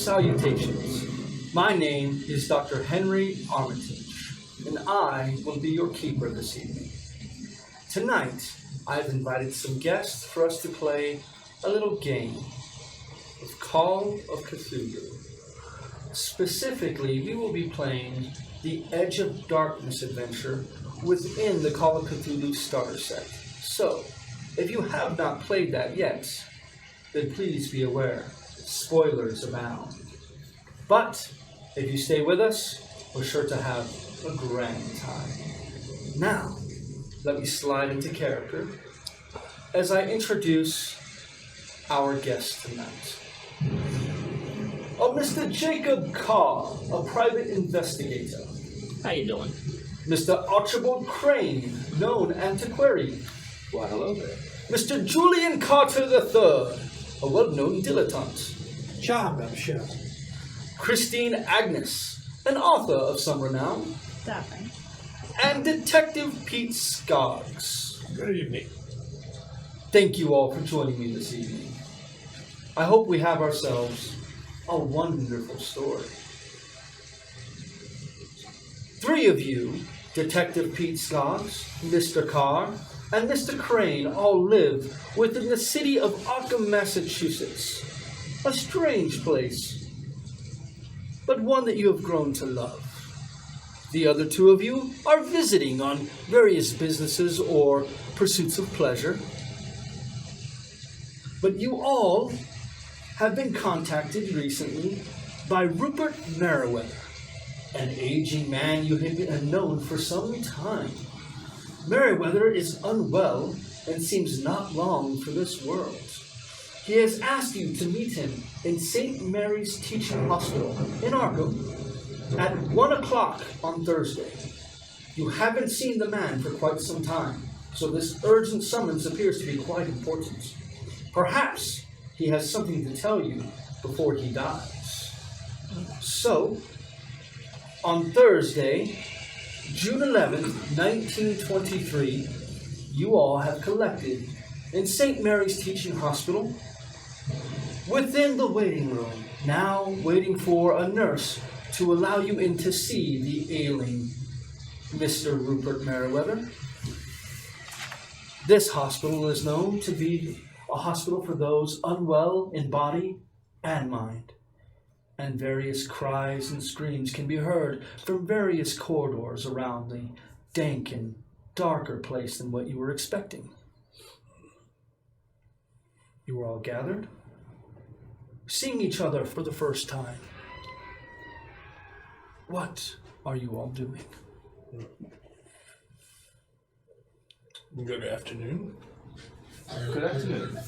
Salutations. My name is Dr. Henry Armitage, and I will be your keeper this evening. Tonight, I've invited some guests for us to play a little game of Call of Cthulhu. Specifically, we will be playing the Edge of Darkness adventure within the Call of Cthulhu starter set. So, if you have not played that yet, then please be aware, spoilers abound. But, if you stay with us, we're sure to have a grand time. Now, let me slide into character as I introduce our guest tonight. Mr. Jacob Carr, a private investigator. How you doing? Mr. Archibald Crane, known antiquary. Why, hello there. Mr. Julian Carter III, a well-known dilettante. Charmed, I'm sure. Christine Agnes, an author of some renown. Darling. And Detective Pete Skoggs. Good evening. Thank you all for joining me this evening. I hope we have ourselves a wonderful story. 3 of you, Detective Pete Skoggs, Mr. Carr, and Mr. Crane, all live within the city of Arkham, Massachusetts. A strange place, but one that you have grown to love. The other 2 of you are visiting on various businesses or pursuits of pleasure. But you all have been contacted recently by Rupert Merriweather, an aging man you have known for some time. Merriweather is unwell and seems not long for this world. He has asked you to meet him in St. Mary's Teaching Hospital in Arkham at 1 o'clock on Thursday. You haven't seen the man for quite some time, so this urgent summons appears to be quite important. Perhaps he has something to tell you before he dies. So, on Thursday, June 11th, 1923, you all have collected in St. Mary's Teaching Hospital within the waiting room, now waiting for a nurse to allow you in to see the ailing Mr. Rupert Merriweather. This hospital is known to be a hospital for those unwell in body and mind, and various cries and screams can be heard from various corridors around the dank and darker place than what you were expecting. You were all gathered, seeing each other for the first time. What are you all doing? Good afternoon. Good afternoon.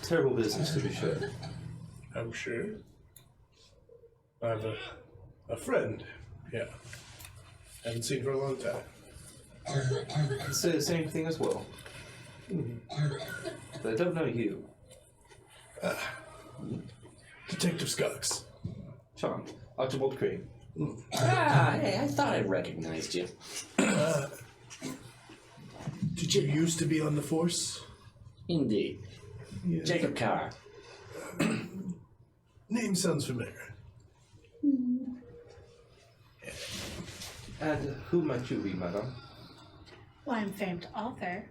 Terrible business, to be sure. I'm sure. I have a friend. Yeah. Haven't seen for a long time. I'd say the same thing as well. But I don't know you. Detective Skoggs. Charmed. Archibald Crane. Hey, I thought I recognized you. Did you used to be on the force? Indeed. Yeah. Jacob Carr. Name sounds familiar. And who might you be, madame? Well, I'm famed author,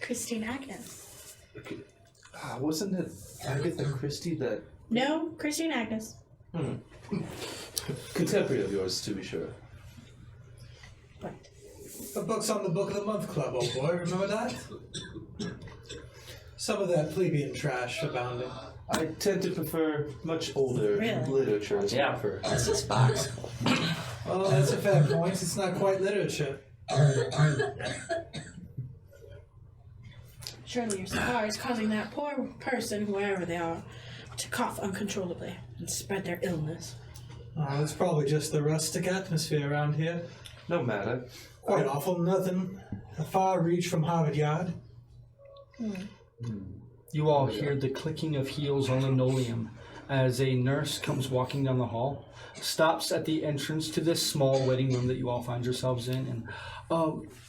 Christine Agnes. Okay. Wasn't it Agatha Christie that... No, Christine Agnes. Contemporary of yours, to be sure. But The book's on the Book of the Month Club, old boy. Remember that? Some of that plebeian trash abounding. I tend to prefer much older Really? literature as Yeah, author. that's his box. Oh, that's a fair point. It's not quite literature. surely your cigar is causing that poor person, whoever they are, to cough uncontrollably and spread their illness. Oh, it's probably just the rustic atmosphere around here. No matter. Quite awful, nothing. A far reach from Harvard Yard. You all hear the clicking of heels on linoleum as a nurse comes walking down the hall, stops at the entrance to this small waiting room that you all find yourselves in, and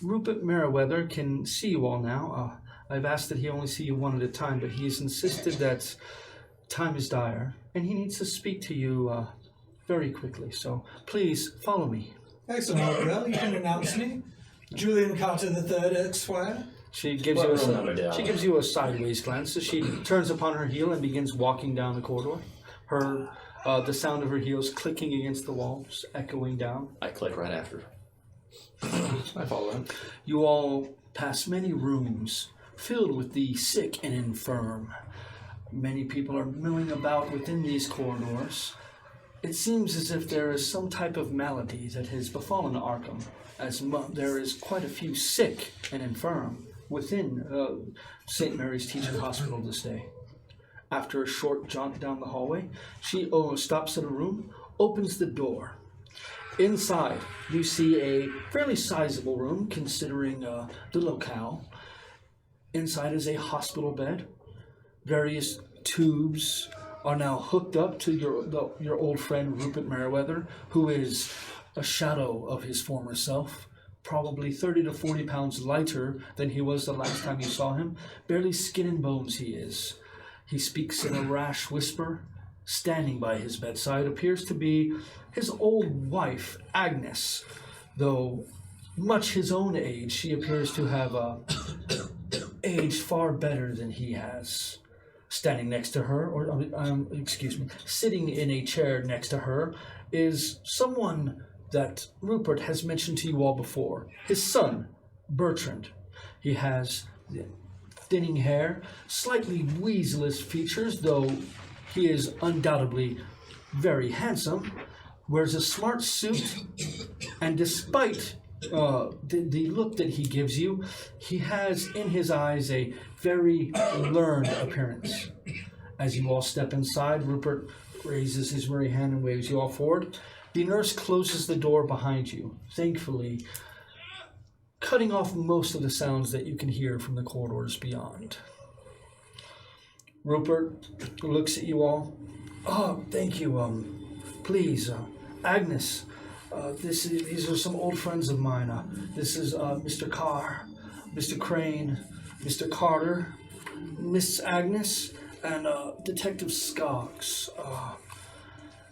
Rupert Merriweather can see you all now. I've asked that he only see you one at a time, but he's insisted that time is dire, and he needs to speak to you very quickly. So please follow me. Excellent. Well, you can announce me. Julian Carter III, Esquire. She gives you a sideways glance as she turns upon her heel and begins walking down the corridor. The sound of her heels clicking against the walls, echoing down. I click right after. I follow him. You all pass many rooms filled with the sick and infirm. Many people are milling about within these corridors. It seems as if there is some type of malady that has befallen Arkham, as there is quite a few sick and infirm within St. Mary's Teaching Hospital this day. After a short jaunt down the hallway, she stops at a room, opens the door. Inside, you see a fairly sizable room, considering the locale. Inside is a hospital bed. Various tubes are now hooked up to your old friend Rupert Merriweather, who is a shadow of his former self, probably 30 to 40 pounds lighter than he was the last time you saw him. Barely skin and bones he is. He speaks in a rash whisper. Standing by his bedside appears to be his old wife, Agnes. Though much his own age, she appears to have aged far better than he has. Standing next to her, sitting in a chair next to her, is someone that Rupert has mentioned to you all before. His son, Bertrand. He has thinning hair, slightly weaselish features, though he is undoubtedly very handsome, wears a smart suit, and despite the look that he gives you, he has in his eyes a very learned appearance. As you all step inside, Rupert raises his weary hand and waves you all forward. The nurse closes the door behind you, thankfully cutting off most of the sounds that you can hear from the corridors beyond. Rupert looks at you all. Oh, thank you. Please, Agnes, these are some old friends of mine. This is Mr. Carr, Mr. Crane, Mr. Carter, Miss Agnes, and Detective Skoggs.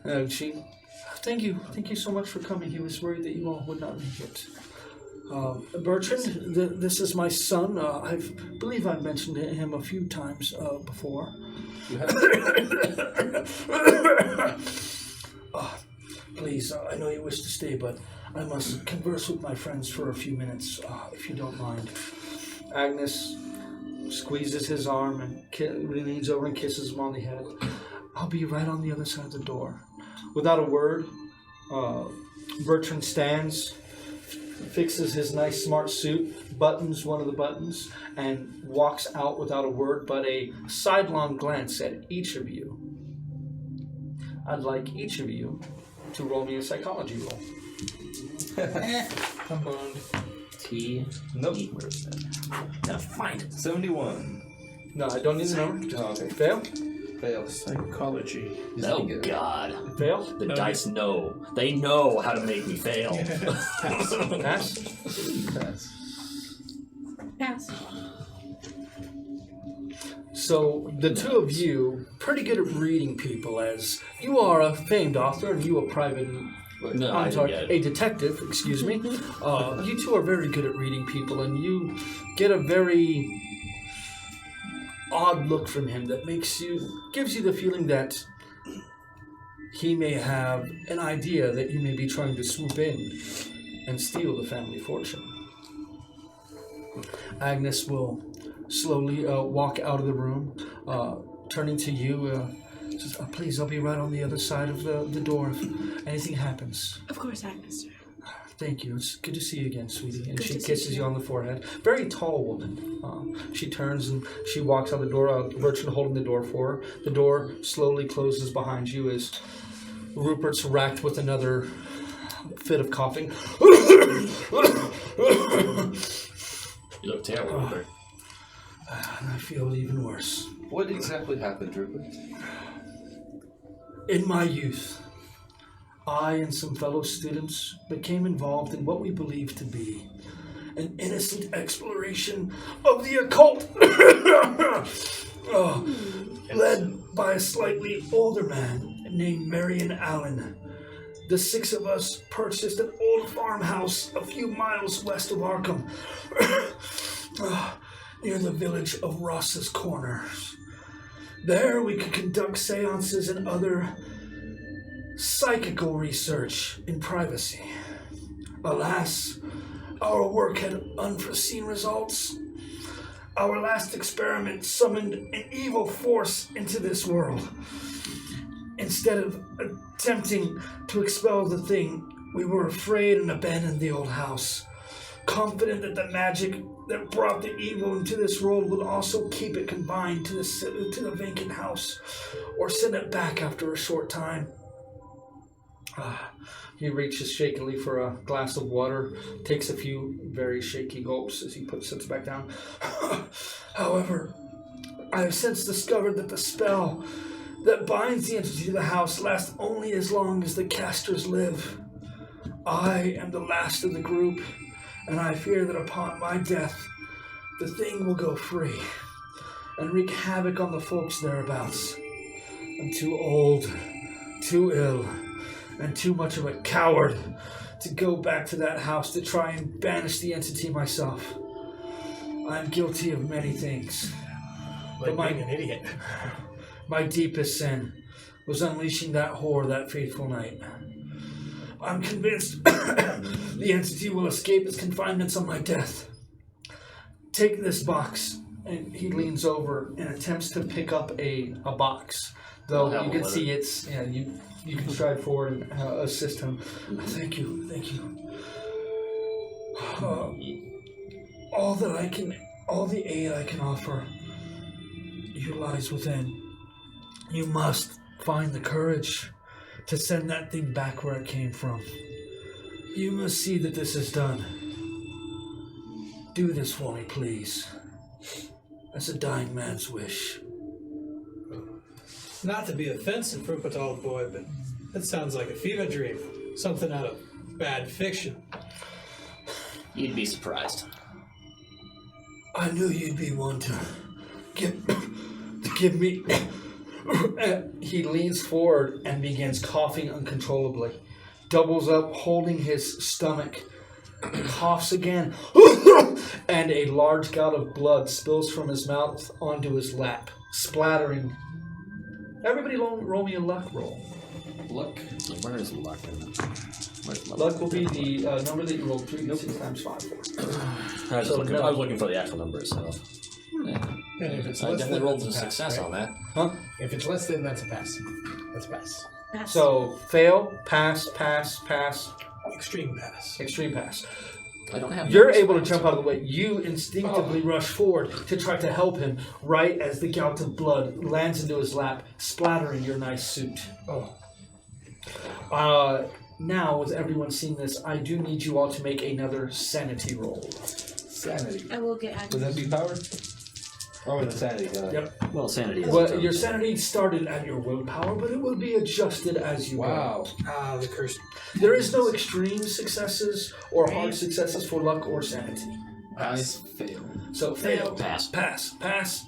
Thank you so much for coming. He was worried that you all would not make it. Bertrand, this is my son. I believe I've mentioned him a few times before. You have? Please, I know you wish to stay, but I must converse with my friends for a few minutes, if you don't mind. Agnes squeezes his arm and leans over and kisses him on the head. I'll be right on the other side of the door. Without a word, Bertrand stands, fixes his nice smart suit, buttons one of the buttons, and walks out without a word but a sidelong glance at each of you. I'd like each of you to roll me a psychology roll. Come on. T. Nope. Where is that? Gotta find it. 71. No, I don't need the number. Oh, okay. Fail? Fail. Psychology. Oh, God. Fail? The dice know. They know how to make me fail. Pass? Pass. Pass. So, the two of you, pretty good at reading people, as you are a famed author and you a private... No, I I'm didn't sorry, get it. a detective, excuse me. You two are very good at reading people, and you get a very odd look from him that gives you the feeling that he may have an idea that you may be trying to swoop in and steal the family fortune. Agnes will slowly walk out of the room, turning to you, says, please, I'll be right on the other side of the door if anything happens. Of course, Agnes. Thank you. It's good to see you again, sweetie. And Good she to see kisses you on the forehead. Very tall woman. She turns and she walks out the door, Bertrand holding the door for her. The door slowly closes behind you as Rupert's racked with another fit of coughing. You look terrible, Rupert. And I feel even worse. What exactly happened, Rupert? In my youth, I and some fellow students became involved in what we believed to be an innocent exploration of the occult. led by a slightly older man named Marion Allen. The 6 of us purchased an old farmhouse a few miles west of Arkham, near the village of Ross's Corners. There we could conduct seances and other psychical research in privacy. Alas, our work had unforeseen results. Our last experiment summoned an evil force into this world. Instead of attempting to expel the thing, we were afraid and abandoned the old house, confident that the magic that brought the evil into this world would also keep it confined to the vacant house, or send it back after a short time. He reaches shakily for a glass of water, takes a few very shaky gulps as he sits back down. However, I have since discovered that the spell that binds the entity to the house lasts only as long as the casters live. I am the last of the group, and I fear that upon my death, the thing will go free and wreak havoc on the folks thereabouts. I'm too old, too ill, and too much of a coward to go back to that house to try and banish the entity myself. I'm guilty of many things. Like being an idiot. My deepest sin was unleashing that whore that fateful night. I'm convinced the entity will escape its confinements on my death. Take this box. And he leans over and attempts to pick up a box. Though you can see it's, you can stride forward and assist him. Thank you. All the aid I can offer, you lies within. You must find the courage to send that thing back where it came from. You must see that this is done. Do this for me, please. That's a dying man's wish. Not to be offensive, Rupert, old boy, but that sounds like a fever dream. Something out of bad fiction. You'd be surprised. I knew you'd be one to give me. He leans forward and begins coughing uncontrollably. Doubles up, holding his stomach. Coughs again. And a large gout of blood spills from his mouth onto his lap, splattering. Everybody roll me a luck roll. Luck? Where is luck? Where's Luck will be the number that you rolled 3 6 times 5 for. I was looking for the actual number itself. Yeah. And if it's I less definitely than, rolled that's a a pass, success right? on that. Huh? If it's less than, that's a pass. That's a pass. So, fail, pass, Extreme pass. extreme pass. I don't have. You're able to jump out of the way. You instinctively rush forward to try to help him right as the gout of blood lands into his lap, splattering your nice suit. Now, with everyone seeing this, I do need you all to make another sanity roll. Sanity. I will get Would that be power? Oh, the sanity. Yep. Well, sanity. Is Well, your sanity started at your willpower, but it will be adjusted as you Wow. Ah, the curse. go. There is no extreme successes or hard successes for luck or sanity. Pass. Fail. So fail, Pass. pass.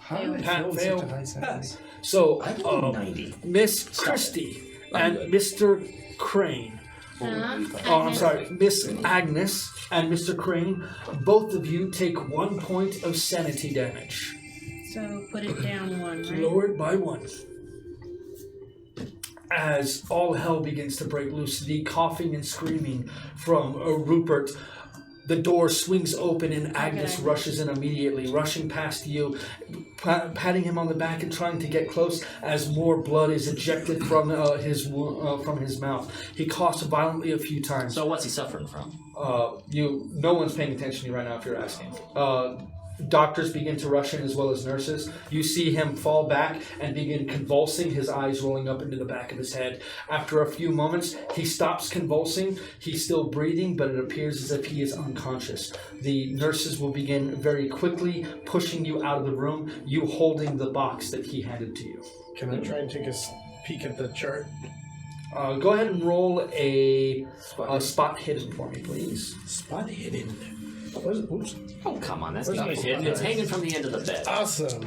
How did I Pat, fail fail. such a high sanity? Pass. So, I rolled 90. Miss Christie and Mr. Crane. I'm sorry, Miss Agnes and Mr. Crane, both of you take 1 point of sanity damage. So put it down 1, right? Lowered by 1. As all hell begins to break loose, the coughing and screaming from Rupert, the door swings open and Agnes rushes in immediately, rushing past you, patting him on the back and trying to get close as more blood is ejected from his mouth. He coughs violently a few times. So what's he suffering from? No one's paying attention to you right now if you're asking. Doctors begin to rush in as well as nurses. You see him fall back and begin convulsing, his eyes rolling up into the back of his head. After a few moments, he stops convulsing. He's still breathing, but it appears as if he is unconscious. The nurses will begin very quickly pushing you out of the room, you holding the box that he handed to you. Can I try and take a peek at the chart? Go ahead and roll a spot hidden for me, please. Spot hidden. Oops. Oh, come on, that's Where's not my hidden. spot? It's hanging from the end of the bed. Awesome.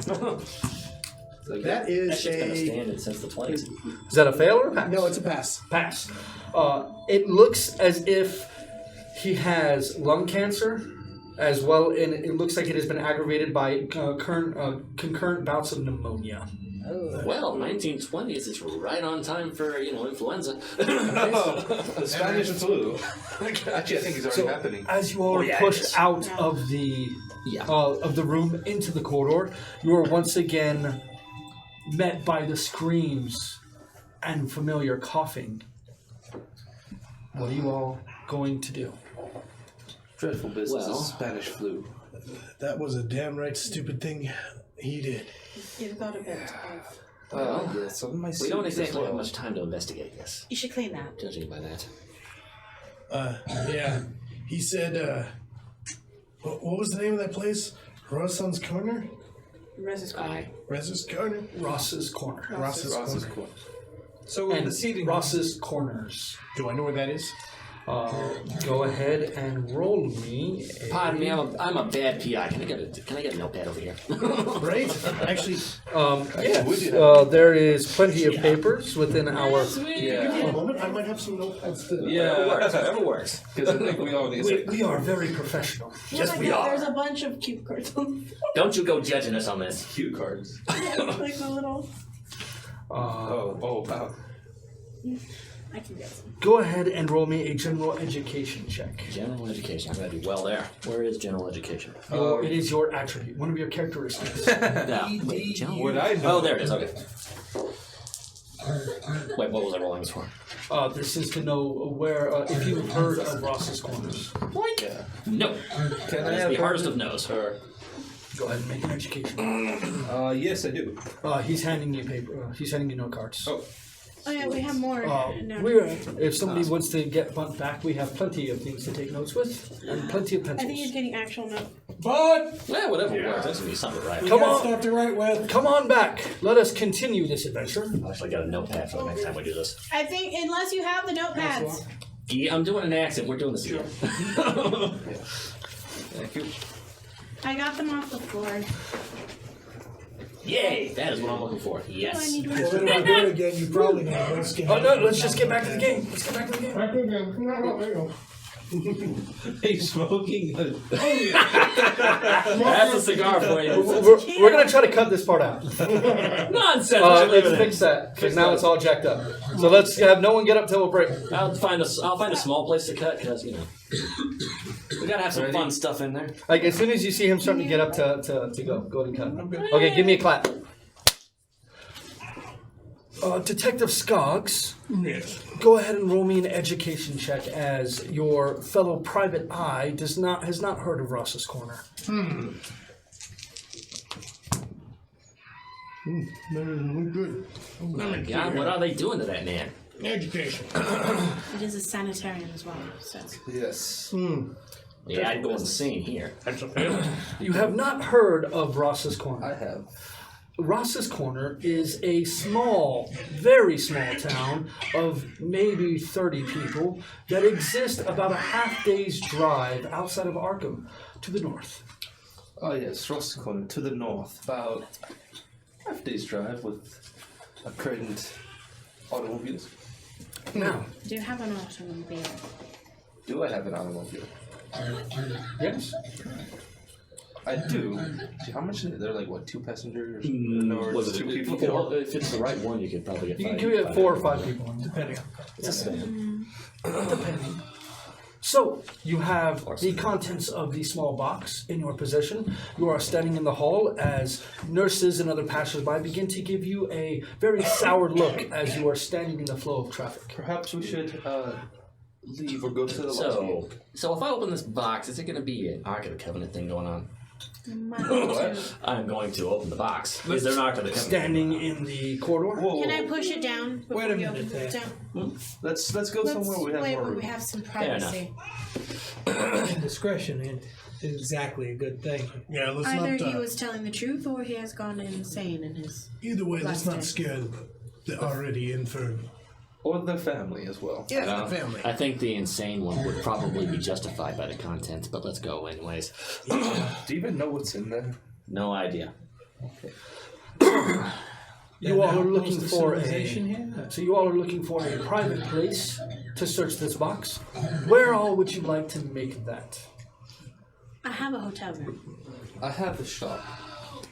Like, That is That shit's been a a standard since the 20s. Is that a fail or a pass? no. It's a pass. Pass. It looks as if he has lung cancer, as well, and it looks like it has been aggravated by concurrent bouts of pneumonia. Well, 1920s is right on time for, influenza. the Spanish flu. Actually, I think it's already happening. As you all are it is. pushed out of the room into the corridor, you are once again met by the screams and familiar coughing. What are you all going to do? Dreadful business. Well- Spanish flu. That was a damn right stupid thing he did. You've got a bit of. Well, yeah, some of my we don't secrets exactly as have well. much time to investigate this, You should clean that. judging by that. Yeah. He said, what was the name of that place? Rosson's Corner? Roses Aye. Ross's Corner? Ross's Corner. Ross's Ross's Corner. cool. So And the seating. Ross's Corners. Do I know where that is? Go ahead and roll me. Pardon me, I'm a bad PI. Can I get a notepad over here? Right? Actually, Yes, there is plenty of papers within our. give me a moment. I might have some notepads too. Whatever works. Because I think we all need We are very professional. Yes, we are. There's a bunch of cute cards on Don't you go judging us on this. cue cards. like the little. Wow. I can get some. Go ahead and roll me a general education check. General education. I'm gonna do well there. Where is general education? It is your attribute, one of your characteristics. Yeah. Wait, general. Would I know? Oh, there it is. Okay. Wait, what was I rolling this for? This is to know where, if you've heard of Ross's Corners. Yeah. No. Can I That's have the hardest of no's. Go ahead and make an education. Yes, I do. He's handing you paper. He's handing you note cards. Oh yeah, we have more. now. If somebody wants to get bumped back, we have plenty of things to take notes with, and plenty of I think he's pencils. getting actual note. But Yeah, whatever works. That's gonna be something right. we Come got on. stuff to write with. Come on back. Let us continue this adventure. I actually got a notepad for the next time we do this. I think unless you have the notepads. Yeah, I'm doing an accent. We're doing this again. Thank you. I got them off the floor. Yay! That is what I'm looking for. Oh, I Yes. need to Well, then if I do it again, you probably need to skin. Oh no, let's just get back to the game. Let's get back to the game. Hey, smoking. That's a cigar for you. We're gonna try to cut this part out. Nonsense. Let's fix that because now it's all jacked up. So let's have no one get up till a break. I'll find a small place to cut because we gotta have some fun stuff in there. Like as soon as you see him starting to get up to go ahead and cut. Okay, give me a clap. Detective Skoggs, Yes. go ahead and roll me an education check as your fellow private eye has not heard of Ross's Corner. Good. Oh my God, what are they doing to that man? Education. It is a sanitarium as well. So Yes. Yeah, I'd go insane here. That's a fail. You have not heard of Ross's Corner. I have. Ross's Corner is a small, very small town of maybe 30 people that exists about a half day's drive outside of Arkham to the north. Oh yes, Rosscon to the north, about half day's drive with a current automobiles. Now, do you have an automobile? Do I have an automobile? yes, I do. How much? They're like what? 2 passengers? Or Was it two if, people? if it's the right one, you could probably get. you can five- give it five 4 or people. 5 people, depending. It's a stand. Depending. So, you have the contents of the small box in your possession. You are standing in the hall as nurses and other passersby begin to give you a very sour look as you are standing in the flow of traffic. Perhaps we should leave or go to the So if I open this box, is it going to be an Ark of the Covenant thing going on? What? I'm going to open the box. Is there an Ark of the Covenant? Standing in the corridor. Whoa, Can I push it down? before Wait a we minute open it there. down? Let's go somewhere we have wait, more room. we have some enough. privacy. Discretion is exactly a good thing. Yeah, let's Either not. he was telling the truth or he has gone insane in his. Either way, let's not Last scare the already infirm. Or the family as well. Yeah, the family. I think the insane one would probably be justified by the contents, but let's go anyways. Do you even know what's in there? No idea. You all are looking Most for civilization here? So you all are looking for a private place to search this box. Where all would you like to make that? I have a hotel room. I have the shop.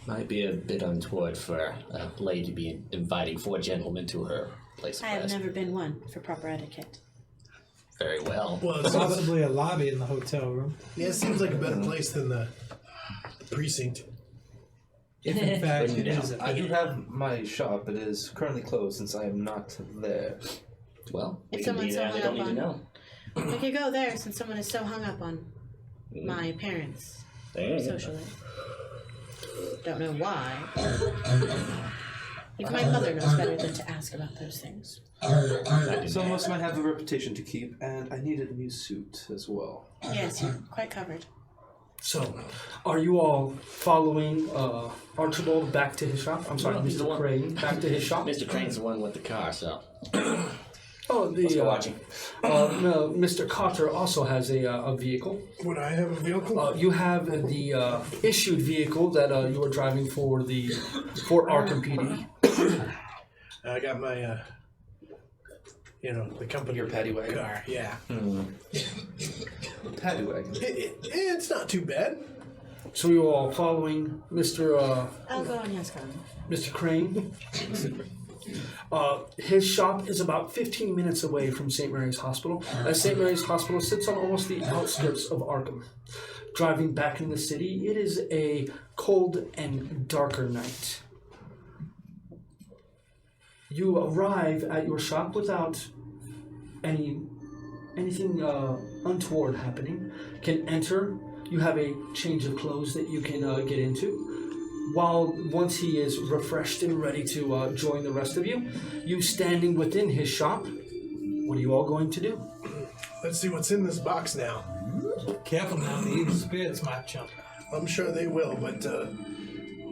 Might be a bit untoward for a lady to be inviting four gentlemen to her place of I have rest. never been one for proper etiquette. Very well. Well, it sounds, Possibly a lobby in the hotel room. yeah, it seems like a better place than the precinct. If in fact When it you is. know. I do have my shop. It is currently closed since I am not there. Well, If we can be someone's there. so They hung don't up need to on- know. We could go there since someone is so hung up on my appearance socially. Don't know why. Even my mother knows better than to ask about those things. Some of us might have a reputation to keep, and I needed a new suit as well. Yes, you're quite covered. So, are you all following Archibald back to his shop? I'm sorry, No, he's the Mr. one. Crane back to his shop? Mr. Crane's the one with the car, so Oh, let's the go watching. no, Mr. Cotter also has a vehicle. Would I have a vehicle? You have the issued vehicle that you are driving for the Fort Arkham PD. I got my, the company Your paddy wagon. car. Yeah, Paddy wagon. it's not too bad. So you all following Mr. I'll go on his car. Mr. Crane. His shop is about 15 minutes away from St. Mary's Hospital, as St. Mary's Hospital sits on almost the outskirts of Arkham. Driving back in the city, it is a cold and darker night. You arrive at your shop without anything untoward happening. Can enter. You have a change of clothes that you can get into. While once he is refreshed and ready to join the rest of you, you standing within his shop, what are you all going to do? Let's see what's in this box now. Careful now, the evil spirits might jump out. I'm sure they will, but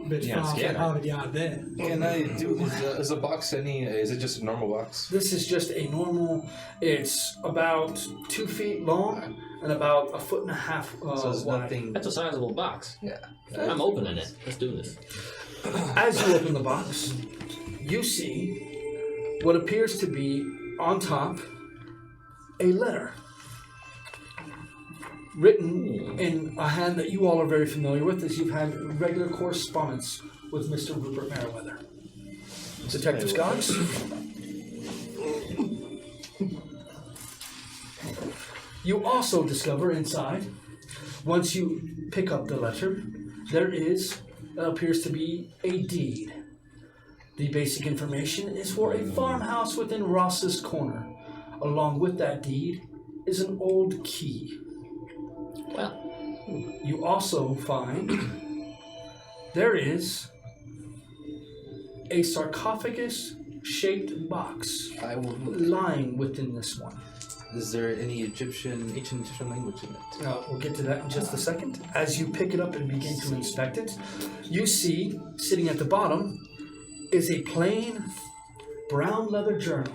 Bitch, Yeah, far scared. out of yard there. Can I do? Is a box any? Is it just a normal box? This is just a normal, it's about 2 feet long and about 1.5 feet So there's wide. nothing. That's a sizable box. Yeah. I'm opening it. Let's do this. As you open the box, you see what appears to be on top a letter written in a hand that you all are very familiar with, as you've had regular correspondence with Mr. Rupert Merriweather. Detective Scoggs? You also discover inside, once you pick up the letter, there appears to be a deed. The basic information is for a farmhouse within Ross's Corner. Along with that deed is an old key. Well, You also find there is a sarcophagus-shaped box I will look. lying within this one. Is there any ancient Egyptian language in it? We'll get to that in just a second. As you pick it up and begin to inspect it, you see, sitting at the bottom, is a plain brown leather journal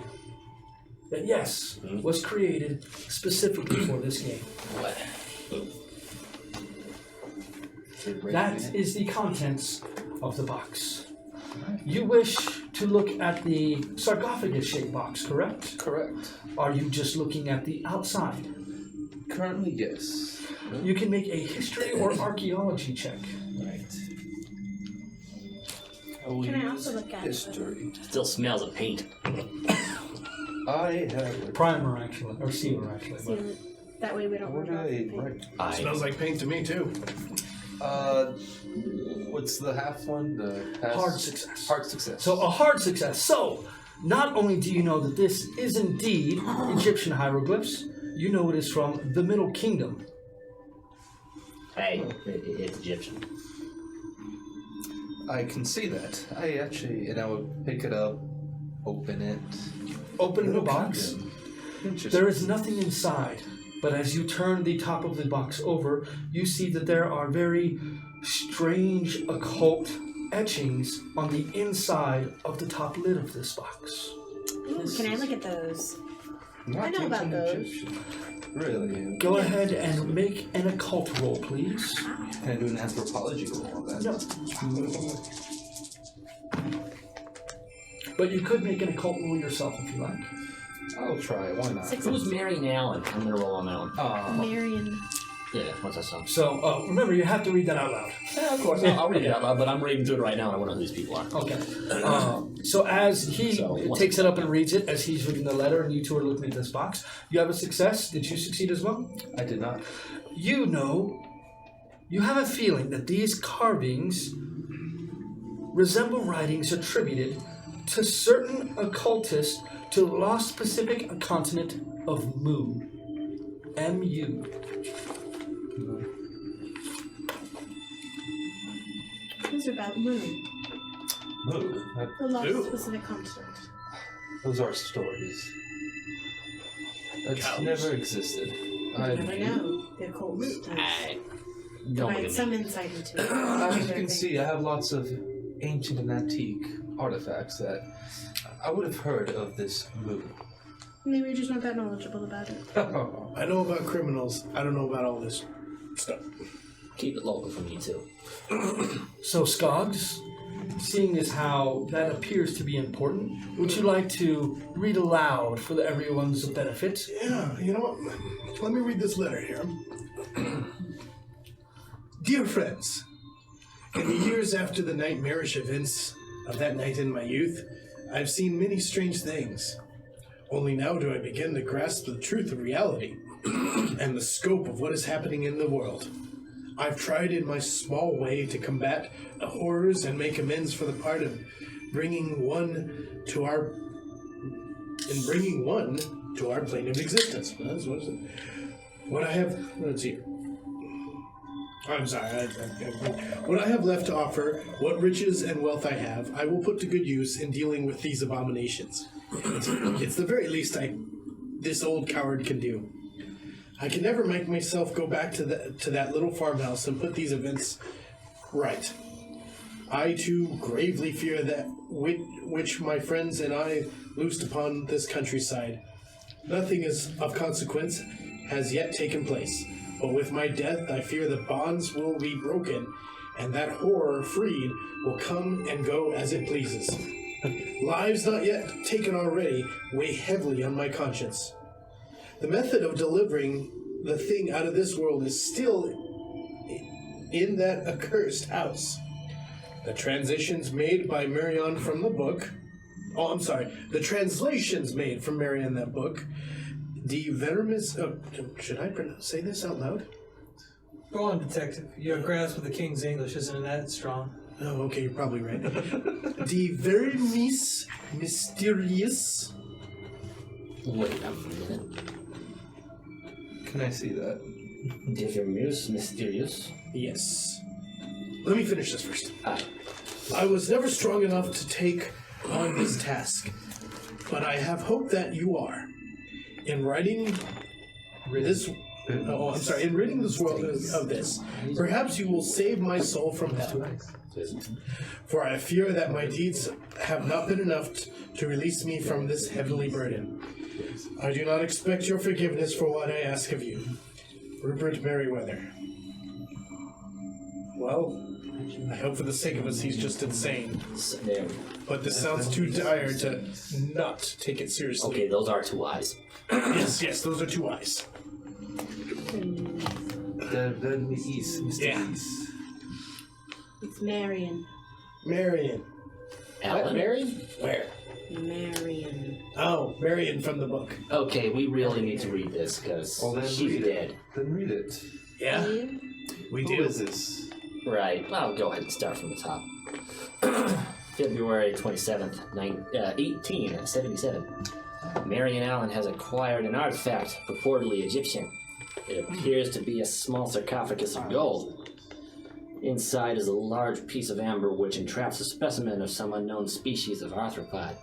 that, yes, was created specifically for this game. what? That is the contents of the box. You wish to look at the sarcophagus-shaped box, correct? Correct. Are you just looking at the outside? Currently, yes. You can make a history or archaeology check. Right. Can I also look at history? Still smells of paint. I have. Primer, actually, or sealer, actually. See, But that way we don't What run did off. I write? smells like paint to me too. What's the half one? The pass? hard success. Hard success. So a hard success. So, not only do you know that this is indeed Egyptian hieroglyphs, you know it is from the Middle Kingdom. Hey, it's Egyptian. I can see that. And I would pick it up, open it. Open the box. Interesting. There is nothing inside, but as you turn the top of the box over, you see that there are very strange occult etchings on the inside of the top lid of this box. Ooh, can I look at those? Not I know about ancient those. Egyptian. Really? Go ahead and make an occult roll, please. Can I do an anthropology roll on that? No. But you could make an occult roll yourself if you like. I'll try. Why not? Who's Marion Allen? I'm gonna roll on that one. Marion. Yeah, what's that song? So remember, you have to read that out loud. Yeah, of course. I'll read it out loud, but I'm reading through it right now. I want to know who these people are. Okay. So as he takes it up and reads it, as he's reading the letter, and you two are looking at this box, you have a success. Did you succeed as well? I did not. You know, you have a feeling that these carvings resemble writings attributed to certain occultists to the lost Pacific continent of Mu. M-U. Those are about moon. Move. The lost Ew. specific continent. Those are stories. That's Cows. never existed. You never know. The occult does. Don't Provide believe some me. insight into it. As you can see, I have lots of ancient and antique artifacts that I would have heard of this move. Maybe you're just not that knowledgeable about it. I know about criminals. I don't know about all this stuff. Keep it local for me, too. So, Skoggs, seeing as how that appears to be important, would you like to read aloud for everyone's benefit? Yeah, you know what? Let me read this letter here. Dear friends, in the years after the nightmarish events of that night in my youth, I've seen many strange things. Only now do I begin to grasp the truth of reality and the scope of what is happening in the world. I've tried in my small way to combat the horrors and make amends for the part of bringing one to our plane of existence. What is it? What I have, let's see. I'm sorry. What I have left to offer, what riches and wealth I have, I will put to good use in dealing with these abominations. It's the very least this old coward can do. I can never make myself go back to that little farmhouse and put these events right. I too gravely fear that which my friends and I loosed upon this countryside. Nothing is of consequence has yet taken place, but with my death I fear the bonds will be broken, and that horror freed will come and go as it pleases. Lives not yet taken already weigh heavily on my conscience. The method of delivering the thing out of this world is still in that accursed house. The transitions made by Marion from the book... Oh, I'm sorry. The translations made from Marion that book... De Verimis... should I say this out loud? Go on, detective. Your grasp of the King's English isn't that strong. Oh, okay, you're probably right. De Verimis Mysterious... Wait a minute. Can I see that? Different mysterious. Yes. Let me finish this first. Aye. I was never strong enough to take on this task, but I have hope that you are. In writing this... Oh, I'm sorry. In ridding this world of this, perhaps you will save my soul from hell. For I fear that my deeds have not been enough to release me from this heavenly burden. I do not expect your forgiveness for what I ask of you. Rupert Merriweather. Well, I hope for the sake of us he's just insane. There. But this sounds too dire to not take it seriously. Okay, those are two eyes. Yes, those are two eyes. The East. Mr. Yeah. East. It's Marion. Marion. Alan? Marion? Where? Marion. Oh, Marion from the book. Okay, we really need to read this because Well, then she's read dead. it. Then read it. Yeah, You? we Who do. is this? Right. Well, go ahead and start from the top. February 27th, 1877. Marion Allen has acquired an artifact, purportedly Egyptian. It appears to be a small sarcophagus of gold. Inside is a large piece of amber which entraps a specimen of some unknown species of arthropod.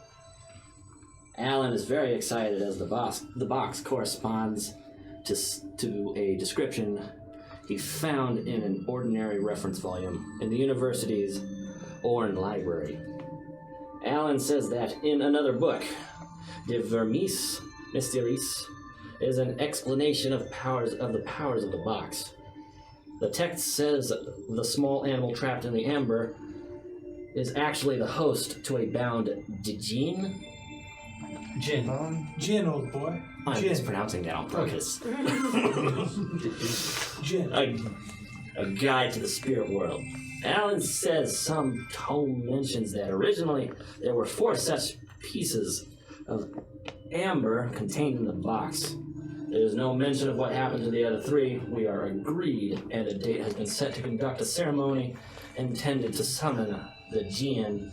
Allen is very excited as the box corresponds to a description he found in an ordinary reference volume in the university's Orne Library. Allen says that in another book, De Vermis Mysteries, is an explanation of the powers of the box. The text says the small animal trapped in the amber is actually the host to a bound Djinn. Jin. Gin, old boy. I'm Gin. mispronouncing that on purpose. Gin. A guide to the spirit world. Alan says some tome mentions that originally there were 4 such pieces of amber contained in the box. There is no mention of what happened to the other 3. We are agreed, and a date has been set to conduct a ceremony intended to summon the Djinn,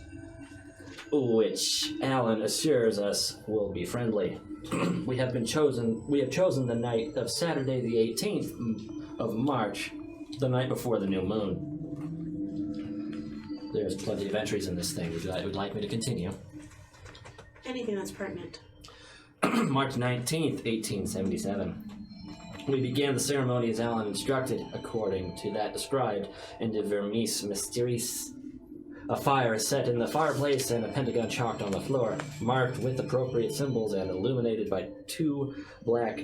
which Alan assures us will be friendly. We have chosen the night of Saturday the 18th of March, the night before the new moon. There's plenty of entries in this thing. Would you like me to continue? Anything that's pertinent. March 19th, 1877. We began the ceremony as Alan instructed, according to that described in De Vermis Mysteries. A fire set in the fireplace and a pentagon chalked on the floor, marked with appropriate symbols and illuminated by 2 black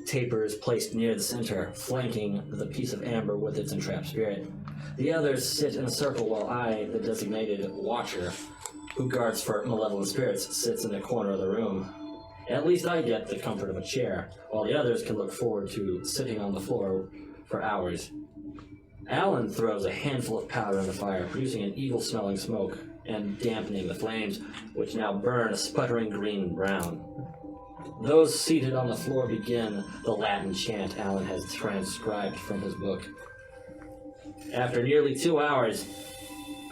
tapers placed near the center, flanking the piece of amber with its entrapped spirit. The others sit in a circle while I, the designated watcher, who guards for malevolent spirits, sits in a corner of the room. At least I get the comfort of a chair, while the others can look forward to sitting on the floor for hours. Alan throws a handful of powder in the fire, producing an evil-smelling smoke and dampening the flames, which now burn a sputtering green-brown. Those seated on the floor begin the Latin chant Alan has transcribed from his book. After nearly 2 hours,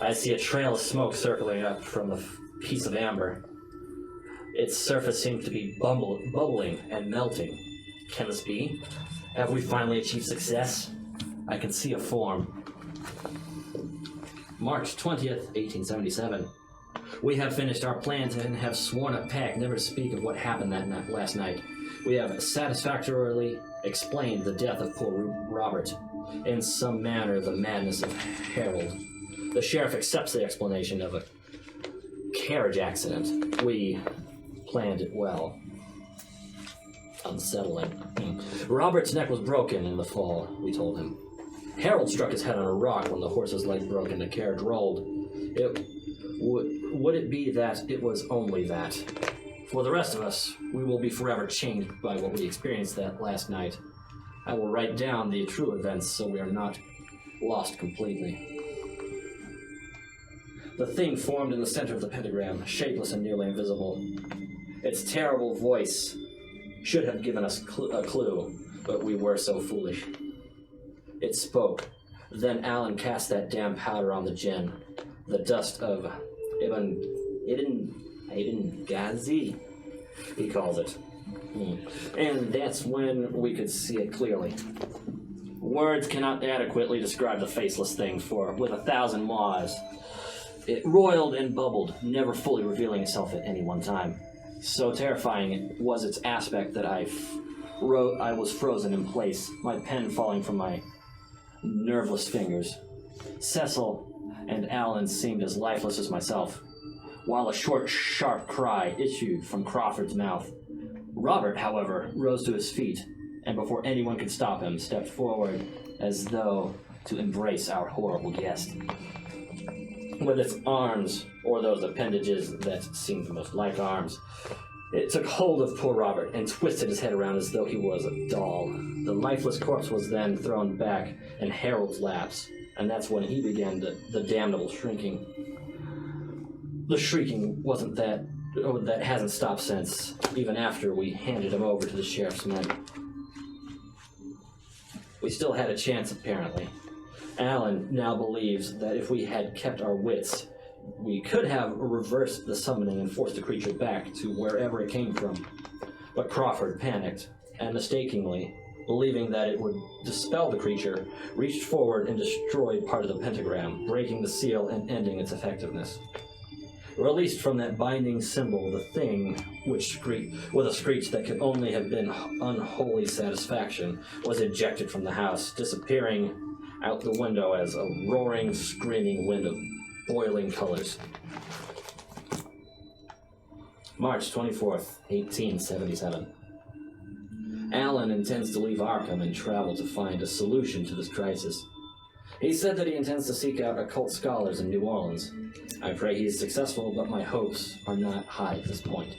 I see a trail of smoke circling up from the piece of amber. Its surface seems to be bubbling and melting. Can this be? Have we finally achieved success? I can see a form. March 20th, 1877. We have finished our plans and have sworn a pact never to speak of what happened last night. We have satisfactorily explained the death of poor Robert. In some manner, the madness of Harold. The sheriff accepts the explanation of a carriage accident. We planned it well. Unsettling. Robert's neck was broken in the fall, we told him. Harold struck his head on a rock when the horse's leg broke and the carriage rolled. Would it be that it was only that? For the rest of us, we will be forever changed by what we experienced that last night. I will write down the true events so we are not lost completely. The thing formed in the center of the pentagram, shapeless and nearly invisible. Its terrible voice should have given us a clue, but we were so foolish. It spoke. Then Alan cast that damn powder on the Djinn, the dust of Ibn Ghazi, he calls it. And that's when we could see it clearly. Words cannot adequately describe the faceless thing, for with 1,000 maws, it roiled and bubbled, never fully revealing itself at any one time. So terrifying was its aspect that I was frozen in place, my pen falling from my nerveless fingers. Cecil and Alan seemed as lifeless as myself, while a short, sharp cry issued from Crawford's mouth. Robert, however, rose to his feet, and before anyone could stop him, stepped forward as though to embrace our horrible guest. With its arms, or those appendages that seemed most like arms, it took hold of poor Robert and twisted his head around as though he was a doll. The lifeless corpse was then thrown back in Harold's laps, and that's when he began the damnable shrieking. The shrieking wasn't that hasn't stopped since, even after we handed him over to the sheriff's men. We still had a chance, apparently. Alan now believes that if we had kept our wits, we could have reversed the summoning and forced the creature back to wherever it came from. But Crawford panicked, and mistakenly, believing that it would dispel the creature, reached forward and destroyed part of the pentagram, breaking the seal and ending its effectiveness. Released from that binding symbol, the thing, which with a screech that could only have been unholy satisfaction, was ejected from the house, disappearing out the window as a roaring, screaming wind of boiling colors. March 24th, 1877. Alan intends to leave Arkham and travel to find a solution to this crisis. He said that he intends to seek out occult scholars in New Orleans. I pray he is successful, but my hopes are not high at this point.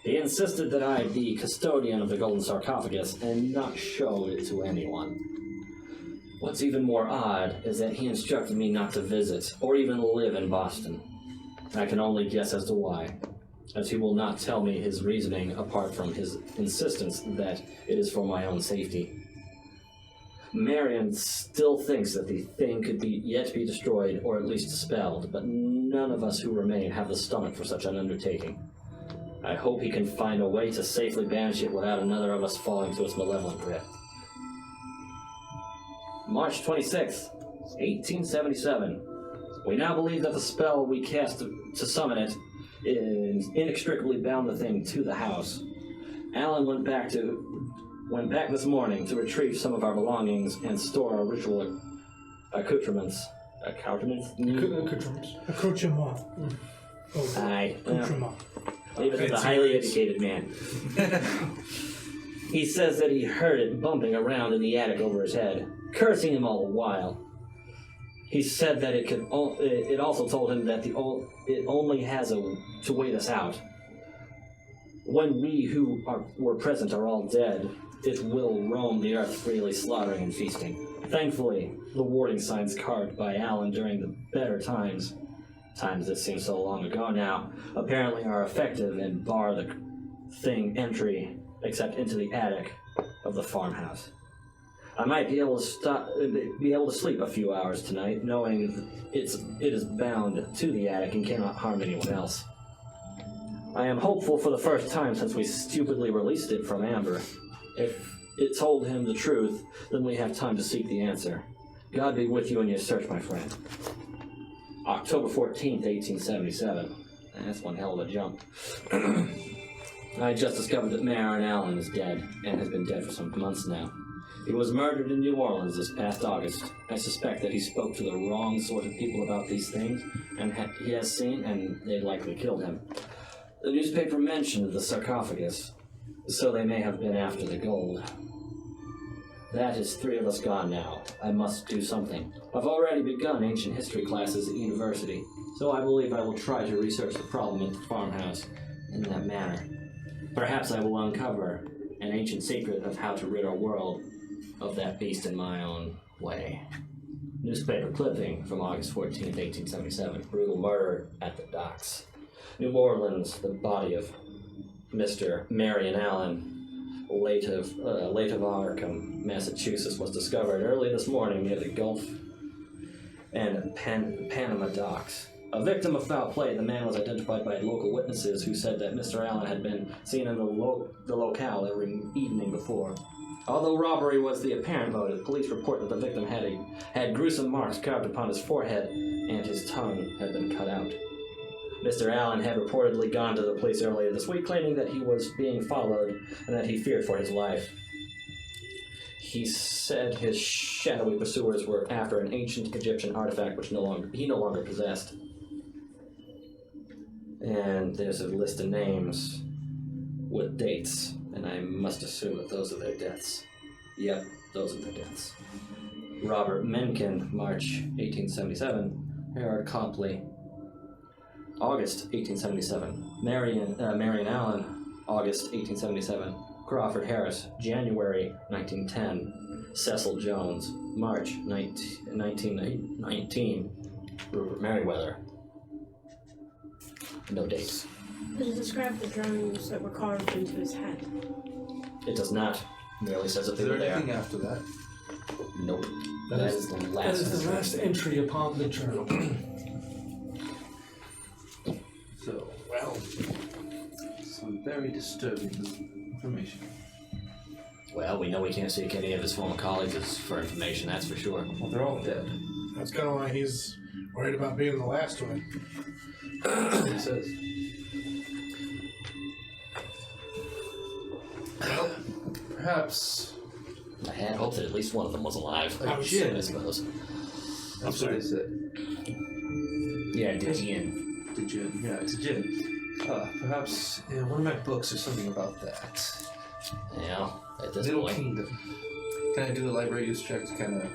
He insisted that I be custodian of the golden sarcophagus and not show it to anyone. What's even more odd is that he instructed me not to visit or even live in Boston. I can only guess as to why, as he will not tell me his reasoning apart from his insistence that it is for my own safety. Marion still thinks that the thing could yet be destroyed or at least dispelled, but none of us who remain have the stomach for such an undertaking. I hope he can find a way to safely banish it without another of us falling to its malevolent grip. March 26th, 1877. We now believe that the spell we cast to summon it inextricably bound the thing to the house. Alan went back this morning to retrieve some of our belongings and store our ritual accoutrements. Accoutrements? Accoutrement. Aye. Accoutrement. Leave it to the highly educated man. He says that he heard it bumping around in the attic over his head, cursing him all the while. He said that it also told him that it only has to wait us out. When we who were present are all dead, it will roam the earth freely, slaughtering and feasting. Thankfully, the warning signs carved by Alan during the better times that seem so long ago now, apparently are effective and bar the thing entry except into the attic of the farmhouse. I might be able to sleep a few hours tonight, knowing it is bound to the attic and cannot harm anyone else. I am hopeful for the first time since we stupidly released it from Amber. If it told him the truth, then we have time to seek the answer. God be with you in your search, my friend. October 14th, 1877. That's one hell of a jump. I just discovered that Marin Allen is dead, and has been dead for some months now. He was murdered in New Orleans this past August. I suspect that he spoke to the wrong sort of people about these things, and he has seen, and they likely killed him. The newspaper mentioned the sarcophagus, so they may have been after the gold. That is 3 of us gone now. I must do something. I've already begun ancient history classes at university, so I believe I will try to research the problem at the farmhouse in that manner. Perhaps I will uncover an ancient secret of how to rid our world of that beast in my own way. Newspaper clipping from August 14th, 1877. Brutal murder at the docks. New Orleans, the body of Mr. Marion Allen, late of Arkham, Massachusetts, was discovered early this morning near the Gulf and Panama docks. A victim of foul play, the man was identified by local witnesses who said that Mr. Allen had been seen in the locale every evening before. Although robbery was the apparent motive, police report that the victim had gruesome marks carved upon his forehead and his tongue had been cut out. Mr. Allen had reportedly gone to the police earlier this week, claiming that he was being followed and that he feared for his life. He said his shadowy pursuers were after an ancient Egyptian artifact which he no longer possessed. And there's a list of names with dates, and I must assume that those are their deaths. Yep, those are their deaths. Robert Mencken, March 1877. Harold Copley, August 1877. Marion Allen, August 1877. Crawford Harris, January 1910. Cecil Jones, March 1919. Rupert Merriweather. No dates. Does it describe the drawings that were carved into his head? It does not. It merely says that Is they there were there. anything after that? Nope. That is the That last. is the last entry upon the journal. So, well, some very disturbing information. Well, we know we can't seek any of his former colleagues for information, that's for sure. Well, they're all dead. That's kind of why he's worried about being the last one. That's what it says. Well, perhaps. I had hoped that at least one of them was alive. A djinn. I suppose. That's what they said. Yeah, the djinn. The djinn. Yeah, it's a djinn. Perhaps one of my books or something about that. Yeah, at this Little point. Kingdom. Can I do a library use check to kind of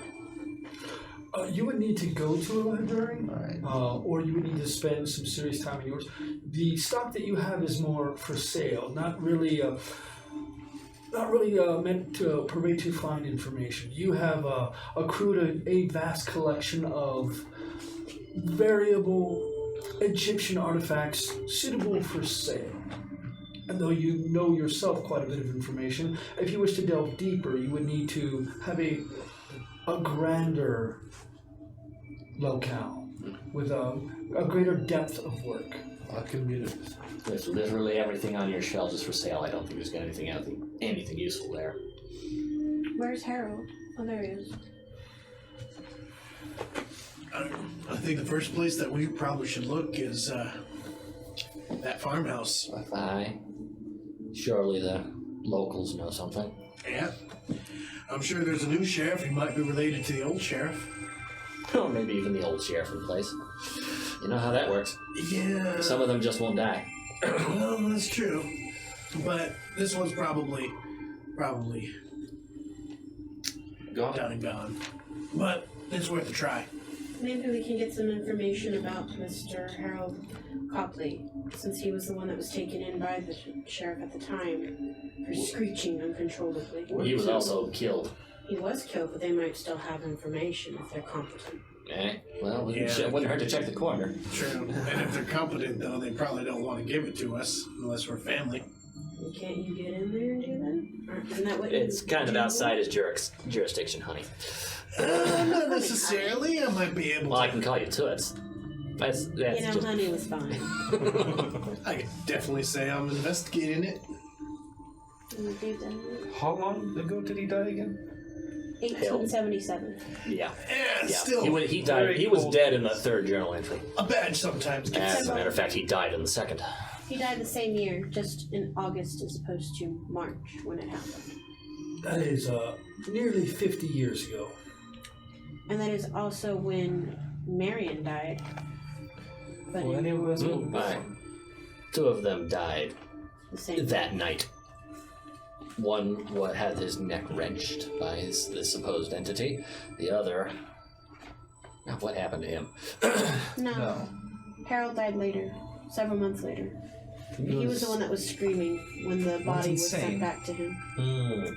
You would need to go to a library, Alright. or you would need to spend some serious time in yours. The stock that you have is more for sale, not really meant to purvey to find information. You have accrued a vast collection of variable Egyptian artifacts suitable for sale. And though you know yourself quite a bit of information, if you wish to delve deeper, you would need to have a grander locale with a greater depth of work. I can read it. There's literally everything on your shelves is for sale. I don't think there's anything useful there. Where's Harold? Oh, there he is. I think the first place that we probably should look is that farmhouse. Aye. Surely the locals know something. Yeah. I'm sure there's a new sheriff. He might be related to the old sheriff. Or maybe even the old sheriff in place. You know how that works. Yeah. Some of them just won't die. Well, that's true. But this one's probably Gone. done and gone. But it's worth a try. Maybe we can get some information about Mr. Harold Copley, since he was the one that was taken in by the sheriff at the time for screeching uncontrollably. He was also killed. He was killed, but they might still have information if they're competent. Well, Yeah. it wouldn't hurt to check the corner. True. And if they're competent, though, they probably don't want to give it to us unless we're family. Can't you get in there and do that? Or isn't that what It's you kind of do? outside his jurisdiction, honey. Not necessarily. I might be able Well, to. I can call you Toots. That's You know, just... honey was fine. I could definitely say I'm investigating it. You do that. How long ago did he die again? 1877. Yeah. Yeah, Yeah. still. He died. very He was cold. dead in the third journal entry. A badge sometimes gets. As a matter of fact, he died in the second. He died the same year, just in August as opposed to March when it happened. That is nearly 50 years ago. And that is also when Marion died. But Well, in any of us will Aye. Two of them died the same that night. One had his neck wrenched by this supposed entity. The other... Now, what happened to him? No. Harold died later, several months later. He was the one that was screaming when the body was sent insane. back to him.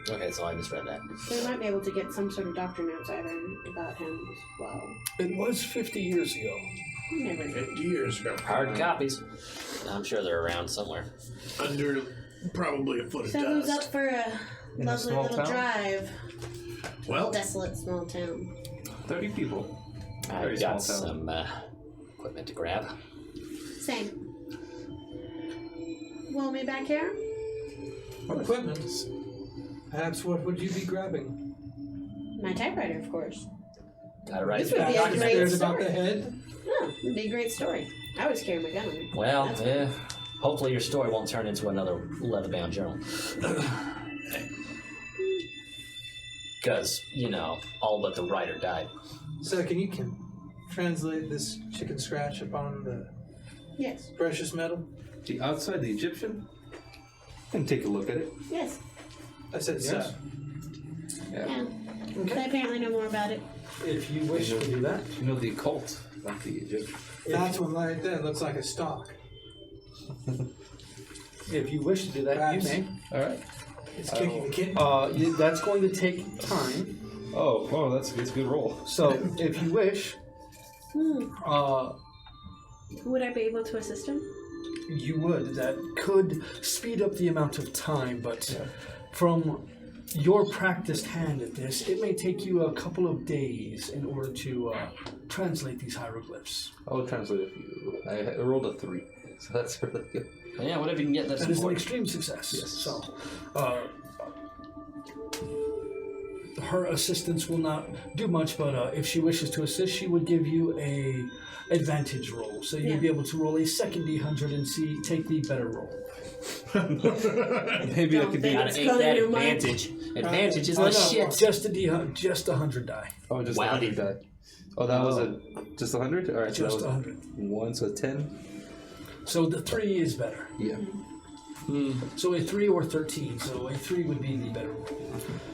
Okay, so I misread that. So we might be able to get some sort of doctor notes either about him as well. It was 50 years ago. You never know. 50 years ago. Hard copies. I'm sure they're around somewhere. Under probably a foot of So who's up dust. for a In a lovely small little town? drive? Well, Desolate small town. 30 people. I've Very got small town. some equipment to grab. Same. Want me back here? equipment. Perhaps what would you be grabbing? My typewriter, of course. Got it right. This would be a Doctor great scared about story. the head. No, it'd be a great story. I would carry my gun on me. Well, That's yeah. Hopefully your story won't turn into another leather-bound journal. Because, all but the writer died. So can you translate this chicken scratch upon the Yes. precious metal? The outside, the Egyptian? Can take a look at it. Yes. I said Yes. Yeah. I apparently know more about it. If you wish to do that. You know the occult, not the Egyptian. That one right there looks like a stalk. If you wish to do that, Perhaps. you may. Alright. It's kicking the kitten. That's going to take time. Oh, that's a good roll. So, if you wish, Would I be able to assist him? you would. That could speed up the amount of time, but from your practiced hand at this, it may take you a couple of days in order to translate these hieroglyphs. I'll translate it for you. I rolled a 3, so that's really good. Yeah, whatever you can get, that's That is an important. extreme success. Yes. So, her assistance will not do much, but if she wishes to assist, she would give you a advantage roll. So you'd be able to roll a second D100 and take the better roll. Maybe I Don't could think do Gotta it's ain't gonna that do much. advantage. Advantage is Oh, less no, shit. just a just 100 die. Oh, just Wow. 100 die. Oh, that was just 100? Alright, so Just that was 100. 1, so 10? So the 3 is better. Yeah. So a 3 or 13. So a 3 would be the better roll.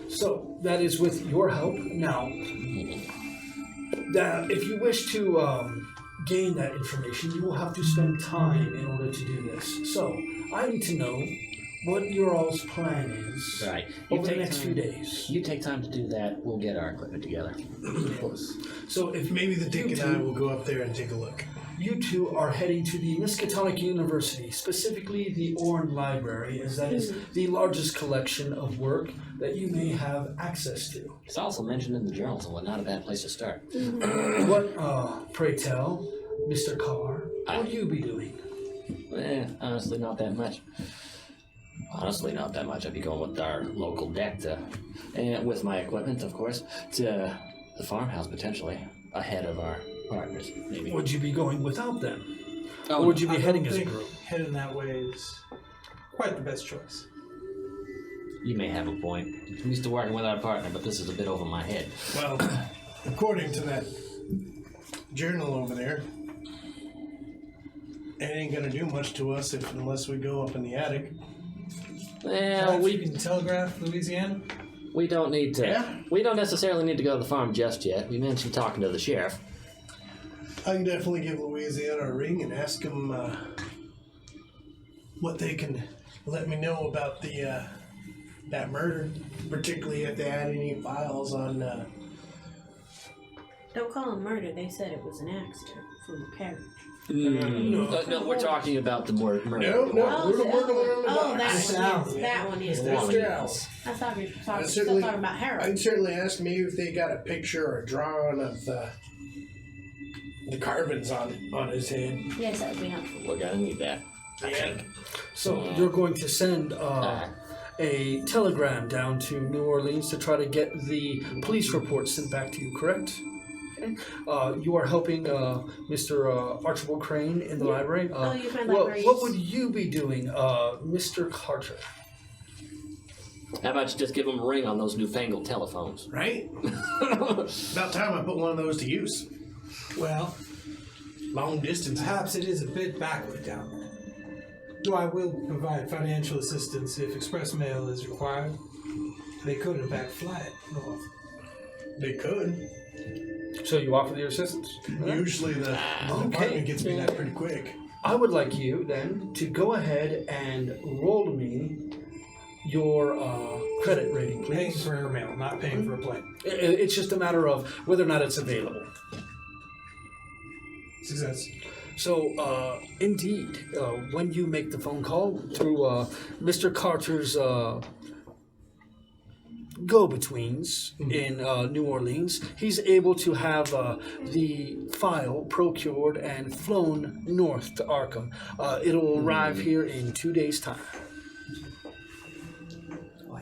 So that is with your help. Now, that if you wish to gain that information, you will have to spend time in order to do this. So, I need to know what your all's plan is Right. over the next few days. You take time to do that. We'll get our equipment together. So, if Maybe the Dick you and I two- will go up there and take a look. You two are heading to the Miskatonic University, specifically the Orn Library, as that is the largest collection of work that you may have access to. It's also mentioned in the journals and whatnot. A bad place to start. What, pray tell, Mr. Carr, what will you be doing? Honestly, not that much. I'd be going with our local deck and with my equipment, of course, to the farmhouse potentially, ahead of our partners, maybe. Would you be going without them? Oh, Or would you be I heading don't as a think group? heading that way is quite the best choice. You may have a point. I'm used to working with our partner, but this is a bit over my head. Well, according to that journal over there, it ain't gonna do much to us unless we go up in the attic. Well, Perhaps we you can telegraph Louisiana. We don't need to. Yeah? We don't necessarily need to go to the farm just yet. We mentioned talking to the sheriff. I can definitely give Louisiana a ring and ask them what they can let me know about the that murder, particularly if they had any files on. Don't call him murder. They said it was an accident from a carriage. No, we're talking about the murder. No, we're the murder one. Oh, Mr. that Allen. one is. That one is. Mr. Mr. Allen. I thought we were I still certainly- talking about Harold. I'd certainly ask maybe if they got a picture or a drawing of the carvings on his head. Yes, that would be helpful. We're gonna need that. Yeah. So you're going to send a telegram down to New Orleans to try to get the police report sent back to you, correct? You are helping Mr. Archibald Crane in the library. Oh, you find What libraries. would you be doing, Mr. Carter? How about you just give them a ring on those newfangled telephones? Right? About time I put one of those to use. Well, Long distance. perhaps it is a bit backward down there. Though I will provide financial assistance if express mail is required. They could, in fact, fly it north. They could. So you offer your assistance? Usually the department gets me that pretty quick. I would like you then to go ahead and roll me your credit rating, Paying please. for airmail, not paying for a plane. It's just a matter of whether or not it's available. Success. So, indeed, when you make the phone call through Mr. Carter's go-betweens in New Orleans, he's able to have the file procured and flown north to Arkham. It'll arrive here in 2 days' time.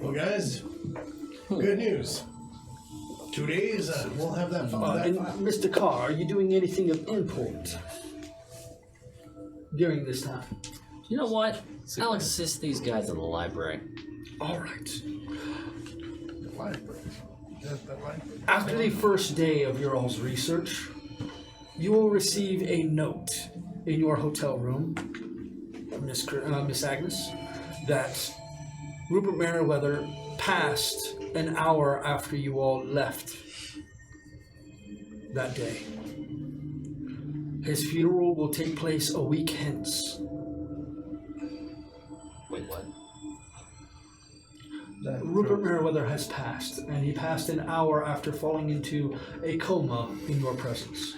Well, guys, good news. 2 days, we'll have that file. And Mr. Carr, are you doing anything of import during this time? You know what? I'll assist these guys in the library. All right. After the first day of your all's research, you will receive a note in your hotel room, Miss Agnes, that Rupert Merriweather passed an hour after you all left that day. His funeral will take place a week hence. Wait, what? Rupert Merriweather has passed, and he passed an hour after falling into a coma in your presence.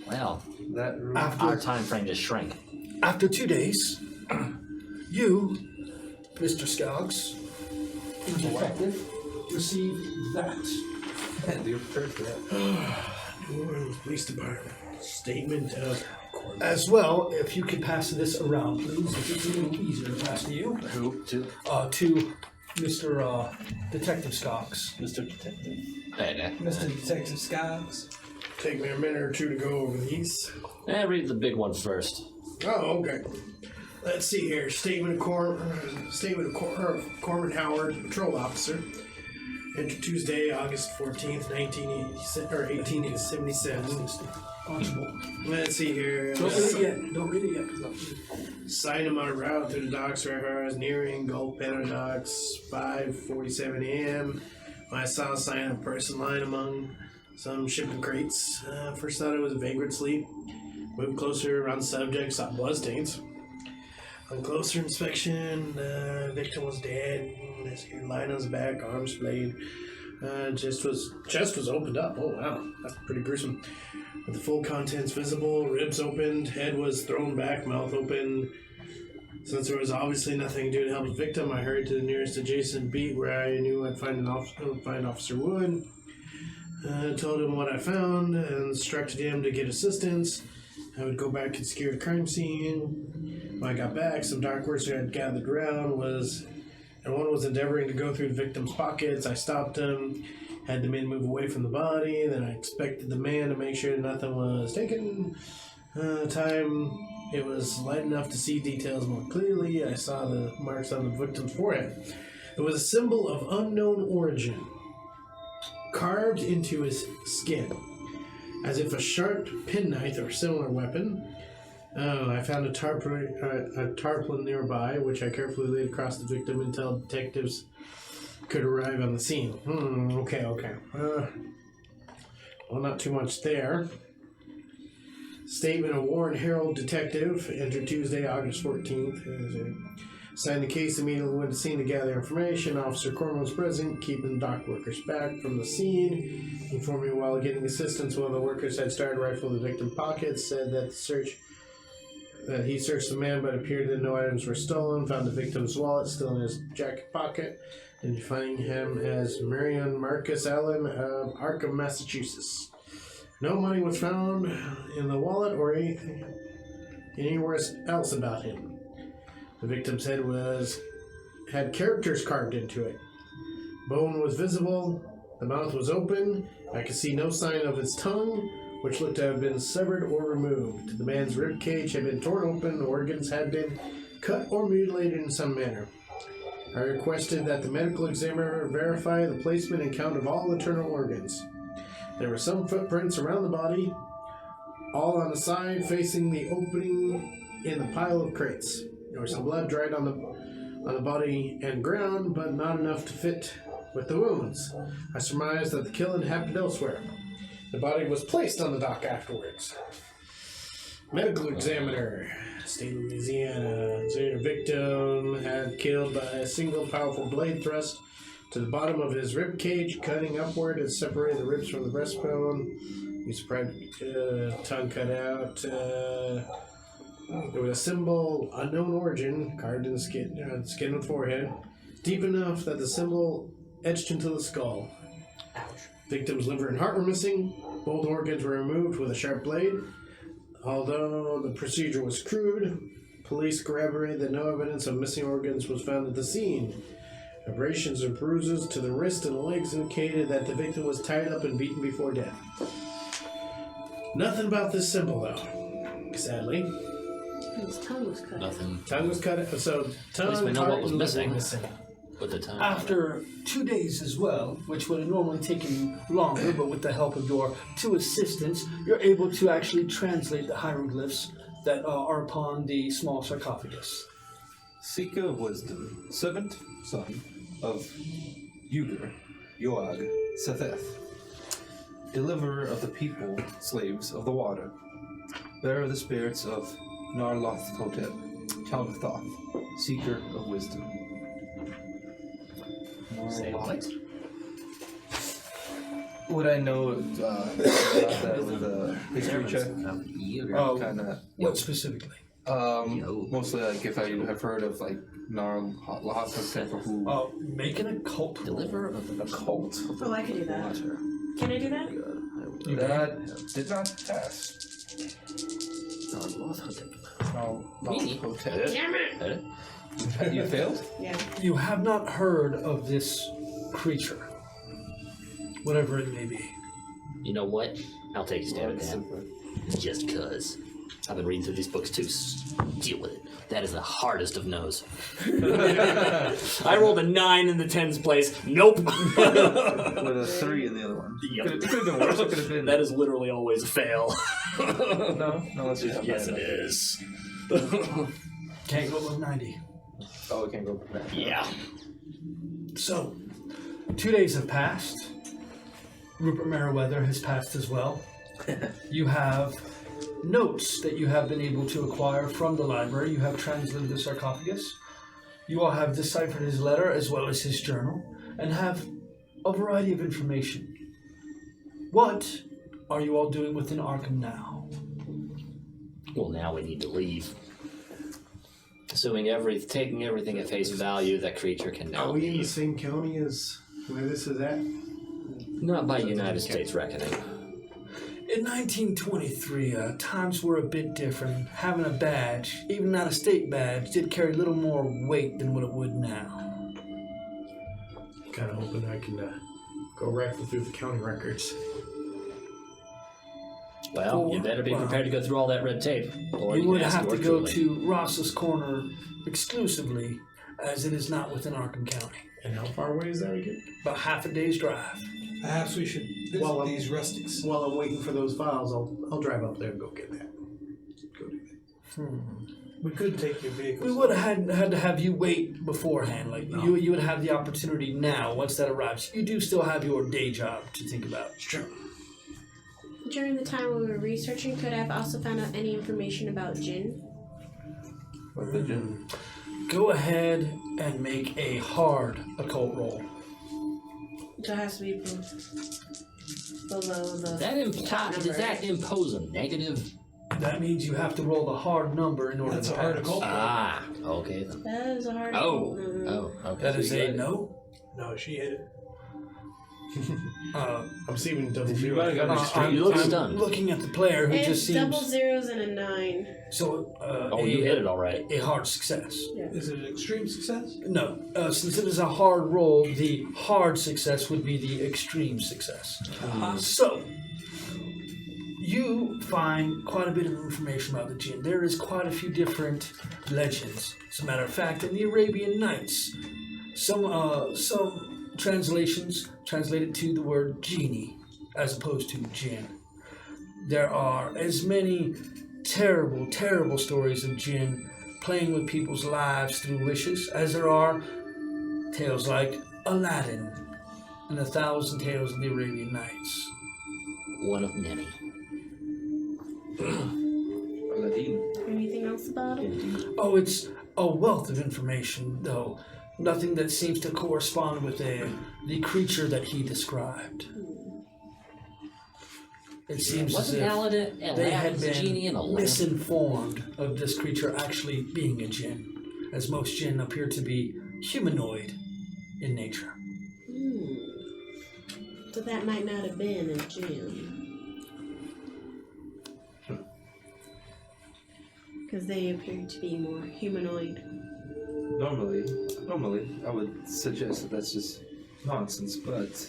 Well, our After, time frame just shrank. after 2 days, you, Mr. Skaggs, the detective, receive that. New Orleans Police Department. Statement of As well, if you could pass this around, please. It's a little easier to pass to you. Who? To To Mr. Detective Skaggs. Mr. Detective. Mr. Detective Skiles. take me a minute or two to go over these. Read the big one first. Oh, okay. Let's see here. Statement of Corman Howard, patrol officer. Entered Tuesday, August 14th, 1877. Let's see here. Don't read it yet. Don't read it yet. Signed him on a route through the docks where I was nearing Gulf Panama docks, 5:47 a.m. When I saw a sign of a person lying among some shipping crates. First thought it was a vagrant sleep. Moved closer around subject, saw blood stains. On closer inspection, victim was dead. Lying on his back, arms splayed. Chest was opened up. Oh wow, that's pretty gruesome. With the full contents visible, ribs opened, head was thrown back, mouth open. Since there was obviously nothing to do to help the victim, I hurried to the nearest adjacent beat where I knew I'd find Officer Wood. Told him what I found and instructed him to get assistance. I would go back and secure the crime scene. When I got back, some dark workers had gathered around, and one was endeavoring to go through the victim's pockets. I stopped him, had the men move away from the body. Then I expected the man to make sure nothing was taken. It was light enough to see details more clearly. I saw the marks on the victim's forehead. It was a symbol of unknown origin, carved into his skin, as if a sharp penknife or similar weapon. I found a tarpaulin nearby, which I carefully laid across the victim until detectives could arrive on the scene. Okay. Well, not too much there. Statement of Warren Herald detective, entered Tuesday, August 14th. Signed the case, immediately went to the scene to gather information. Officer Corman was present, keeping dock workers back from the scene. Informed me while getting assistance, one of the workers had started rifling the victim's pockets, said that he searched the man, but appeared that no items were stolen. Found the victim's wallet still in his jacket pocket, and defining him as Marion Marcus Allen of Arkham, Massachusetts. No money was found in the wallet or anywhere else about him. The victim's head had characters carved into it. Bone was visible. The mouth was open. I could see no sign of its tongue, which looked to have been severed or removed. The man's rib cage had been torn open. Organs had been cut or mutilated in some manner. I requested that the medical examiner verify the placement and count of all internal organs. There were some footprints around the body, all on the side facing the opening in the pile of crates. There was some blood dried on the body and ground, but not enough to fit with the wounds. I surmised that the killing happened elsewhere. The body was placed on the dock afterwards. Medical examiner, state of Louisiana. The victim had killed by a single powerful blade thrust to the bottom of his rib cage, cutting upward and separating the ribs from the breastbone. His tongue cut out. There was a symbol, unknown origin, carved in the skin and forehead, deep enough that the symbol etched into the skull. Ouch. Victim's liver and heart were missing. Both organs were removed with a sharp blade. Although the procedure was crude, police corroborated that no evidence of missing organs was found at the scene. Abrasions and bruises to the wrist and legs indicated that the victim was tied up and beaten before death. Nothing about this symbol, though, sadly. His tongue was cut. Nothing. Tongue was cut, so tongue, At least we know what was heart, missing. missing. With the time. After 2 days as well, which would have normally taken longer, but with the help of your two assistants, you're able to actually translate the hieroglyphs that are upon the small sarcophagus. Seeker of Wisdom, servant, son of Uger, Yoag, Setheth, deliverer of the people, slaves of the water, bearer of the spirits of Narloth Kotep, child of Thoth, seeker of wisdom. Say what? Would I know about that with a history check? Kind of. What specifically? Mostly like if I have heard of like Narloth Kotep, who Make an occult. Deliver of a cult. Oh, I could do that. Can I do that? That did not pass. Narloth Damn it! You failed? Yeah. You have not heard of this creature, whatever it may be. You know what? I'll take a stab at that. Just cuz. I've been reading through these books too. Deal with it. That is the hardest of no's. I rolled a 9 in the tens place. Nope. With a 3 in the other one. Yep. It could have been worse. It could have been. That is literally always a fail. No, let's just have Yes, that. it is. Can't go above 90. Oh, we can't go back. Yeah. So, 2 days have passed. Rupert Meriwether has passed as well. You have notes that you have been able to acquire from the library. You have translated the sarcophagus. You all have deciphered his letter as well as his journal, and have a variety of information. What are you all doing within Arkham now? Well, now we need to leave. Assuming taking everything at face value, that creature can now Are we in the leave. same county as where this is at? Not by United States reckoning. In 1923, times were a bit different. Having a badge, even not a state badge, did carry little more weight than what it would now. Kind of hoping I can go rifle through the county records. Well, you better be prepared to go through all that red tape. Or You would can ask have to yours go truly. to Ross's Corner exclusively, as it is not within Arkham County. And how far away is that again? About half a day's drive. Perhaps we should visit Well, these rustics. While I'm waiting for those files, I'll drive up there and go get that. Go do that. We could take your vehicle. We would have had to have you wait beforehand. Like No. you would have the opportunity now. Once that arrives, you do still have your day job to think about. Sure. During the time when we were researching, could I have also found out any information about Jinn? Go ahead and make a hard occult roll. So it has to be below the top number. Does that impose a negative? That means you have to roll the hard number in order That's to a hard pass. occult. Ah, okay then. That is a hard Oh, one. okay. That so is you a got it. no. No, she hit it. I'm seeing double You zero. might have got I'm, You look I'm stunned. looking at the player who It's just double seems zeros and a 9. so. Oh, you hit it all right. A hard success. Is it an extreme success? No, since it is a hard roll, the hard success would be the extreme success. So, you find quite a bit of information about the jinn. There is quite a few different legends. As a matter of fact, in the Arabian Nights, some translations translate it to the word genie as opposed to jinn. There are as many terrible, terrible stories of jinn playing with people's lives through wishes as there are tales like Aladdin and 1,000 Tales of the Arabian Nights. One of many. Aladdin. Anything else about it? Oh, it's a wealth of information, though nothing that seems to correspond with the creature that he described. It seems as Wasn't if Aladdin they had a genie been in a lamp? misinformed of this creature actually being a jinn, as most jinn appear to be humanoid in nature. So that might not have been a Jinn. Because they appeared to be more humanoid. Normally, I would suggest that that's just nonsense, but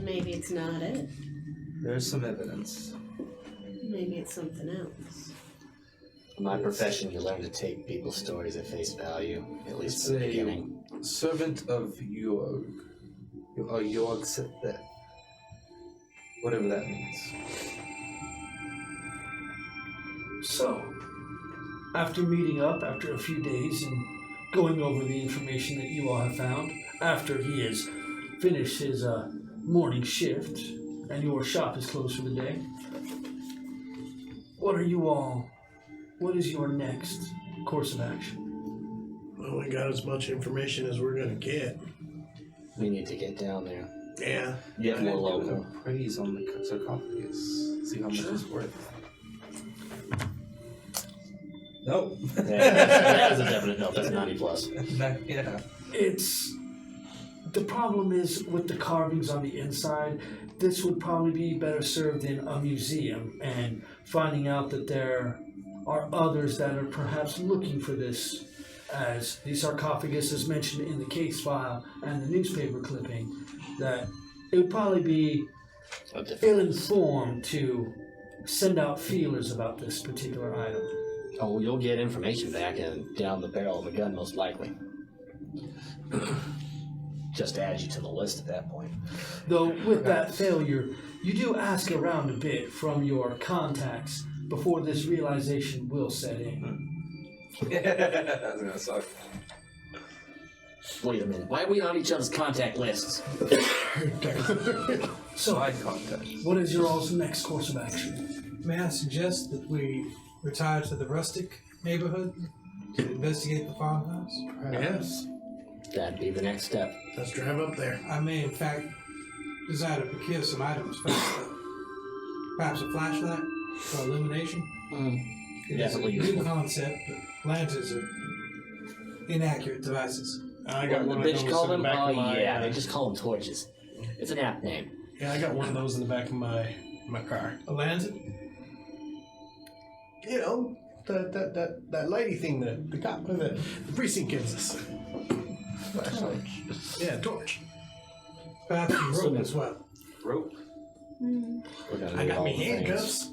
Maybe it's not it. there's some evidence. Maybe it's something else. In my profession, you learn to take people's stories at face value, at least It's in the a beginning. servant of Yorg. Or Yorg Setheth. Whatever that means. So, after meeting up after a few days and going over the information that you all have found, after he has finished his morning shift and your shop is closed for the day, what is your next course of action? Well, we got as much information as we're gonna get. We need to get down there. Yeah. Get more Do local. a praise on the sarcophagus. See how much it's worth. Nope. That is a definite no. That's 90 plus. Yeah. The problem is with the carvings on the inside, this would probably be better served in a museum, and finding out that there are others that are perhaps looking for this, as the sarcophagus is mentioned in the case file and the newspaper clipping, that it would probably be ill-informed to send out feelers about this particular item. Oh, you'll get information back and down the barrel of a gun, most likely. Just add you to the list at that point. Though with that failure, you do ask around a bit from your contacts before this realization will set in. That's gonna suck. Wait a minute. Why are we on each other's contact lists? So, Eye contact. what is your all's next course of action? May I suggest that we retire to the rustic neighborhood to investigate the farmhouse? Yes. That'd be the next step. Let's drive up there. I may, in fact, desire to procure some items first, though. Perhaps a flashlight for illumination. It is a Definitely new useful. concept, but lanterns are inaccurate devices. I got What one did of the those bitch call in the them? back Oh, of my. yeah, they just call them torches. It's an apt name. Yeah, I got one of those in the back of my car. A lantern? You know, that lady thing that the cop, the precinct gives us. Flashlight. Yeah, torch. Perhaps some rope as well. Rope. We're gonna I need got all me the things. handcuffs.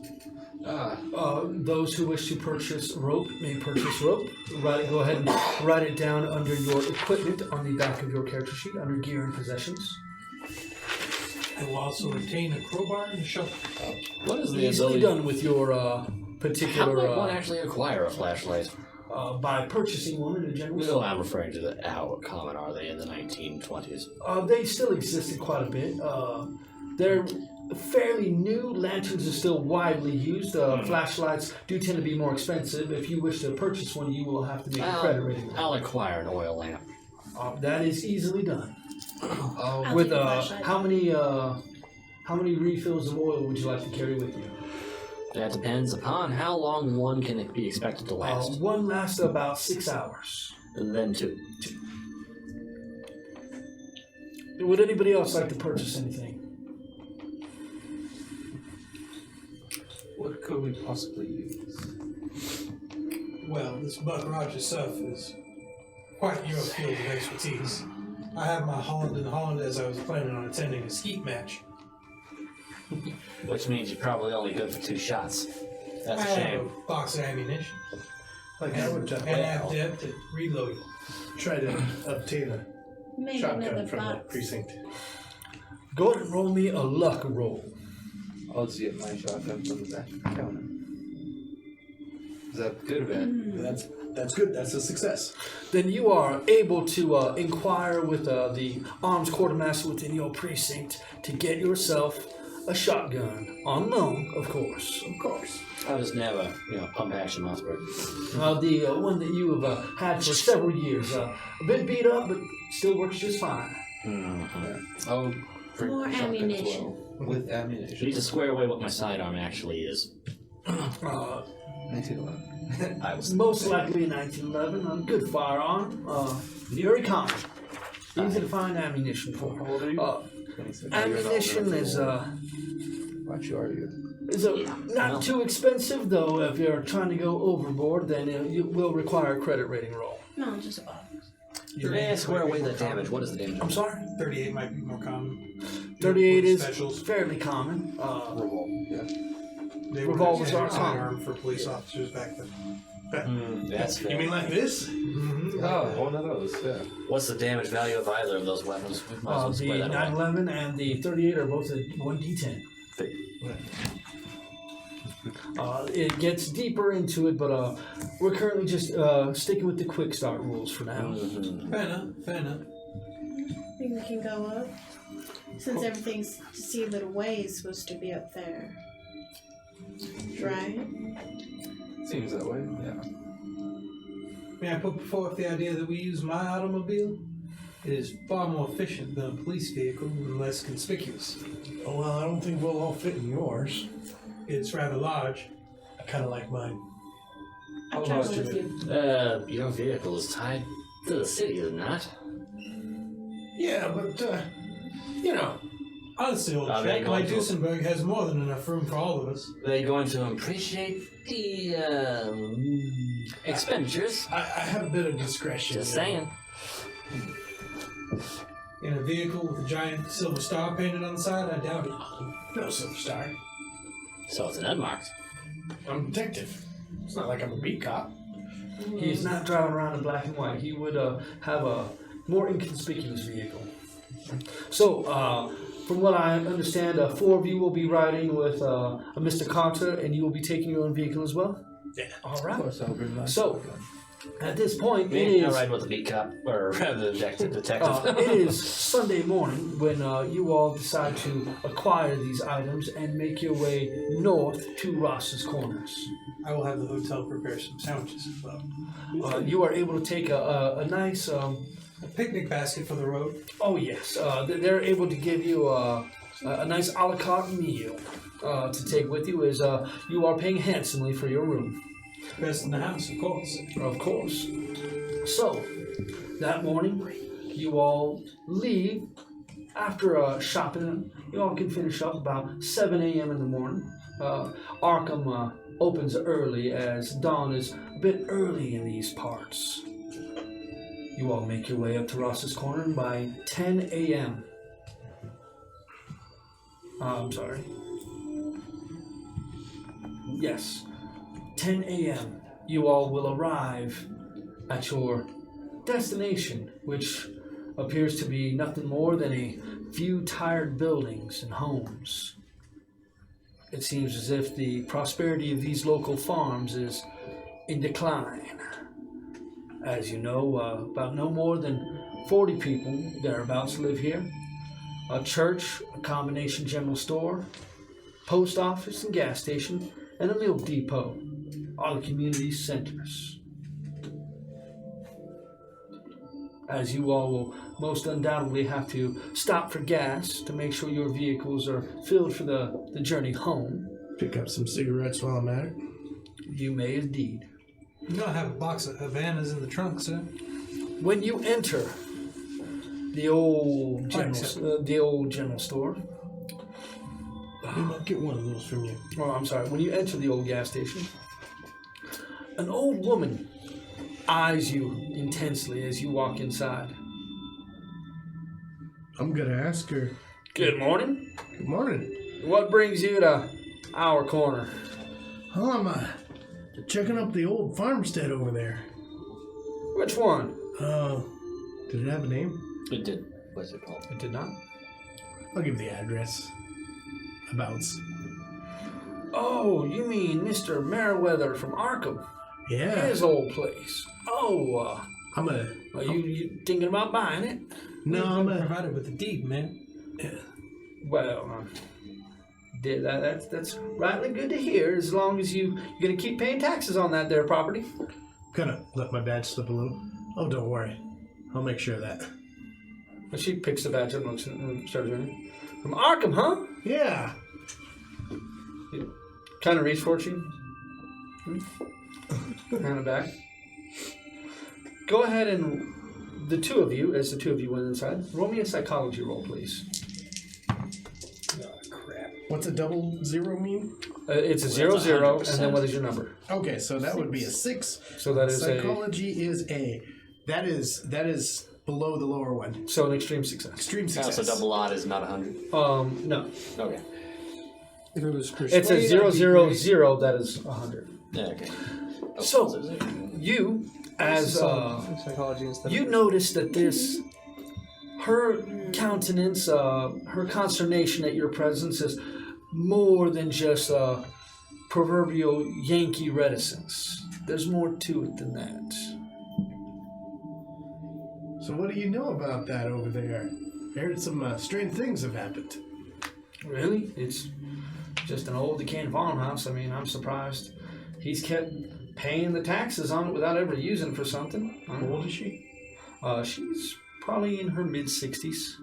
Those who wish to purchase rope may purchase rope. Go ahead and write it down under your equipment on the back of your character sheet under gear and possessions. I will also obtain a crowbar and a shovel. What is the Easily ability? done with your How particular might one actually acquire a flashlight? by purchasing one in a general No, I'm referring to how common are they in the 1920s? They still existed quite a bit. They're fairly new. Lanterns are still widely used. Flashlights do tend to be more expensive. If you wish to purchase one, you will have to make a credit rating. I'll acquire an oil lamp. That is easily done. I'll With take a flashlight. how many refills of oil would you like to carry with you? That depends upon how long one can be expected to last. One lasts about 6 hours. And then two. Would anybody else like to purchase anything? What could we possibly use? Well, this Buck Rogers stuff is quite your field of expertise. I have my Holland in Holland as I was planning on attending a skeet match. Which means you're probably only good for 2 shots. That's I a have shame. a box of ammunition. Like I would And adept at reloading. try to obtain a Maybe shotgun another from the box. precinct. Go ahead and roll me a luck roll. I'll just get my shotgun from the back of the counter. Is that good or bad? That's good. That's a success. Then you are able to inquire with the arms quartermaster within your precinct to get yourself a shotgun. On loan, of course. Of course. I'll just never, pump action Mossberg. The one that you have had for several years. A bit beat up, but still works just fine. I'll bring More my shotgun as ammunition. well. With I ammunition. need to square away what my sidearm actually is. 1911. I was Most likely a 1911. A good firearm. Very common. Easy to find ammunition for. How old are you? 26. Ammunition is What you are you? not too expensive, though. If you're trying to go overboard, then you will require a credit rating roll. No, just a box. May I square away the damage? What is the damage? I'm sorry? 38 might be more common. 38 is Specials. fairly common. Revolt. Yeah. They Revolvers were are common. sidearm for police officers back then. That's You fair. mean like this? Oh, one of those. Yeah. What's the damage value of either of those weapons? We might as well The square that away. 911 and the 38 are both a 1d10. It gets deeper into it, but we're currently just sticking with the quick start rules for now. Fair enough, fair enough. I think we can go up. Since everything's to see that away is supposed to be up there. Right? Seems that way. Yeah. May I put forth the idea that we use my automobile? It is far more efficient than a police vehicle and less conspicuous. Oh well, I don't think we'll all fit in yours. It's rather large. I kind of like mine. I'll How travel large with is you. Your vehicle is tied to the city, is it not? Yeah, but you know, Honestly, old Are they chap, my going to- Duesenberg has more than enough room for all of us. Are they going to appreciate the expenditures? I have a bit of discretion. Just saying. In a vehicle with a giant silver star painted on the side, I doubt it. No silver star. So it's an unmarked. I'm a detective. It's not like I'm a beat cop. He's not driving around in black and white. He would have a more inconspicuous vehicle. So, from what I understand, 4 of you will be riding with a Mr. Carter, and you will be taking your own vehicle as well? Yeah. All Of right. course, I'll bring my So, shotgun. At this point, Me, it I'll is ride with the beat cop, or rather the detective. it is Sunday morning when you all decide to acquire these items and make your way north to Ross's Corners. I will have the hotel prepare some sandwiches as well. You are able to take a nice. A picnic basket for the road. Oh yes, they're able to give you a nice a la carte meal to take with you, as you are paying handsomely for your room. Best in the house, of course. Of course. So, that morning, you all leave. After shopping, you all can finish up about 7 a.m. in the morning. Arkham opens early, as dawn is a bit early in these parts. You all make your way up to Ross's Corner by 10 a.m. I'm sorry. Yes. 10 a.m. You all will arrive at your destination, which appears to be nothing more than a few tired buildings and homes. It seems as if the prosperity of these local farms is in decline. As you know, about no more than 40 people thereabouts live here. A church, a combination general store, post office and gas station, and a milk depot are the community centers. As you all will most undoubtedly have to stop for gas to make sure your vehicles are filled for the journey home. Pick up some cigarettes while I'm at it. You may indeed. You know I have a box of Havanas in the trunk, sir. When you enter the old general store, I'll get one of those from you. oh, I'm sorry, when you enter the old gas station, an old woman eyes you intensely as you walk inside. I'm gonna ask her. Good morning. Good morning. What brings you to our corner? Oh, I'm checking up the old farmstead over there. Which one? Did it have a name? It did. What's it called? It did not. I'll give the address. Abouts. Oh, you mean Mr. Merriweather from Arkham? Yeah. His old place. Oh, I'm a. are you thinking about buying it? No, I'm a. Provided with the deed, man. Well, that's rightly good to hear, as long as you're going to keep paying taxes on that there property. Kind of let my badge slip a little. Oh, don't worry. I'll make sure of that. And she picks the badge up and looks and starts reading. From Arkham, huh? Yeah. Kind of reach for you. Hand it back. Go ahead and the two of you went inside, roll me a psychology roll, please. Oh, crap. What's a 00 mean? It's a 0, 0, and then what is your number? Okay, so that would be a 6. So that is Psychology is a. That is below the lower one. so an extreme success. Extreme Oh, success. so double odd is not 100. No. Okay. If it was It's a 0, 0, 0, that is 100. Yeah, okay. Oh, So, you, as psychology instead you notice that her countenance, her consternation at your presence is more than just proverbial Yankee reticence. There's more to it than that. So what do you know about that over there? I heard some strange things have happened. Really? It's just an old decaying farmhouse. I mean, I'm surprised he's kept paying the taxes on it without ever using it for something. How old is she? She's probably in her mid-60s.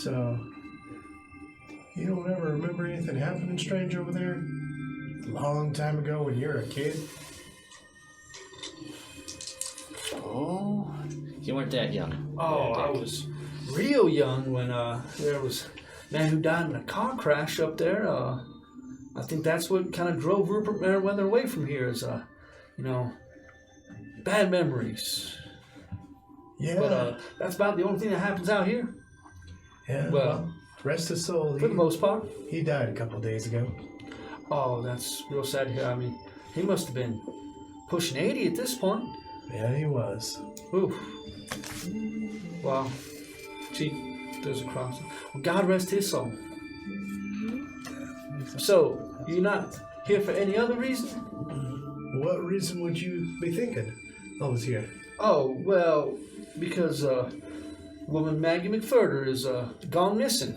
So, you don't ever remember anything happening strange over there? A long time ago when you were a kid? Oh, you weren't that young. Oh, Yeah, I was real young when there was a man who died in a car crash up there. I think that's what kind of drove Rupert Merriweather away from here is, bad memories. Yeah. But that's about the only thing that happens out here, yeah. well, rest his soul. for the most part. He died a couple days ago. Oh, that's real sad to hear. I mean, he must have been pushing 80 at this point. Yeah, he was. Oof. Wow. She goes across. Well, God rest his soul. So, you're not here for any other reason? what reason would you be thinking I was here? Oh, well, because woman Maggie McFurter is gone missing.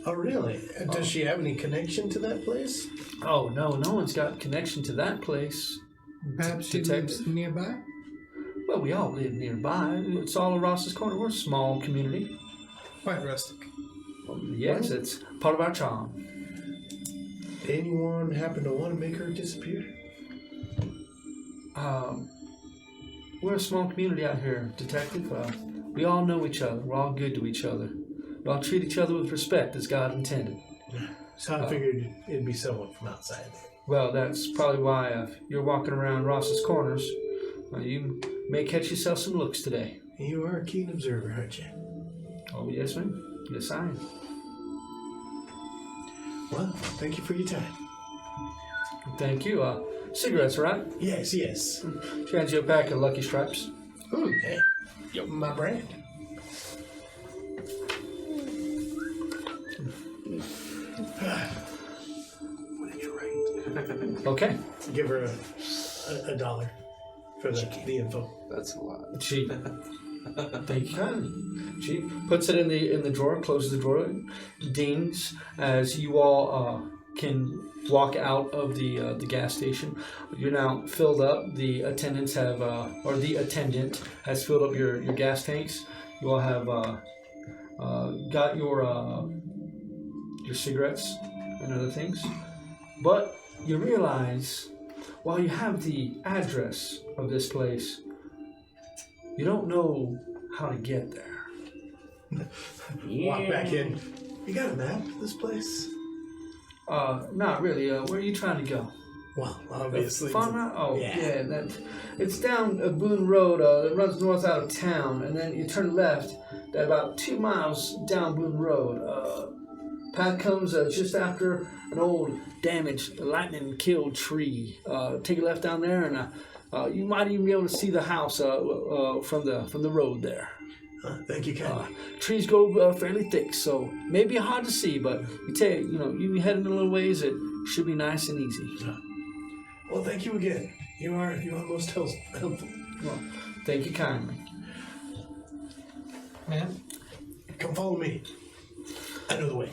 Oh, really? Does she have any connection to that place? Oh, no one's got connection to that place. Perhaps she lives nearby? Well, we all live nearby. It's all of Ross's Corner. We're a small community. Quite rustic. Yes, it's part of our charm. Anyone happen to want to make her disappear? We're a small community out here, Detective. We all know each other. We're all good to each other. We all treat each other with respect as God intended. So I figured it'd be someone from outside. Well, that's probably why if you're walking around Ross's Corners, you may catch yourself some looks today. You are a keen observer, aren't you? Oh, yes, ma'am. Yes, I am. Well, thank you for your time. Thank you. Cigarettes, right? Yes. She hands you a pack of Lucky Stripes. Ooh, hey. Yep. My brand. What did you write? Okay. Give her a $1 for the info. That's a lot. She, thank you kindly. She puts it in the drawer, closes the drawer, dings as you all can walk out of the gas station. You're now filled up. The attendants have, or the attendant has filled up your gas tanks. You all have got your cigarettes and other things. But you realize, while you have the address of this place, you don't know how to get there. Walk back in. You got a map of this place? Not really. Where are you trying to go? Well, obviously. Farmer? Oh, yeah. It's down Boone Road. That runs north out of town, and then you turn left about 2 miles down Boone Road. Path comes just after an old, damaged, lightning-killed tree. Take a left down there, and you might even be able to see the house from the road there. Thank you kindly. Trees grow fairly thick, so maybe hard to see, but you head in a little ways, it should be nice and easy. Well, thank you again. You are most helpful. Well, thank you kindly. Ma'am? Come follow me. I know the way.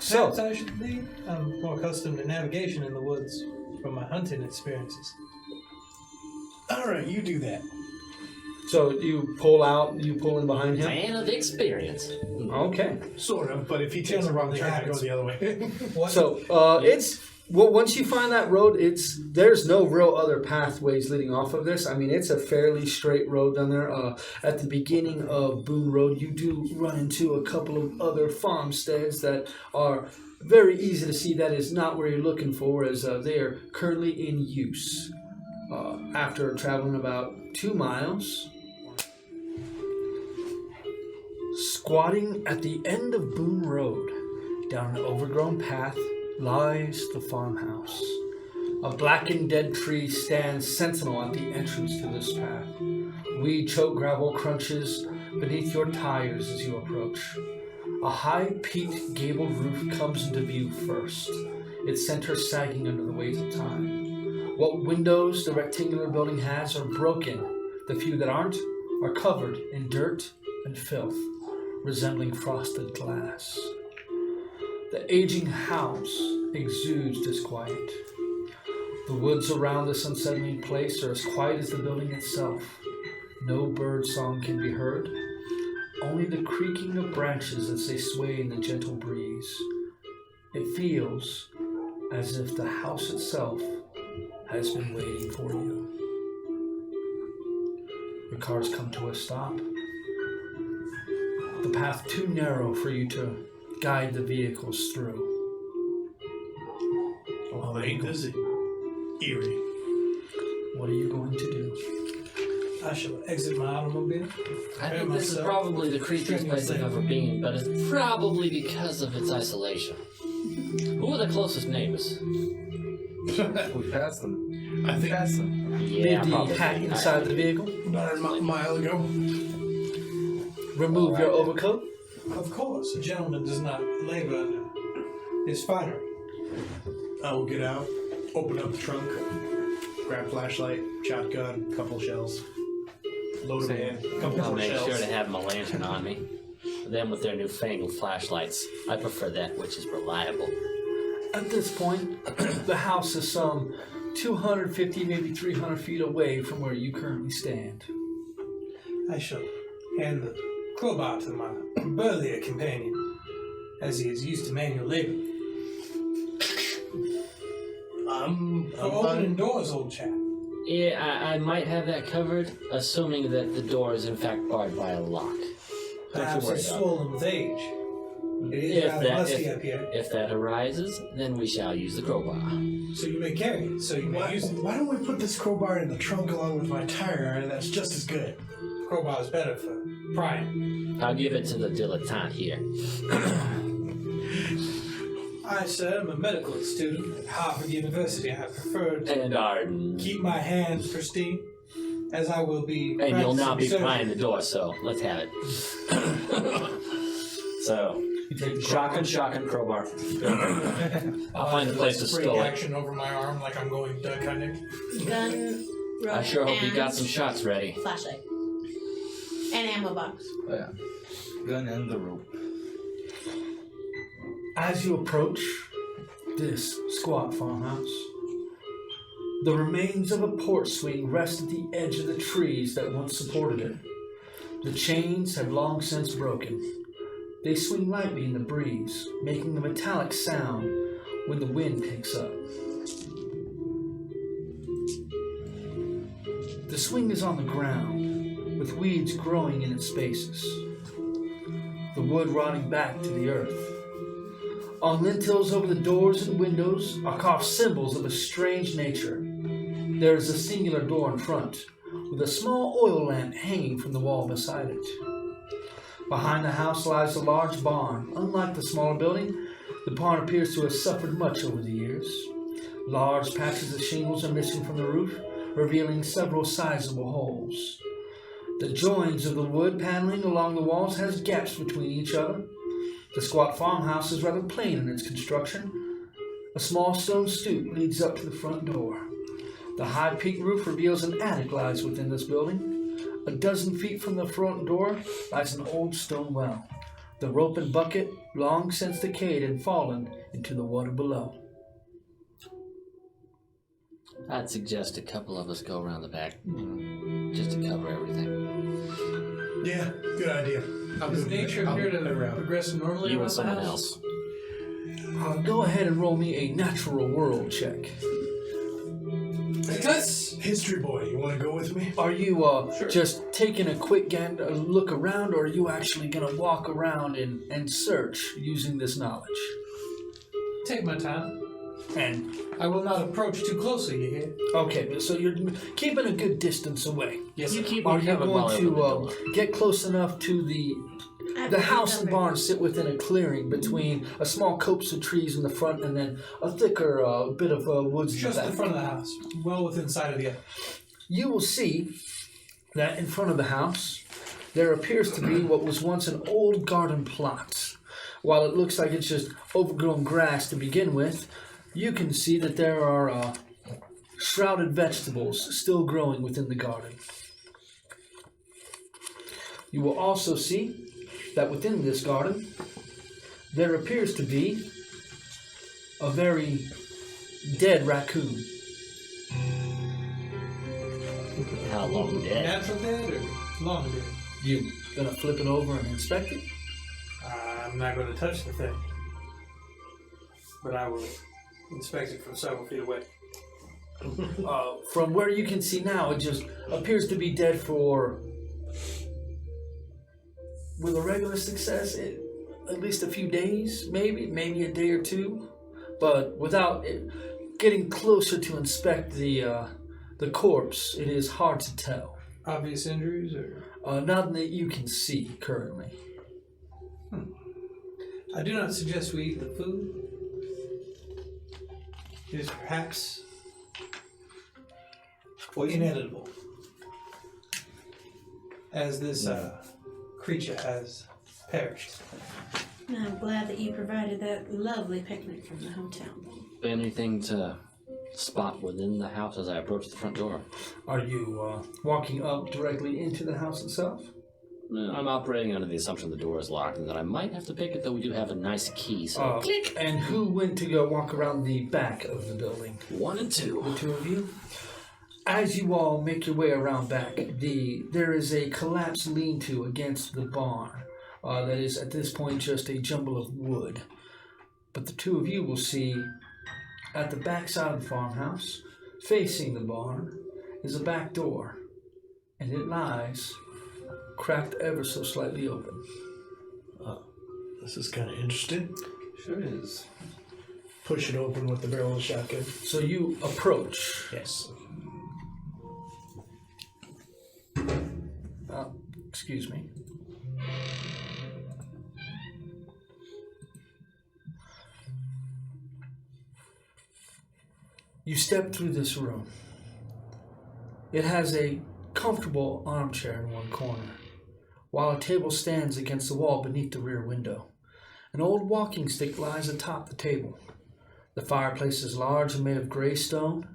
So, Perhaps I should be. I'm more accustomed to navigation in the woods from my hunting experiences. All right, you do that. so you pull in behind him? Man of experience. Okay. Sort of, but if he takes the wrong turn, I go the other way. What? So, once you find that road, there's no real other pathways leading off of this. I mean, it's a fairly straight road down there. At the beginning of Boone Road, you do run into a couple of other farmsteads that are very easy to see that is not where you're looking for, as they are currently in use. After traveling about 2 miles, squatting at the end of Boone Road, down an overgrown path, lies the farmhouse. A blackened dead tree stands sentinel at the entrance to this path. Weed-choked gravel crunches beneath your tires as you approach. A high-peaked gabled roof comes into view first, its center sagging under the weight of time. What windows the rectangular building has are broken. The few that aren't are covered in dirt and filth, resembling frosted glass. The aging house exudes disquiet. The woods around this unsettling place are as quiet as the building itself. No bird song can be heard, only the creaking of branches as they sway in the gentle breeze. It feels as if the house itself has been waiting for you. Your cars come to a stop. The path too narrow for you to guide the vehicles through. Oh, ain't this eerie? What are you going to do? I shall exit my automobile. I think this is probably the creepiest place I've ever been, but it's probably because of its isolation. Who are the closest neighbors? We passed them. I think Passed them. Yeah, Leave the probably. hat inside the vehicle. about a mile ago. Remove your overcoat. Of course, a gentleman does not labor under his finery. I will get out, Open up the trunk, grab flashlight, shotgun, couple shells. Load them in, couple I'll more make shells. sure to have my lantern on me. Them with their newfangled flashlights. I prefer that which is reliable. At this point, the house is some 250, maybe 300 feet away from where you currently stand. I shall hand the crowbar to my burlier companion, as he is used to manual labor. For opening doors, old chap. Yeah, I might have that covered, assuming that the door is in fact barred by a lock. Perhaps worry it's about swollen with age. It is rather musty up here. If that arises, then we shall use the crowbar. So you may carry it, so you may use it. Why don't we put this crowbar in the trunk along with my tire iron? That's just as good. Crowbar is better for prying. I'll give it to the dilettante here. I, sir, am a medical student at Harvard University. I prefer to And Arden. keep my hands pristine, as I will be. And you'll not be practicing prying the door, so let's have it. So, shotgun, crowbar. I'll find a place to break store it. action over my arm like I'm going duck hunting. Gun, rope, I sure hope you and got some shots ready. flashlight. And ammo box. Oh, yeah. Gun and the rope. As you approach this squat farmhouse, the remains of a porch swing rest at the edge of the trees that once supported it. The chains have long since broken. They swing lightly in the breeze, making a metallic sound when the wind picks up. The swing is on the ground, with weeds growing in its spaces, the wood rotting back to the earth. On lintels over the doors and windows are carved symbols of a strange nature. There is a singular door in front, with a small oil lamp hanging from the wall beside it. Behind the house lies a large barn. Unlike the smaller building, the barn appears to have suffered much over the years. Large patches of shingles are missing from the roof, revealing several sizable holes. The joins of the wood paneling along the walls has gaps between each other. The squat farmhouse is rather plain in its construction. A small stone stoop leads up to the front door. The high peaked roof reveals an attic lies within this building. A dozen feet from the front door lies an old stone well. The rope and bucket, long since decayed and fallen into the water below. I'd suggest a couple of us go around the back, just to cover everything. Yeah, good idea. Does nature appear to progress normally You around and the someone house? else. Go ahead and roll me a natural world check. That's history boy. You want to go with me? Are you just taking a quick look around, or are you actually going to walk around and search using this knowledge? Take my time. And I will not approach too closely, you hear? okay, so you're keeping a good distance away. Yes, You keep Are me you covered while I going open the door. to get close enough to the house and barn sit within a clearing between a small copse of trees in the front and then a thicker bit of woods in the just back? the front of the house, well within sight of the other. You will see that in front of the house there appears to be what was once an old garden plot. While it looks like it's just overgrown grass to begin with, you can see that there are shrouded vegetables still growing within the garden. You will also see that within this garden there appears to be a very dead raccoon. How long dead? Natural dead or long dead? You gonna flip it over and inspect it? I'm not going to touch the thing, but I will inspect it from several feet away. From where you can see now, it just appears to be dead for, with a regular success, at least a few days, maybe a day or two. But without getting closer to inspect the corpse, it is hard to tell. Obvious injuries or? Nothing that you can see currently. I do not suggest we eat the food. It is perhaps inedible, as this creature has perished. I'm glad that you provided that lovely picnic from the hotel. Anything to spot within the house as I approach the front door. Are you walking up directly into the house itself? No, I'm operating under the assumption the door is locked and that I might have to pick it, though we do have a nice key, so click! And who went to go walk around the back of the building? 1 and 2. The two of you? As you all make your way around back, there is a collapsed lean-to against the barn that is at this point just a jumble of wood. But the two of you will see at the back side of the farmhouse, facing the barn, is a back door, and it lies cracked ever so slightly open. This is kind of interesting. Sure is. Push it open with the barrel of the shotgun. So you approach. Yes. Excuse me. You step through this room. It has a comfortable armchair in one corner, while a table stands against the wall beneath the rear window. An old walking stick lies atop the table. The fireplace is large and made of gray stone.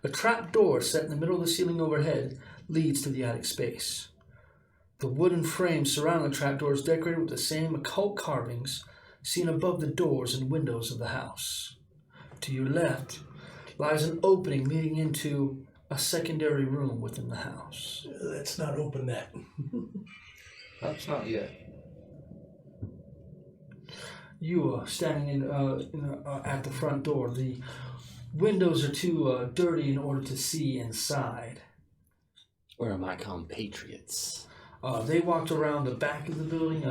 A trap door set in the middle of the ceiling overhead leads to the attic space. The wooden frame surrounding the trapdoor is decorated with the same occult carvings seen above the doors and windows of the house. To your left lies an opening leading into a secondary room within the house. Let's not open that. Perhaps not yet. You are standing at the front door. The windows are too dirty in order to see inside. Where are my compatriots? They walked around the back of the building.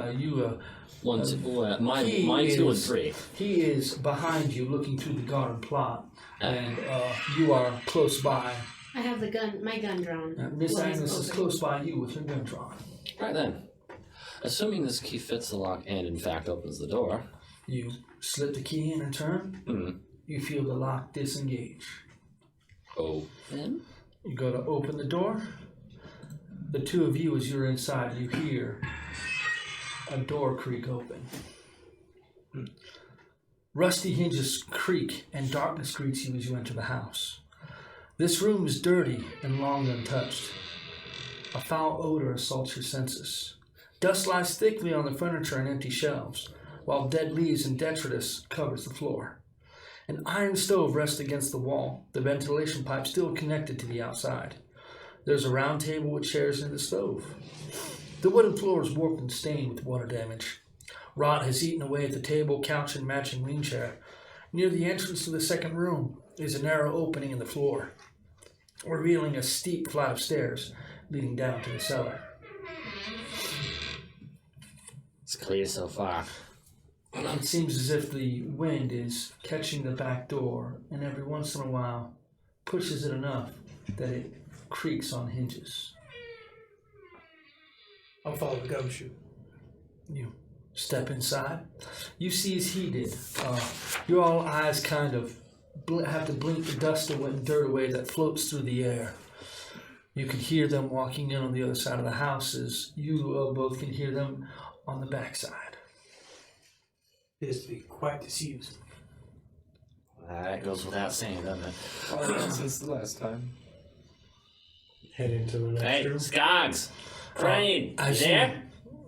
Mine 2 and 3. He is behind you, looking through the garden plot, and you are close by. I have my gun drawn. Miss Agnes is close by you with her gun drawn. Right then. Assuming this key fits the lock and in fact opens the door. You slip the key in and turn. Mm. You feel the lock disengage. Open? You go to open the door. The two of you, as you're inside, you hear a door creak open. Rusty hinges creak and darkness greets you as you enter the house. This room is dirty and long untouched. A foul odor assaults your senses. Dust lies thickly on the furniture and empty shelves, while dead leaves and detritus covers the floor. An iron stove rests against the wall, the ventilation pipe still connected to the outside. There's a round table with chairs near the stove. The wooden floor is warped and stained with water damage. Rot has eaten away at the table, couch, and matching lean chair. Near the entrance to the second room is a narrow opening in the floor, revealing a steep flight of stairs leading down to the cellar. It's clear so far. It seems as if the wind is catching the back door, and every once in a while pushes it enough that it creaks on hinges. I'll follow the gumshoe. You step inside. You see as he did. Your all eyes kind of have to blink the dust and dirt away that floats through the air. You can hear them walking in on the other side of the house as you both can hear them on the backside. Appears to be quite disused. That goes without saying, doesn't it? Since the last time. Head into the next Hey, room. Skogs! Crane! I You see. there?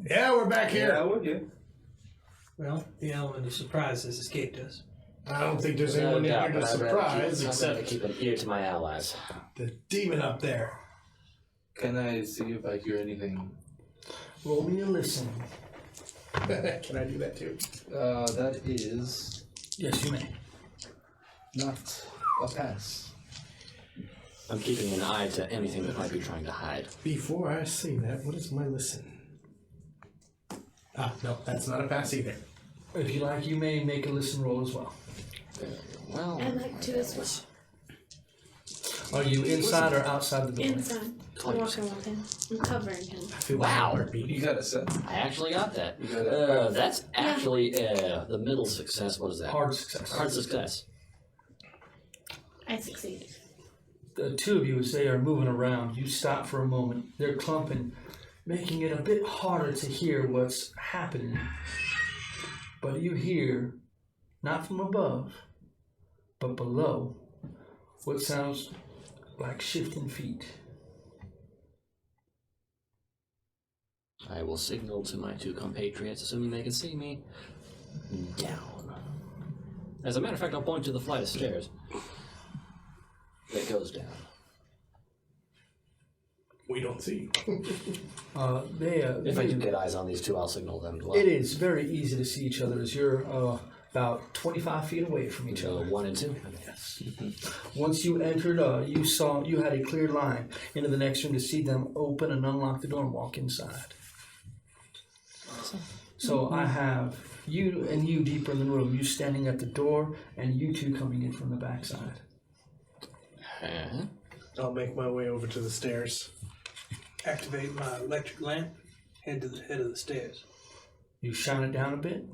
Yeah, we're back here. Yeah, we're good. Well, the element of surprise has escaped us. I don't think there's No anyone in doubt, here to but I'd rather surprise keep except keep an ear to my allies. the demon up there. Can I see if I hear anything? Roll me a listen. Can I do that too? That is Yes, you may. not a pass. I'm keeping an eye to anything that might be trying to hide. Before I say that, what is my listen? No, that's not a pass either. If you like, you may make a listen roll as well. Well, I'd like to as well. Are you inside or outside the building? Inside. I'm walking with him. I'm covering him. I feel Wow. my heartbeat. You got a set. I actually got that. You got it. That's actually the middle success. What is that? Hard success. Hard success. I succeed. The two of you, as they are moving around, you stop for a moment. They're clumping, making it a bit harder to hear what's happening. But you hear, not from above, but below, what sounds like shifting feet. I will signal to my two compatriots, assuming they can see me, down. As a matter of fact, I'll point to the flight of stairs that goes down. We don't see. If I do get eyes on these two, I'll signal them as well. It is very easy to see each other as you're about 25 feet away from each other. 1 and 2? Yes. Once you entered, you had a clear line into the next room to see them open and unlock the door and walk inside. So I have you and you deeper in the room, you standing at the door, and you two coming in from the backside. I'll make my way over to the stairs. Activate my electric lamp. Head to the head of the stairs. You shine it down a bit.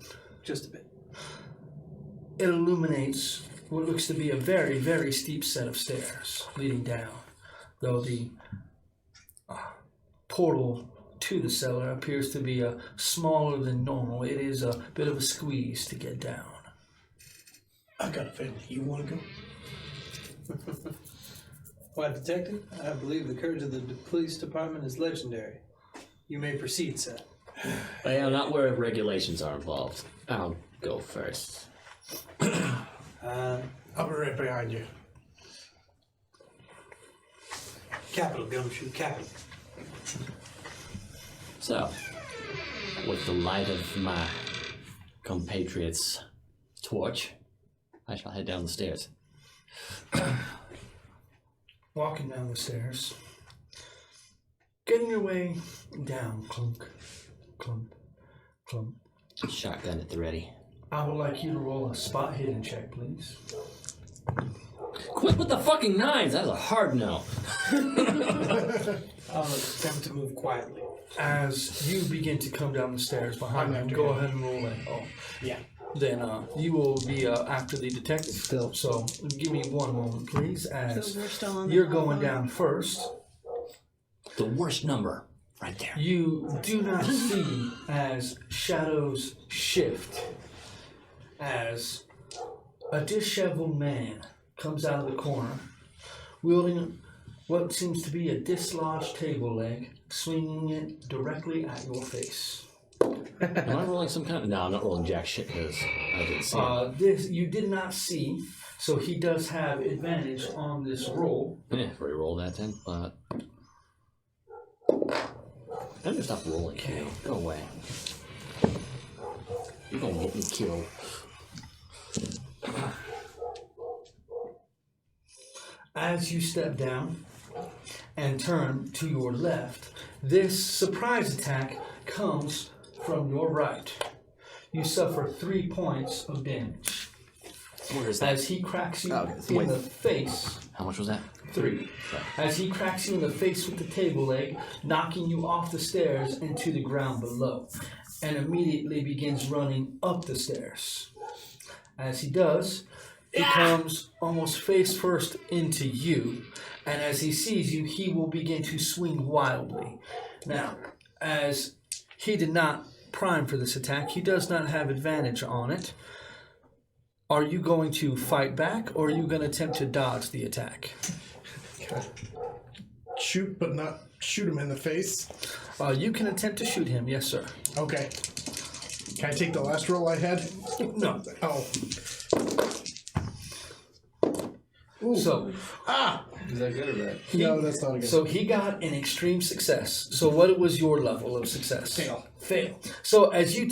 Just a bit. It illuminates what looks to be a very, very steep set of stairs leading down, though the portal to the cellar appears to be smaller than normal. It is a bit of a squeeze to get down. I got a feeling. You want to go? White Detective, I believe the courage of the police department is legendary. You may proceed, sir. I am not where regulations are involved. I'll go first. I'll be right behind you. Capital, Gumshoe, capital. So, with the light of my compatriot's torch, I shall head down the stairs. Walking down the stairs, getting your way down, clunk, clunk, clunk. Shotgun at the ready. I would like you to roll a spot hidden check, please. Quit with the fucking nines! That's a hard no. I'll attempt to move quietly. As you begin to come down the stairs behind them, go ahead and roll it. Oh, yeah. Then you will be after the detective. So give me one moment, please, as So we're still on you're the going down first. The worst number, right there. You do not see as shadows shift, as a disheveled man comes out of the corner, wielding what seems to be a dislodged table leg, swinging it directly at your face. Am I rolling some kind of... No, I'm not rolling jack shit because I didn't see it. This you did not see, so he does have advantage on this roll. Yeah, re-roll that then, but... I'm gonna stop rolling. Okay. Go away. You're gonna get me killed. As you step down and turn to your left, this surprise attack comes from your right. You suffer 3 points of damage. Where is that? As he cracks you Okay, in the face. How much was that? 3. As he cracks you in the face with the table leg, knocking you off the stairs and to the ground below, and immediately begins running up the stairs. As he does, he comes almost face first into you, and as he sees you, he will begin to swing wildly. Now, as he did not prime for this attack, he does not have advantage on it. Are you going to fight back, or are you going to attempt to dodge the attack? Shoot, but not shoot him in the face. You can attempt to shoot him, yes, sir. Okay. Can I take the last roll I had? No. Oh. Ooh. So, Is that good or bad? no, that's not a good. so he got an extreme success. So what was your level of success? Fail. So as you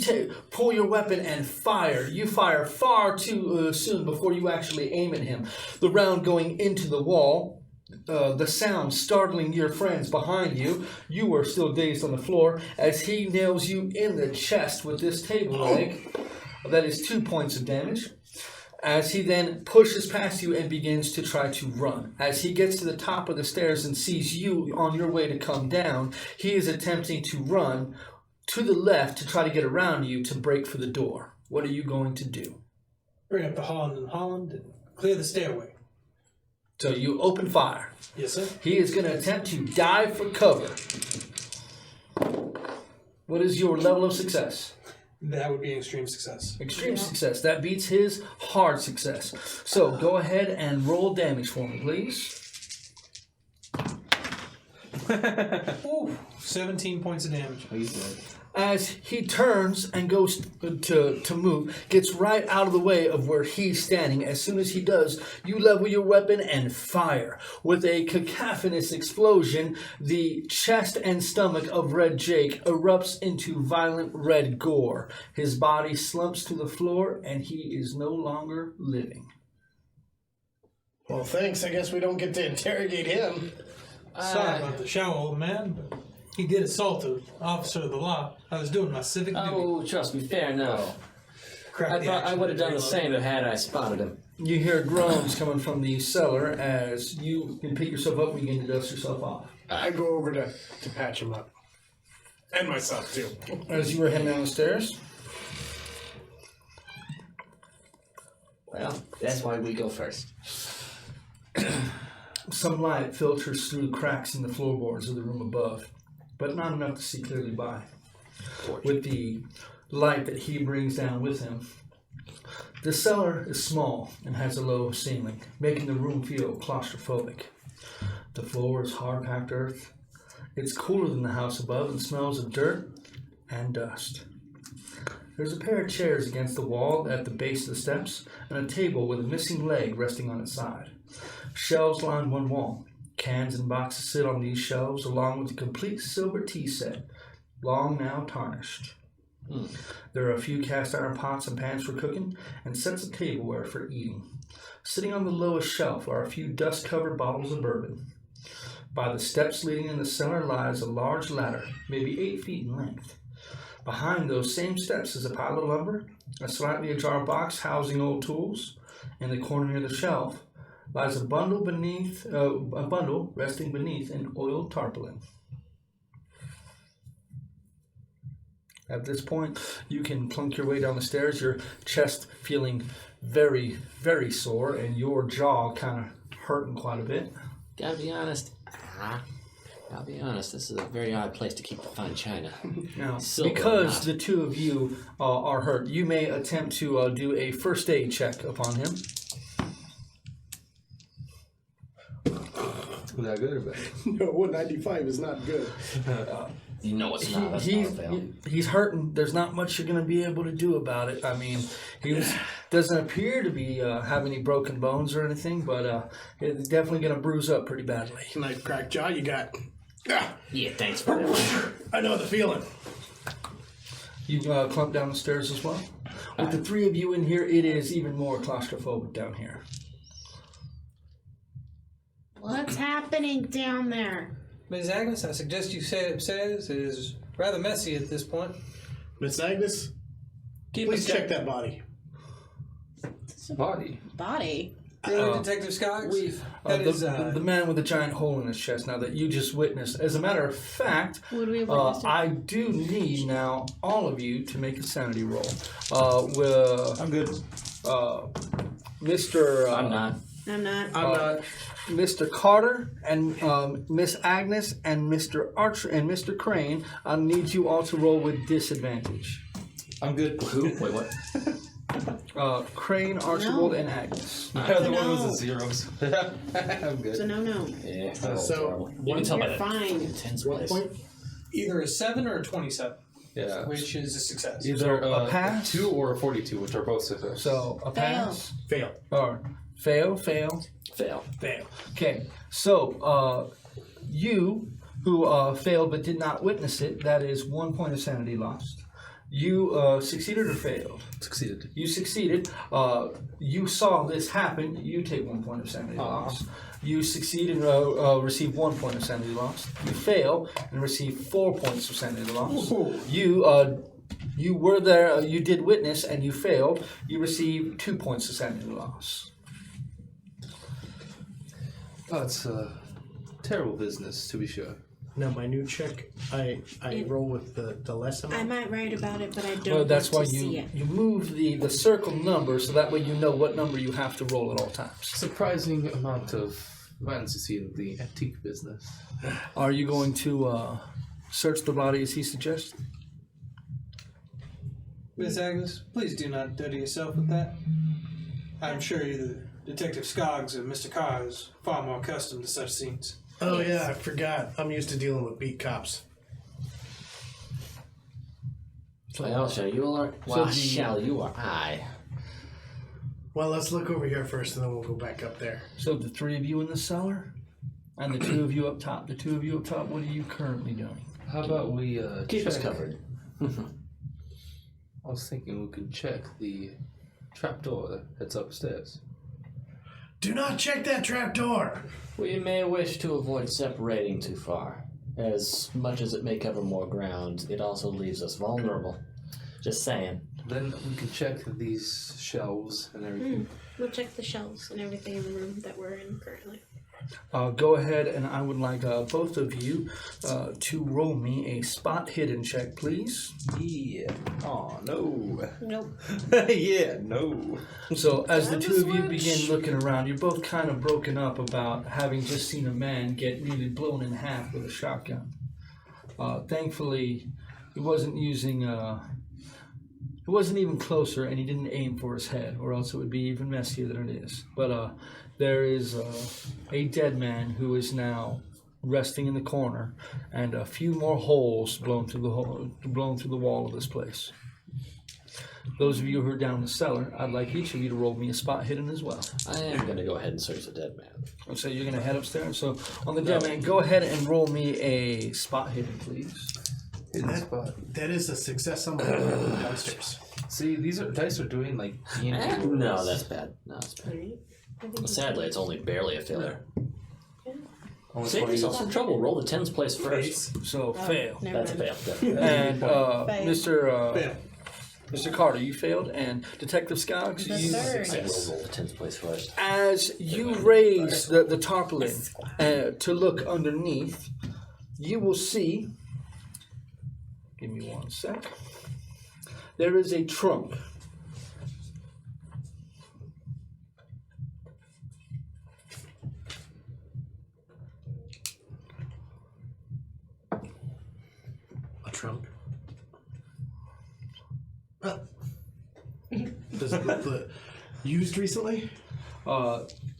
pull your weapon and fire, you fire far too soon before you actually aim at him. The round going into the wall, the sound startling your friends behind you. You are still dazed on the floor as he nails you in the chest with this table leg. That is 2 points of damage. As he then pushes past you and begins to try to run. As he gets to the top of the stairs and sees you on your way to come down, he is attempting to run to the left to try to get around you to break for the door. What are you going to do? Bring up the Holland and Holland and clear the stairway. So you open fire. Yes, sir. He is going to attempt to dive for cover. What is your level of success? That would be an extreme success. Extreme success. That beats his hard success. So go ahead and roll damage for me, please. Ooh, 17 points of damage. As he turns and goes to move, gets right out of the way of where he's standing. As soon as he does, you level your weapon and fire. With a cacophonous explosion, the chest and stomach of Red Jake erupts into violent red gore. His body slumps to the floor, and he is no longer living. Well, thanks. I guess we don't get to interrogate him. Sorry about the show, old man, but he did assault an officer of the law. I was doing my civic duty. Oh, trust me, fair enough. I thought I would have done the same had I spotted him. You hear groans coming from the cellar as you can pick yourself up and begin to dust yourself off. I go over to patch him up. And myself, too. As you were heading down the stairs, Well, that's why we go first. some light filters through cracks in the floorboards of the room above, but not enough to see clearly by. With the light that he brings down with him, the cellar is small and has a low ceiling, making the room feel claustrophobic. The floor is hard-packed earth. It's cooler than the house above and smells of dirt and dust. There's a pair of chairs against the wall at the base of the steps and a table with a missing leg resting on its side. Shelves line one wall. Cans and boxes sit on these shelves along with a complete silver tea set, long now tarnished. There are a few cast iron pots and pans for cooking and sets of tableware for eating. Sitting on the lowest shelf are a few dust-covered bottles of bourbon. By the steps leading in the cellar lies a large ladder, maybe 8 feet in length. Behind those same steps is a pile of lumber, a slightly ajar box housing old tools. In the corner near the shelf lies a bundle resting beneath an oiled tarpaulin. At this point, you can clunk your way down the stairs, your chest feeling very, very sore, and your jaw kind of hurting quite a bit. Gotta be honest. This is a very odd place to keep the fine china. Now, Silver because or the two of you are hurt, you may attempt to do a first aid check upon him. Was that good or bad? No, 195 is not good. You know it's not. That's not a fail. He's hurting. There's not much you're going to be able to do about it. I mean, he doesn't appear to be have any broken bones or anything, but it's definitely going to bruise up pretty badly. Nice cracked jaw you got. Yeah, thanks for that. I know the feeling. You clump down the stairs as well. With the three of you in here, it is even more claustrophobic down here. What's happening down there? Ms. Agnes, I suggest you say upstairs. It is rather messy at this point. Miss Agnes, please check that body. Body. Body? Really, Detective Skaggs? The man with the giant hole in his chest now that you just witnessed. As a matter of fact, Would we have witnessed it? I do need now all of you to make a sanity roll. I'm good. Mr. I'm I'm not. I'm not. Mr. Carter and Miss Agnes and Mr. Archer and Mr. Crane, I need you all to roll with disadvantage. I'm good. Who? Wait, what? Crane, Archibald, and Agnes. The other one no. was a zeros. I'm good. It's a no. Yeah. So, You can tell by You're the fine. intense What place. point? Either a 7 or a 27, Yeah. which is a success. Either So, a pass? 2 or a 42, which are both success. So a pass Fail. or fail. Fail. Okay, so you who failed but did not witness it, that is 1 point of sanity lost. You succeeded or failed? Succeeded. You succeeded. You saw this happen. You take 1 point of sanity loss. You succeed and receive 1 point of sanity loss. You fail and receive 4 points of sanity loss. You were there. You did witness and you failed. You receive 2 points of sanity loss. Oh, it's terrible business, to be sure. Now my new check, I roll with the less I amount. might write about it, but I don't Well, that's why want to see it. you move the circle number so that way you know what number you have to roll at all times. Surprising amount of fantasy in the antique business. Are you going to search the body as he suggests? Miss Agnes, please do not dirty yourself with that. I'm sure either Detective Skoggs or Mr. Carr is far more accustomed to such scenes. Oh yeah, I forgot. I'm used to dealing with beat cops. Well, shall you or shall you or I? Well, let's look over here first, and then we'll go back up there. So the three of you in the cellar, and the two of you up top. The two of you up top. What are you currently doing? How about we Keep us check- covered. I was thinking we could check the trapdoor that's upstairs. Do not check that trapdoor. We may wish to avoid separating too far. As much as it may cover more ground, it also leaves us vulnerable. Just saying. Then we could check these shelves and everything. We'll check the shelves and everything in the room that we're in currently. Go ahead, and I would like both of you to roll me a spot hidden check, please. Yeah. Oh, no. Nope. Yeah, no. So as the two of you begin looking around, you're both kind of broken up about having just seen a man get nearly blown in half with a shotgun. Thankfully, he wasn't using... It wasn't even closer, and he didn't aim for his head, or else it would be even messier than it is. But there is a dead man who is now resting in the corner, and a few more holes blown through the wall of this place. Those of you who are down the cellar, I'd like each of you to roll me a spot hidden as well. I am going to go ahead and search the dead man. So you're going to head upstairs. So on the dead man, go ahead and roll me a spot hidden, please. Hidden spot. That is a success on my downstairs. See, these dice are doing like D&D No, rolls. that's bad. No, that's bad. Alright. I think Well, sadly, it's only barely a failure. Only Save 20 yourself some trouble. Roll the tens place first. So fail. Never That's a mind. fail. And Fail. Mr. Carter, you failed, and Detective Skoggs, The you third. I will roll the tens place first. as you raise the tarpaulin to look underneath, you will see. Give me 1 sec. There is a trunk. A trunk. Does it look used recently?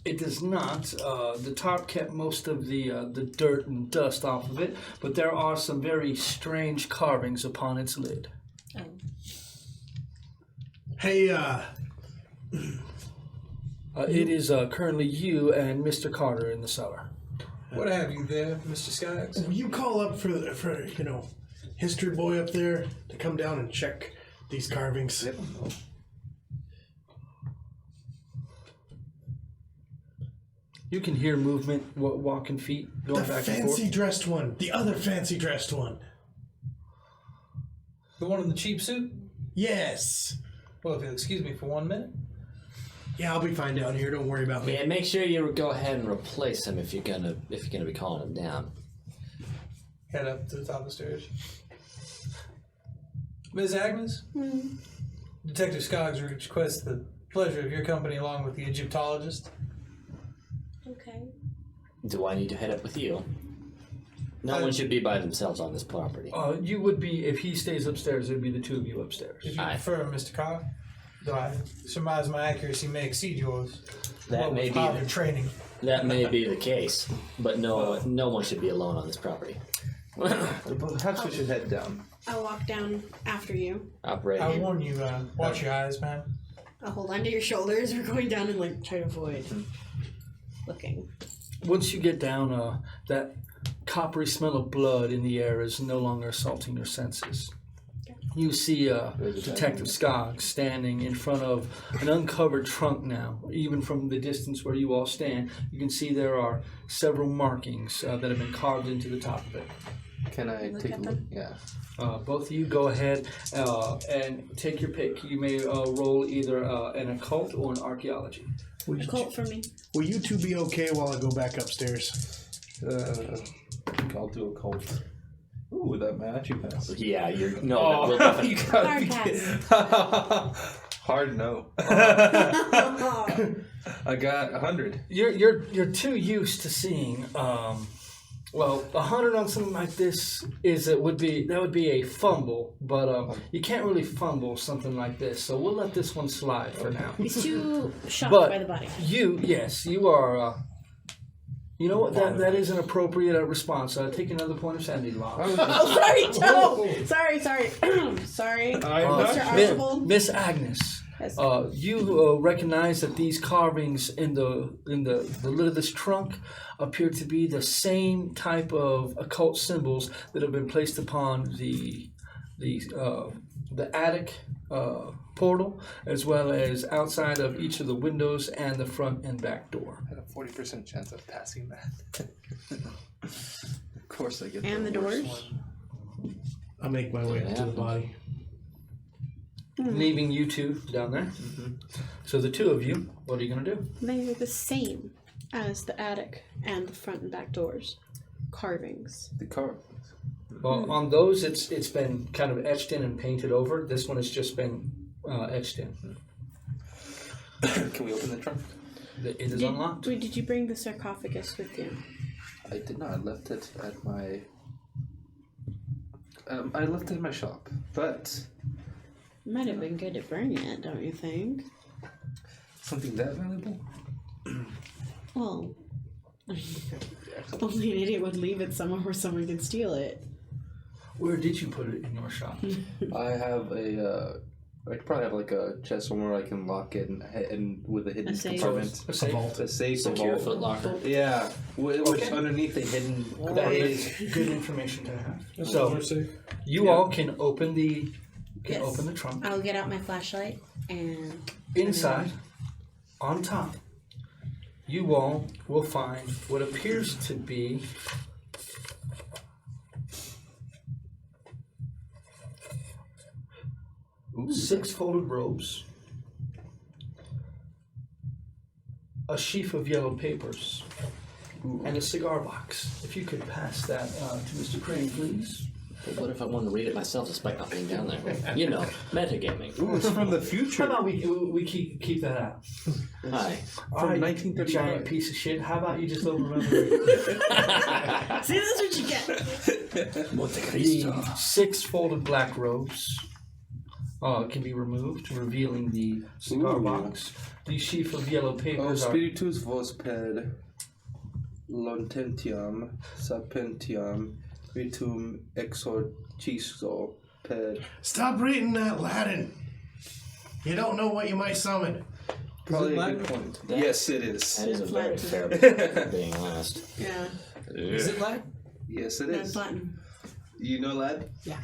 It does not. The tarp kept most of the dirt and dust off of it, but there are some very strange carvings upon its lid. Oh. Hey, It is currently you and Mr. Carter in the cellar. What have you there, Mr. Skoggs? will you call up for history boy up there to come down and check these carvings? You can hear movement, walking feet, going The back and forth. fancy dressed one. The other fancy dressed one. The one in the cheap suit? Yes. Well, if you'll excuse me for 1 minute. Yeah, I'll be fine down here. Don't worry about me. Yeah, make sure you go ahead and replace him if you're gonna be calling him down. Head up to the top of the stairs. Ms. Agnes? Detective Skoggs requests the pleasure of your company along with the Egyptologist. Okay. Do I need to head up with you? No one should be by themselves on this property. You would be, if he stays upstairs, it would be the two of you upstairs. If you Aye. prefer, Mr. Carr, though I surmise my accuracy may exceed yours. That What may with be Harvard the, training. that may be the case, but no one should be alone on this property. Perhaps we should head down. I'll walk down after you. Operate. I warn you, watch your eyes, man. I'll hold onto your shoulders. We're going down and try to avoid looking. Once you get down, that coppery smell of blood in the air is no longer assaulting your senses. You see Detective Skoggs standing in front of an uncovered trunk now. Even from the distance where you all stand, you can see there are several markings that have been carved into the top of it. Can I Look take a at look? them? Yeah. Both of you go ahead and take your pick. You may roll either an occult or an archaeology. A cult for me. Will you two be okay while I go back upstairs? I think I'll do a cult. Ooh, that match you passed. Yeah, you're no. We'll definitely, You gotta Hard be pass. kidding. Hard no. I got 100. You're too used to seeing Well, 100 on something like this would be a fumble, but you can't really fumble something like this. So we'll let this one slide for now. He's too shocked But by the body. you are. You know what? That is an appropriate response. Take another point of sanity loss. Oh, sorry, Joe. Sorry. Sorry. Mr. Archibald. Miss Agnes. Yes. You recognize that these carvings in the lid of this trunk appear to be the same type of occult symbols that have been placed upon the attic portal, as well as outside of each of the windows and the front and back door. I had a 40% chance of passing that. Of course I get And the worst doors? one. I'll make my way up to the body. Leaving you two down there. So the two of you, what are you going to do? They are the same as the attic and the front and back doors. Carvings. The car. Well, on those, it's been kind of etched in and painted over. This one has just been etched in. Can we open the trunk? It is unlocked. Wait, did you bring the sarcophagus with you? I did not. I left it at my. I left it in my shop, but Might have been good to bring it, don't you think? something that valuable. Well, only an idiot would leave it somewhere where someone could steal it. Where did you put it in your shop? I have a. I could probably have like a chest somewhere I can lock it and with a hidden A safe. compartment. A safe. A safe. Secure a vault. footlocker. Yeah, which Okay. underneath the hidden. That is good information to have. So safe. you all can open the Yes. open the trunk. I'll get out my flashlight and Inside, on top, you all will find what appears to be six folded robes, a sheaf of yellow papers, and a cigar box. If you could pass that to Mr. Crane, please. But what if I wanted to read it myself despite not being down there? You know, metagaming. Ooh, it's from the future. How about we keep that out? Hi. All right, 1935. giant piece of shit. How about you just overrun see, that's what you get. Monte the six folded black robes can be removed, revealing the cigar Ooh. box. The sheaf of yellow Oh, papers are spiritus vos per lontentiam sapentiam vitum exorciso per. Stop reading that Latin. You don't know what you might summon. Probably a Latin? good point. That- Yes, it is. That is a very Latin. fair point, if I'm being honest. Yeah, Is it Latin? Yes, it that's is. Latin. You know Lad? Yeah.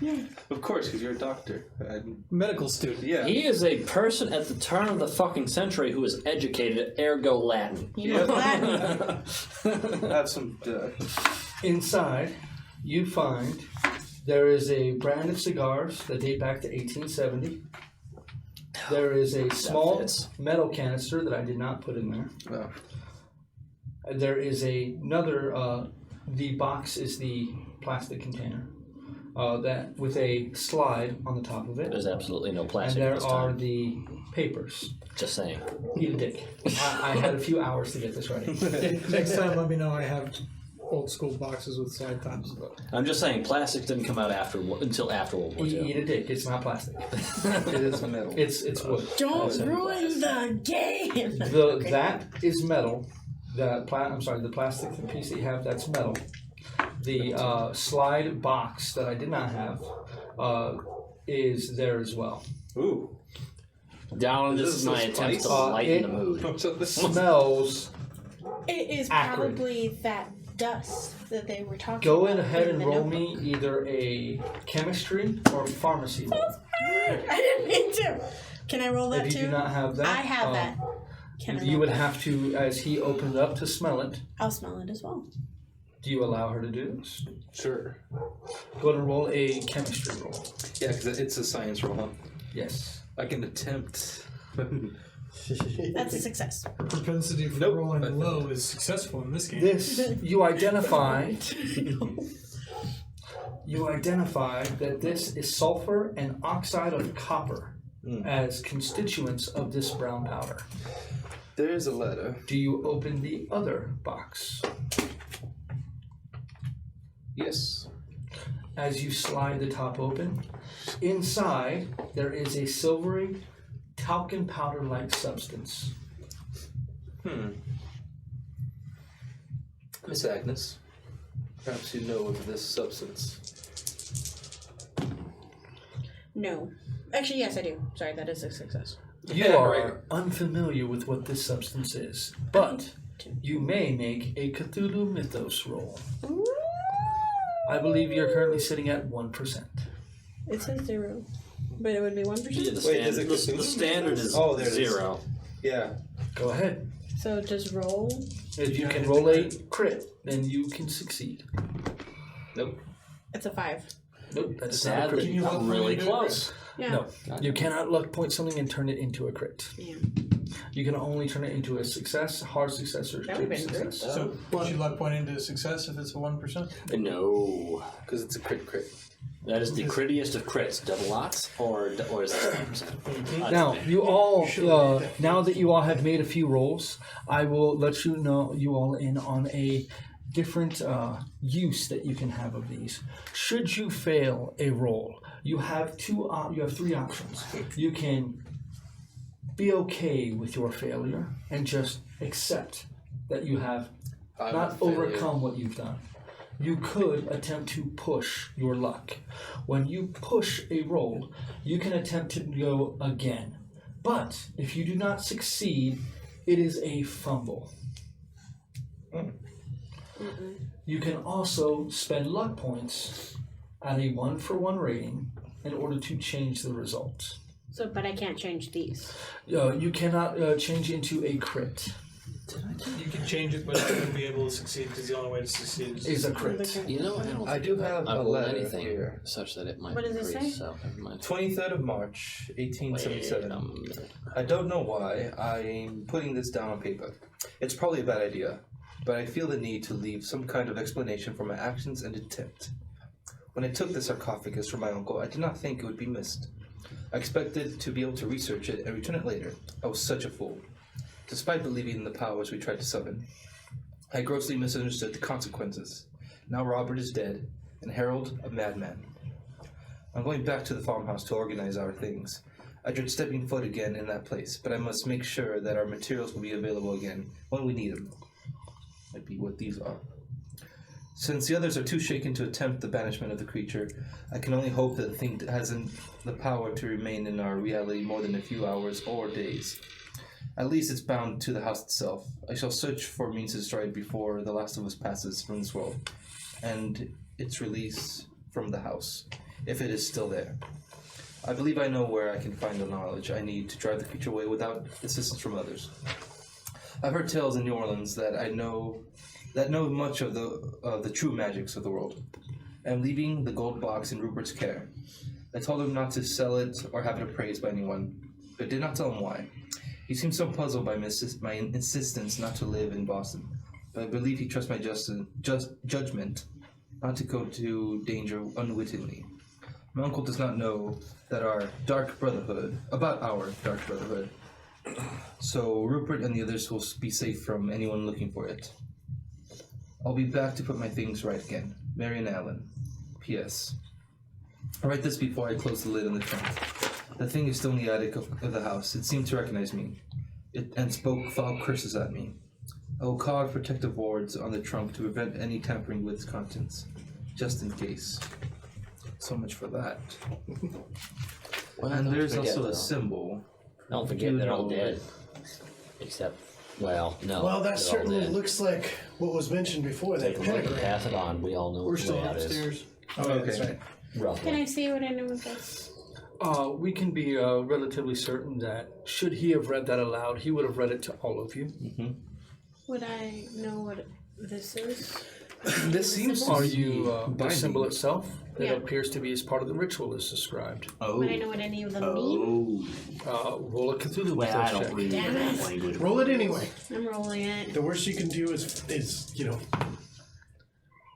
Of course, because you're a doctor. And Medical student. yeah. He is a person at the turn of the fucking century who is educated, ergo Latin. You know Latin. Have some. inside. You find there is a brand of cigars that date back to 1870. There is a small fits. metal canister that I did not put in there. Oh. There is another. The box is the plastic container that with a slide on the top of it, There's absolutely no and plastic there this are time. the papers. Just saying. Eat a dick. I had a few hours to get this ready. Next time, let me know. I have old school boxes with side tops. I'm just saying, plastic didn't come out until after World War II. Eat a dick. It's not plastic. It is metal. It's wood. Don't ruin the game. That is metal. The plastic piece that you have, that's metal. The slide box that I did not have is there as well. Ooh. Down, this Is is this my a attempt to spice? lighten the mood. So this Smells. It is Acrid. probably that dust that they were talking Go about. ahead in and the roll notebook. me either a chemistry or pharmacy roll. I didn't mean to. Can I roll that If you too? do not have that, I have that. Can I you roll would that? have to, as he opened up to smell it. I'll smell it as well. Do you allow her to do this? Sure. Go ahead and roll a chemistry roll. Yeah, because it's a science roll, huh? Yes. I can attempt. That's a success. Propensity for Nope. rolling low is successful in this game. This you identify. You identify that this is sulfur and oxide of copper as constituents of this brown powder. There is a letter. Do you open the other box? Yes. As you slide the top open, inside there is a silvery talcum powder-like substance. Miss Agnes, perhaps you know of this substance. No. Actually, yes, I do. Sorry, that is a success. You are unfamiliar with what this substance is, but you may make a Cthulhu Mythos roll. I believe you're currently sitting at 1%. It says 0. But it would be 1%? Yeah, the standard is Oh, there it is. 0. Yeah. Go ahead. So just roll. If you can roll a crit, then you can succeed. Nope. It's a 5. Nope, that's not a Sadly, crit. you luck really point it? close. Yeah. No, you cannot luck point something and turn it into a crit. Yeah. You can only turn it into a success, hard success, or That would've crit been great. success. So, would you luck point into success if it's a 1%? No. Because it's a crit. That is the crittiest of crits. Double lots or is it 7%? Now, you all, now that you all have made a few rolls, I will let you know you all in on a different use that you can have of these. Should you fail a roll, you have three options. You can be okay with your failure and just accept that you have not overcome what you've done. You could attempt to push your luck. When you push a roll, you can attempt to go again. But if you do not succeed, it is a fumble. You can also spend luck points at a 1-for-1 rating in order to change the result. So, but I can't change these. You cannot change into a crit. You can change it, but you wouldn't be able to succeed because the only way to succeed Is a crit. You know, I do have I've a rolled letter anything here. such that it might What does it increase, say? so never mind. 23rd of March, 1877. Wait a minute. I don't know why I'm putting this down on paper. It's probably a bad idea, but I feel the need to leave some kind of explanation for my actions and intent. When I took the sarcophagus from my uncle, I did not think it would be missed. I expected to be able to research it and return it later. I was such a fool. Despite believing in the powers we tried to summon, I grossly misunderstood the consequences. Now Robert is dead, and Harold a madman. I'm going back to the farmhouse to organize our things. I dread stepping foot again in that place, but I must make sure that our materials will be available again when we need them. Might be what these are. Since the others are too shaken to attempt the banishment of the creature, I can only hope that the thing hasn't the power to remain in our reality more than a few hours or days. At least it's bound to the house itself. I shall search for means to destroy it before the last of us passes from this world, and its release from the house, if it is still there. I believe I know where I can find the knowledge I need to drive the creature away without assistance from others. I've heard tales in New Orleans that know much of the true magics of the world. I'm leaving the gold box in Rupert's care. I told him not to sell it or have it appraised by anyone, but did not tell him why. He seemed so puzzled by my insistence not to live in Boston, but I believe he trusts my judgment not to go to danger unwittingly. My uncle does not know that about our dark brotherhood, so Rupert and the others will be safe from anyone looking for it. I'll be back to put my things right again. Marion Allen. P.S. I write this before I close the lid on the trunk. The thing is still in the attic of the house. It seemed to recognize me, and spoke foul curses at me. I will carve protective wards on the trunk to prevent any tampering with its contents, just in case. So much for that. Well, And don't there's forget, also though. a symbol. Don't forget they're all dead. Except, well, no. Well, that they're all certainly dead. looks like what was mentioned before. That Take a look and pentagram. pass it on. We all know We're what the still layout is. upstairs. Oh, yeah, that's right. Roughly. Can I see what I know of this? We can be relatively certain that should he have read that aloud, he would have read it to all of you. Would I know what this is? This seems Are you the binding. symbol itself that Yeah. appears to be as part of the ritual is described? Would I know what any of them mean? Roll a Cthulhu Well, I Mythos don't check. read Damn that it. language. Roll it anyway. I'm rolling it. The worst you can do is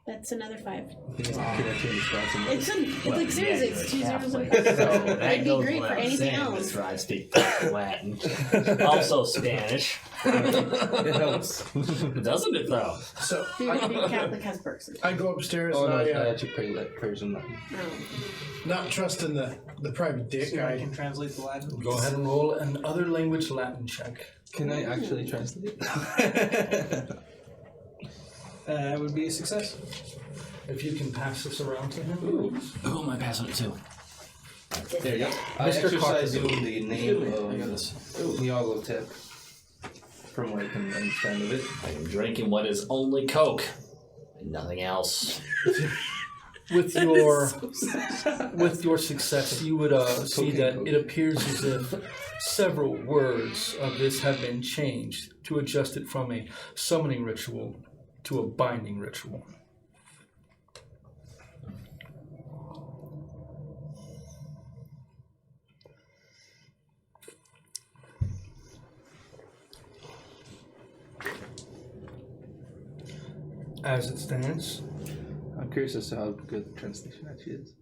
That's another 5. Can I change spots in It's like seriously, it's 2 zeros and So 5. that It'd be goes great for without anything saying, else. Mr. I speak Latin. Also Spanish. It helps. Doesn't it though? So You're gonna be Catholic has perks. I go upstairs Oh and no, I I actually prayers in Latin. not trusting the private dick. See if I can translate the Latin. Go ahead and roll an other language Latin check. Can I actually translate? That would be a success. If you can pass this around to him. Who am I passing it to? There you go. I Mr. exercise you Carter. the name I got of this. Nyarlathotep, from what I can understand of it. I am drinking what is only Coke and nothing else. With your success, you would see that it appears as if several words of this have been changed to adjust it from a summoning ritual to a binding ritual. As it stands, I'm curious as to how good the translation actually is.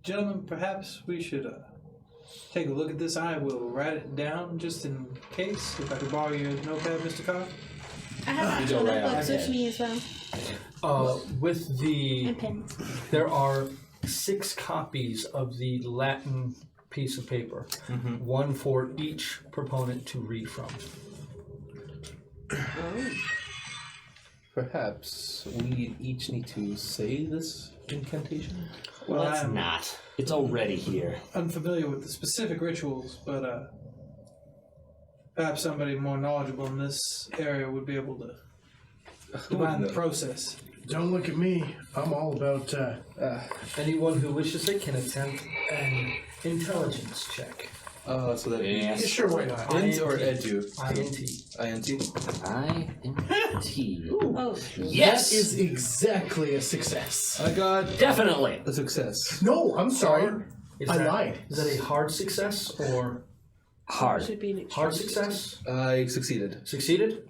Gentlemen, perhaps we should take a look at this. I will write it down just in case. If I could borrow your notepad, Mr. Carr. I have You actual go right notebooks with ahead. me as well. with the And pens. there are 6 copies of the Latin piece of paper, one for each proponent to read from. Perhaps we each need to say this incantation? Well, that's I'm not. It's already here. unfamiliar with the specific rituals, but perhaps somebody more knowledgeable in this area would be able to divine the process. Don't look at me. I'm all about. Anyone who wishes it can attempt an intelligence check. So that Yes. Yeah, sure, why not? int or edu? INT. INT? Oh, Yes! That is exactly a success. I got Definitely. a success. No, I'm sorry. Is I that, lied. Is that a hard success or Hard. should be an hard extreme success? I succeeded. Succeeded?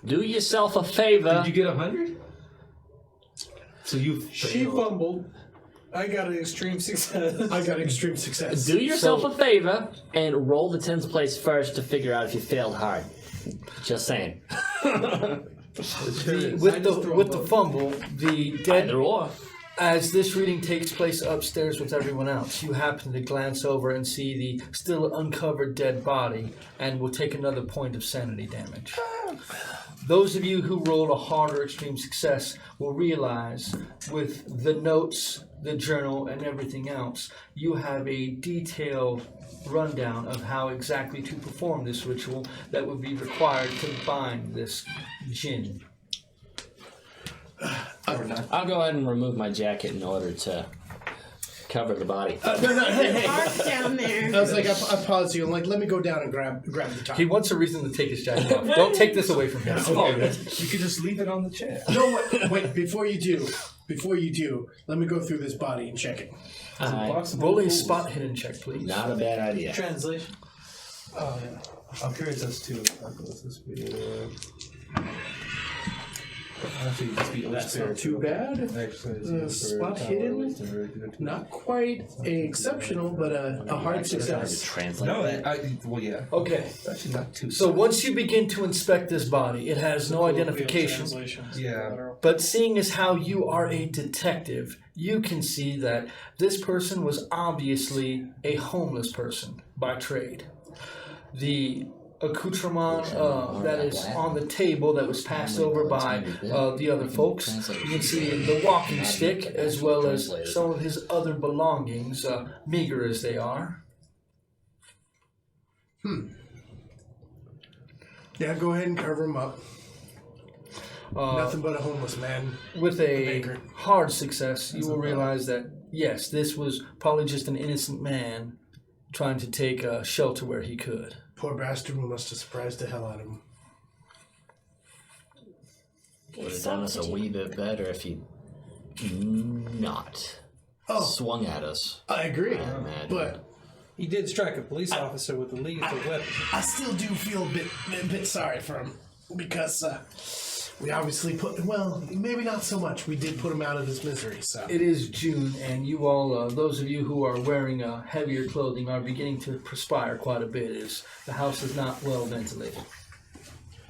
Do yourself a favor. Did you get 100? So you She fumbled. I got an extreme success. I got extreme success. Do yourself So- a favor and roll the tens place first to figure out if you failed hard. Just saying. With the fumble, the dead Either or. as this reading takes place upstairs with everyone else, you happen to glance over and see the still uncovered dead body and will take another point of sanity damage. Those of you who rolled a hard or extreme success will realize with the notes, the journal, and everything else, you have a detailed rundown of how exactly to perform this ritual that would be required to bind this jinn. I'll go ahead and remove my jacket in order to cover the body. Hey. Arc down there. I was like, I paused you. I'm like, let me go down and grab the top. He wants a reason to take his jacket off. Don't take this away from him. You could just leave it on the chair. No, wait. Before you do, let me go through this body and check it. Roll a spot hidden check, please. Not a bad idea. Translation. Oh yeah. I'm curious as to how close this be. Actually, just be That's not too bad. Spot hidden. Not quite exceptional, but a hard success. Translate No, that. well, yeah. Okay. It's actually not too. So once you begin to inspect this body, it has no identification. Yeah. But seeing as how you are a detective, you can see that this person was obviously a homeless person by trade. The accoutrement that is on the table that was passed over by the other folks, you can see the walking stick as well as some of his other belongings, meager as they are. Yeah, go ahead and cover him up. Nothing but a homeless man. With a Baker. hard success, you will realize that, yes, this was probably just an innocent man trying to take shelter where he could. Poor bastard, we must have surprised the hell out of him. Would have done us a wee bit better if he'd not swung at us. I agree, I imagine. but He did strike a police officer with a lethal weapon. I still do feel a bit sorry for him because We obviously put, well, maybe not so much. We did put him out of his misery, so. It is June, and you all, those of you who are wearing heavier clothing, are beginning to perspire quite a bit, as the house is not well ventilated.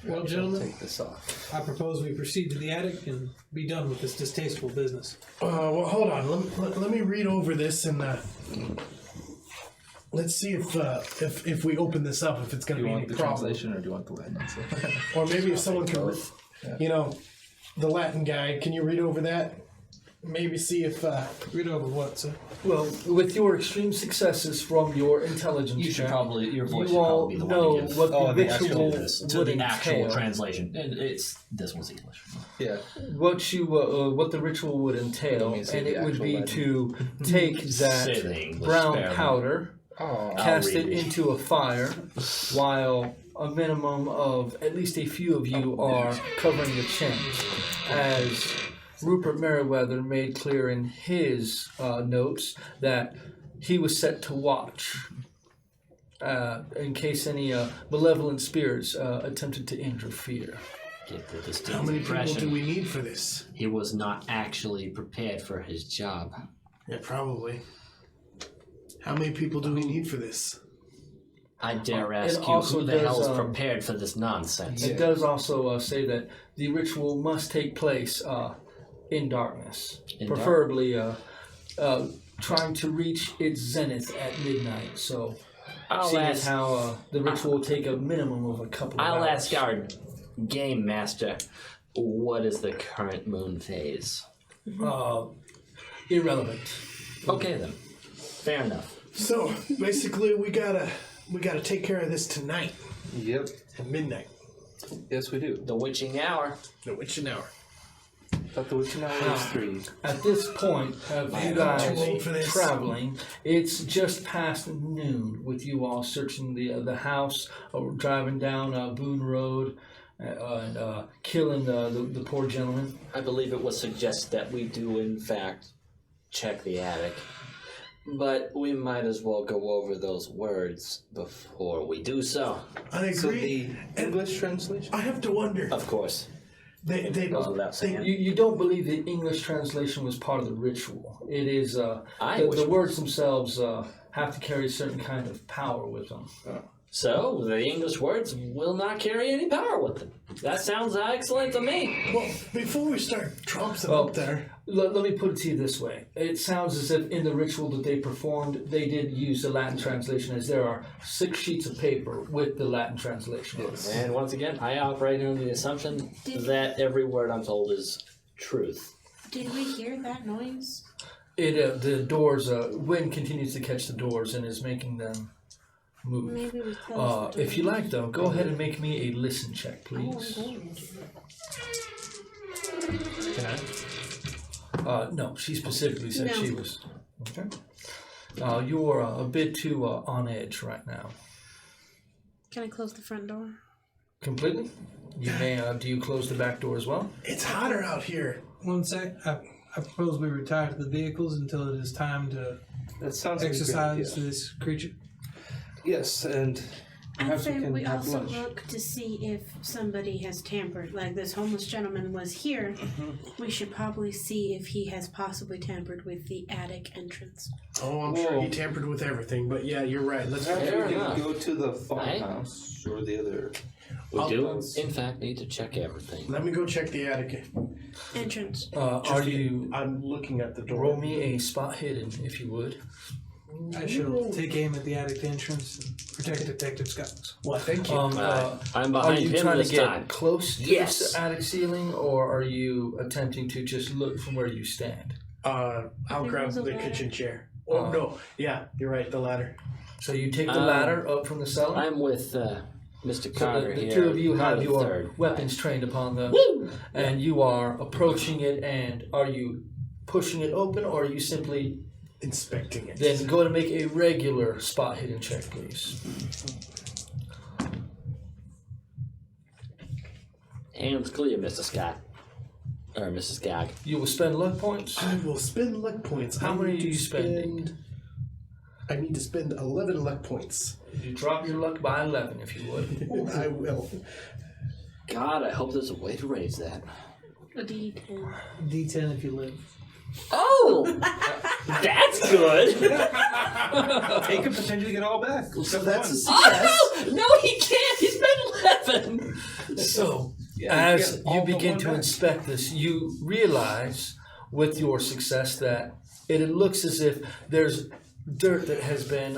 Well, gentlemen, Take this off. I propose we proceed to the attic and be done with this distasteful business. Well, hold on. Let me read over this and let's see if we open this up, if it's going Do to you be want any the problem. translation or do you want the Latin translation? Or maybe if someone can, you know, the Latin guy, can you read over that? Maybe see if. Read over what, sir? Well, with your extreme successes from your intelligence You should check, probably, your voice you should all probably be the know one to give what the the ritual to would the actual entail. translation. This was English. Yeah. What the ritual would entail, Let me see and the it would actual be Latin. to take Say the that English brown spare me. powder, Oh. cast read it it. into a fire, while a minimum of at least a few of you are covering the chimneys, as Rupert Merriweather made clear in his notes that he was set to watch in case any malevolent spirits attempted to interfere. Get the How distinct many people impression do we need for this? he was not actually prepared for his job. Yeah, probably. How many people do we need for this? I dare It ask you, also who the hell does, is prepared for this nonsense? It does also say that the ritual must take place in darkness, In preferably trying to reach its zenith at midnight. So, I'll seeing as ask- how the ritual will take a minimum of a couple of I'll hours. ask our game master, what is the current moon phase? Irrelevant. Okay then, fair enough. So basically, we gotta take care of this tonight Yep. at midnight. Yes, we do. The witching hour. No, which an hour? Thought the witching hour was 3. At this point of you I'm guys too old for this. traveling, it's just past noon with you all searching the house, driving down Boone Road, and killing the poor gentleman. I believe it was suggested that we do, in fact, check the attic. But we might as well go over those words before we do so. I agree. So the English translation? I have to wonder. Of course. They Goes without saying. You don't believe the English translation was part of the ritual. It is the words themselves have to carry a certain kind of power with them. So, the English words will not carry any power with them. That sounds excellent to me. Well, before we start trouncing Well, up there, let me put it to you this way. It sounds as if in the ritual that they performed, they did use the Latin translation, as there are 6 sheets of paper with the Latin translation. Yes. And once again, I operate under the assumption that every word I'm told is truth. Did we hear that noise? The doors, wind continues to catch the doors and is making them move. Maybe we closed the If you like, though, go ahead and make me a listen check, door. Oh, I'm please. going to. can I? No, she specifically said No. she was. Okay. You're a bit too on edge right now. Can I close the front door? Completely? You may. Do you close the back door as well? It's hotter out here. One sec. I propose we retire to the vehicles until it is time to That sounds like a great exercise idea. this creature. Yes, and I perhaps we think can we have also lunch. look to see if somebody has tampered. Like this homeless gentleman was here. We should probably see if he has possibly tampered with the attic entrance. Oh, I'm sure he tampered with everything, but yeah, you're right. Let's Perhaps Fair we can enough. go to the Right? farmhouse or the other. We I'll- do, in fact, need to check everything. let me go check the attic. Entrance. Are you? I'm looking at the door. Roll me a spot hidden, if you would. I shall take aim at the attic entrance and protect Detective Scott. Well, thank you. I'm Are behind you him trying this to get time. close to Yes. this attic ceiling, or are you attempting to just look from where you stand? I'll There grab was a the ladder. kitchen chair. Oh, no. Yeah, you're right, the ladder. So you take the ladder up from the cellar. I'm with Mr. So Carter the here. two of you part have of the your third. weapons trained upon them, and you are approaching it. And are you pushing it open, or are you simply? Inspecting it. Then go ahead and make a regular spot hidden check, please. Hands clear, Mr. Scott. Or Mrs. Gag. You will spend luck points. I will spend luck points. How I many need are to you spending? I need to spend 11 luck points. You drop your luck by 11, if you would. I will. God, I hope there's a way to raise that. A D10. D10 if you live. Oh! That's good! He could potentially get all back. So that's a Oh, success. no, he can't! He's been 11! So, Yeah, as get all you but begin one to back. inspect this, you realize with your success that it looks as if there's dirt that has been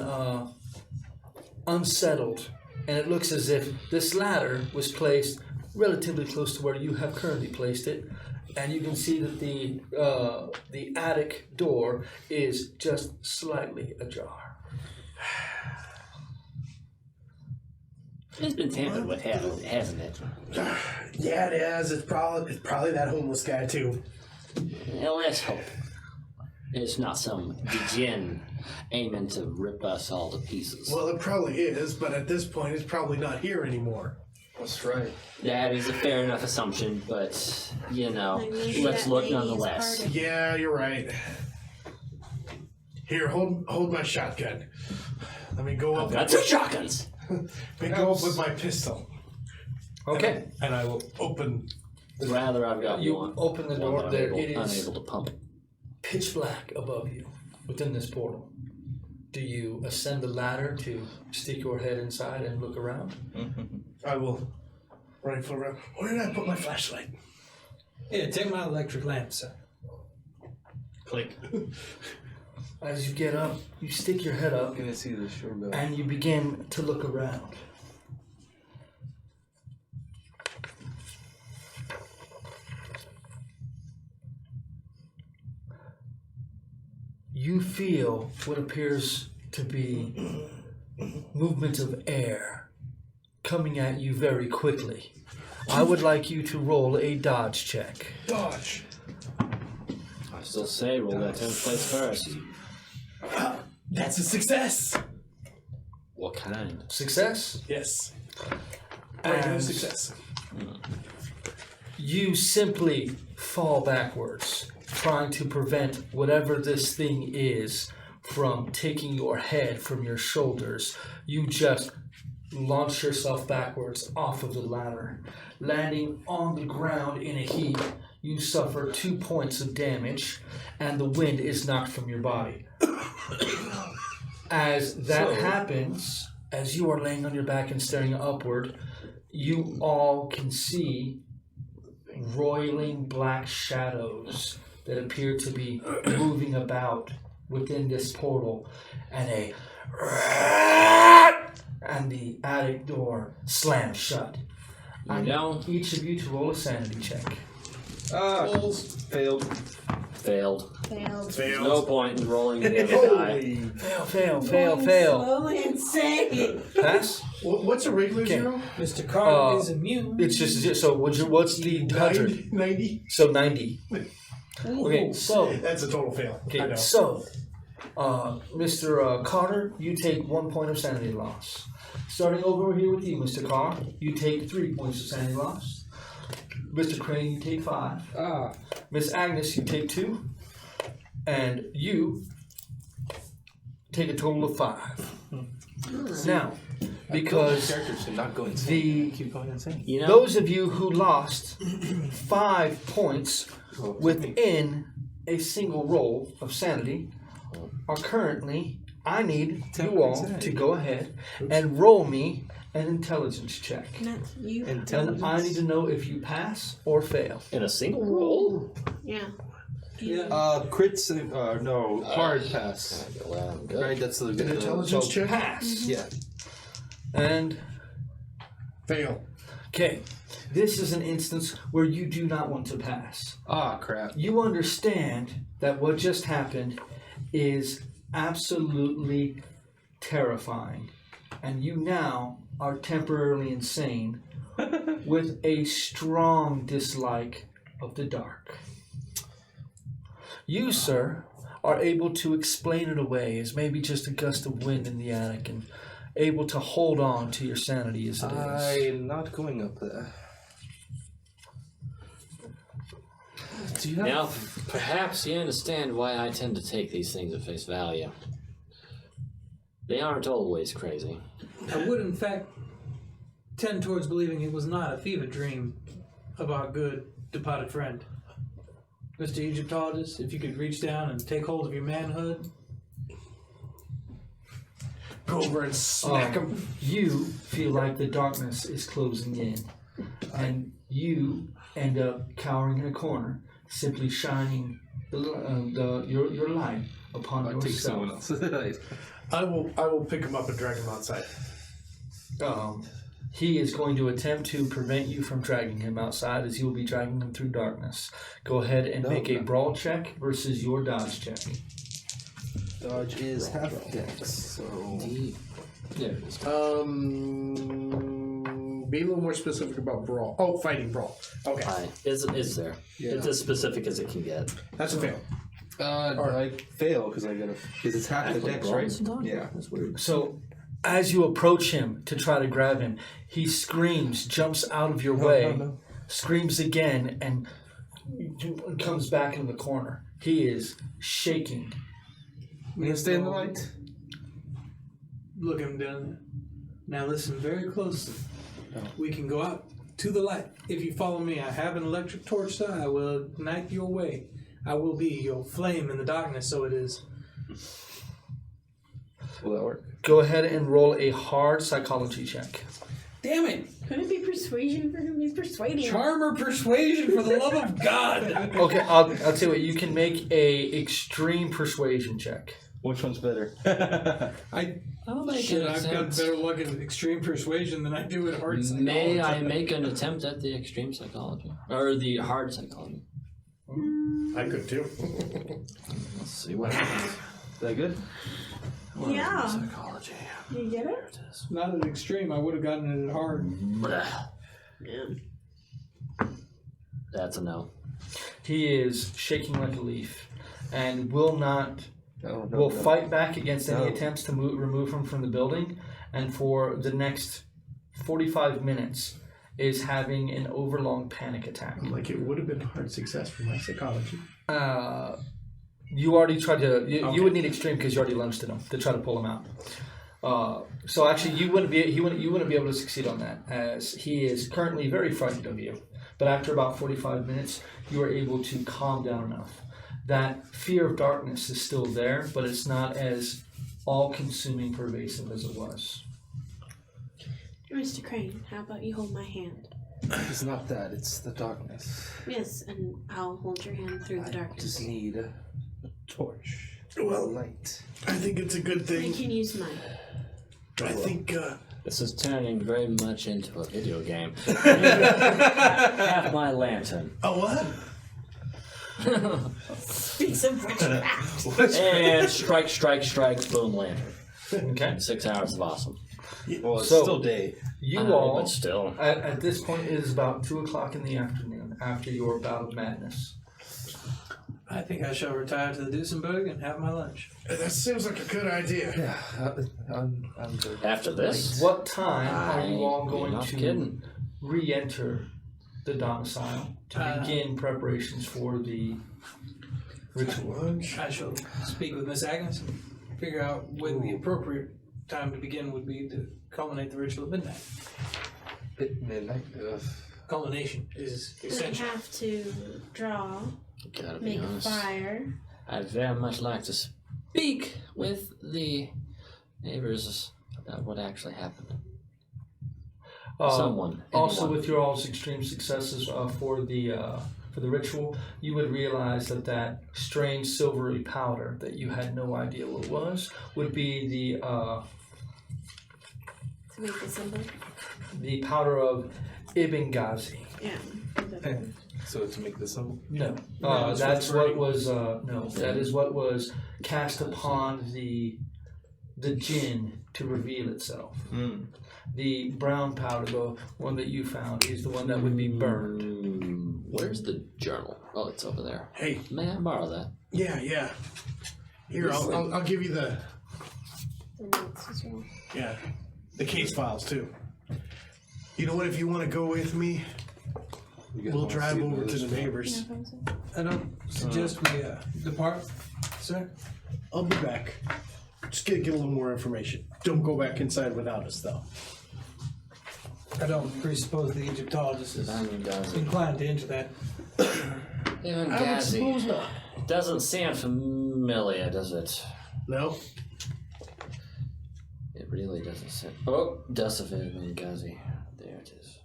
unsettled, and it looks as if this ladder was placed relatively close to where you have currently placed it, and you can see that the attic door is just slightly ajar. It's been tampered with, hasn't it? Yeah, it is. It's probably that homeless guy too. Well, let's hope. It's not some djinn aiming to rip us all to pieces. Well, it probably is, but at this point, it's probably not here anymore. That's right. That is a fair enough assumption, but, you know, Like, maybe let's that look lady is nonetheless. part of- Yeah, you're right. Here, hold my shotgun. Let me go up. I've got 2 shotguns! Let me go up with my pistol. Okay. And I will open. Rather, I've got You one. open the door. One There unable, it is. unable to pump. Pitch black above you within this portal. Do you ascend the ladder to stick your head inside and look around? I will rifle around. Where did I put my flashlight? Yeah, take my electric lamp, sir. Click. As you get up, you stick your head up I'm gonna see the shore go. and you begin to look around. You feel what appears to be movement of air coming at you very quickly. I would like you to roll a dodge check. Dodge. I still say roll that 10th place first. That's a success. What kind? Success? Yes. Regular And success. you simply fall backwards, trying to prevent whatever this thing is from taking your head from your shoulders. You just launch yourself backwards off of the ladder. Landing on the ground in a heap, you suffer 2 points of damage, and the wind is knocked from your body. As that happens, as you are laying on your back and staring upward, you all can see roiling black shadows that appear to be moving about within this portal, and the attic door slams shut. I need each of you to roll a sanity check. Failed. Failed. Failed. There's no point in rolling the other die. Fail. Slowly insane. Pass? What's a regular Okay. zero? Mr. Carter is immune. It's just so. What's the 100? 90. So 90. Okay, so That's a total fail. I okay, know. so Mr. Carter, you take 1 point of sanity loss. Starting over here with you, Mr. Carr, you take 3 points of sanity loss. Mr. Crane, you take 5. Miss Agnes, you take 2. And you take a total of 5. Now, because Characters did not go insane. the Keep going insane. You know, those of you who lost 5 points within a single roll of sanity are currently, I need you all to go ahead and roll me an intelligence check. That's you. And I need to know if you pass or fail. in a single roll? Yeah. Crits, no, hard pass. Well, I'm good. Right, that's the An intelligence check? Pass. Yeah. And, Fail. okay, this is an instance where you do not want to pass. Crap. You understand that what just happened is absolutely terrifying, and you now are temporarily insane with a strong dislike of the dark. You, sir, are able to explain it away as maybe just a gust of wind in the attic and able to hold on to your sanity as it is. I'm not going up there. Do you have... Now, perhaps you understand why I tend to take these things at face value. They aren't always crazy. I would, in fact, tend towards believing it was not a fever dream of our good departed friend. Mr. Egyptologist, if you could reach down and take hold of your manhood. Go over and smack him. You feel like the darkness is closing in, and you end up cowering in a corner, simply shining your light upon I'll take someone yourself. else's. I will pick him up and drag him outside. He is going to attempt to prevent you from dragging him outside, as you will be dragging him through darkness. Go ahead and make a brawl check versus your dodge check. Dodge is half dex, so... There it is. Be a little more specific about brawl. Oh, fighting brawl. Okay. Is there? Yeah. It's as specific as it can get. That's a fail. I fail because it's half the dex, right? Yeah, that's weird. So, as you approach him to try to grab him, he screams, jumps out of your way, screams again, and comes back in the corner. He is shaking. You gonna stay in the light? Look him down there. Now listen very closely. We can go out to the light. If you follow me, I have an electric torch, sir. I will ignite your way. I will be your flame in the darkness, so it is. Will that work? Go ahead and roll a hard psychology check. Damn it! Could it be persuasion for him? He's persuading. Charm or persuasion, for the love of God! Okay, I'll tell you what, you can make a extreme persuasion check. Which one's better? I'll make Shit, an I've got attempt. better luck at extreme persuasion than I do at hard psychology. May I make an attempt at the extreme psychology? Or the hard psychology? I could too. Let's see what happens. Is that good? Yeah. Psychology. You get There it? it is. Not at extreme, I would have gotten it at hard. Blah. Yeah. That's a no. He is shaking like a leaf and will not... No, will fight back against any No. attempts to remove him from the building, and for the next 45 minutes is having an overlong panic attack. Like it would have been a hard success for my psychology. You already tried to. You Okay. would need extreme because you already lunged at him to try to pull him out. So actually, you wouldn't be able to succeed on that, as he is currently very frightened of you. But after about 45 minutes, you are able to calm down enough. That fear of darkness is still there, but it's not as all-consuming pervasive as it was. Mr. Crane, how about you hold my hand? It's not that, it's the darkness. Yes, and I'll hold your hand through the I darkness. just need a torch. Well, light. I think it's a good I thing. can use mine. I think, This is turning very much into a video game. Have my lantern. oh, what? Speaks of witchcraft. And strike, strike, strike, boom, lantern. Okay. 6 hours of awesome. Well, it's So- still day. You I know, all, but still. at this point, it is about 2 o'clock in the afternoon after your bout of madness. I think I shall retire to the Duesenberg and have my lunch. That seems like a good idea. Yeah, I'm good. After this, What time are you all I'm going not to kidding. re-enter the domicile to begin preparations for the ritual? I shall speak with Miss Agnes and figure out when the appropriate time to begin would be to culminate the ritual at midnight. Midnight. Culmination is We essential. have to draw, gotta be make a honest. fire. I'd very much like to speak with the neighbors about what actually happened. Someone. Also, anyone. with your all's extreme successes for the ritual, you would realize that strange silvery powder that you had no idea what it was would be To make the symbol. the powder of Ibn Ghazi. Yeah. So to make the symbol? No, No, it's that's for what burning. was that is what was cast upon the jinn to reveal itself. The brown powder, the one that you found, is the one that would be burned. Where's the journal? Oh, it's over there. Hey, May I borrow that? yeah. Here, I'll give you the notes as well. the case files too. You know what? If you want to go with me, we'll drive over to the neighbors. I don't suggest we depart, sir. I'll be back. Just get a little more information. Don't go back inside without us, though. I don't presuppose the Egyptologist is inclined to enter that. Even I would suppose Gazi. not. Doesn't sound familiar, does it? No. It really doesn't sound. Oh, Dusafin Gazi. There it is.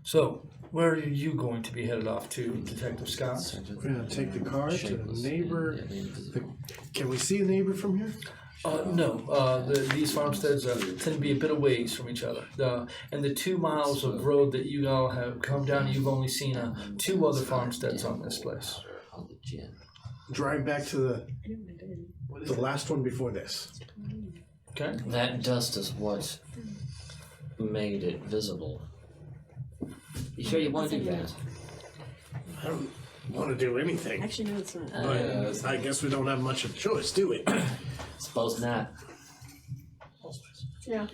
So, where are you going to be headed off to, Detective Scott? We're going to take the car to the neighbor. Can we see a neighbor from here? No. These farmsteads tend to be a bit of ways from each other. And the 2 miles of road that you all have come down, you've only seen 2 other farmsteads on this place. Drive back to the last one before this. Okay. That dust is what made it visible. You sure you want to do that? I don't want to do anything. Actually, no, it's not. But I guess we don't have much of a choice, do we? Suppose not. Yeah.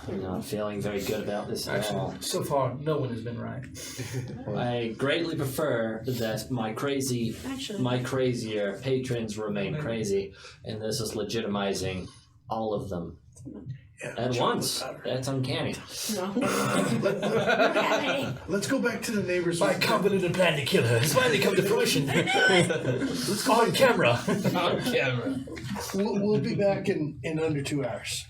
I'm not feeling very good about this at all. Actually, so far, no one has been right. I greatly prefer that my crazier patrons remain crazy, and this is legitimizing all of them at once. That's uncanny. No. Let's go back to the neighbors. My convoluted plan to kill her has finally come to fruition. Let's go on camera. On camera. We'll be back in under 2 hours.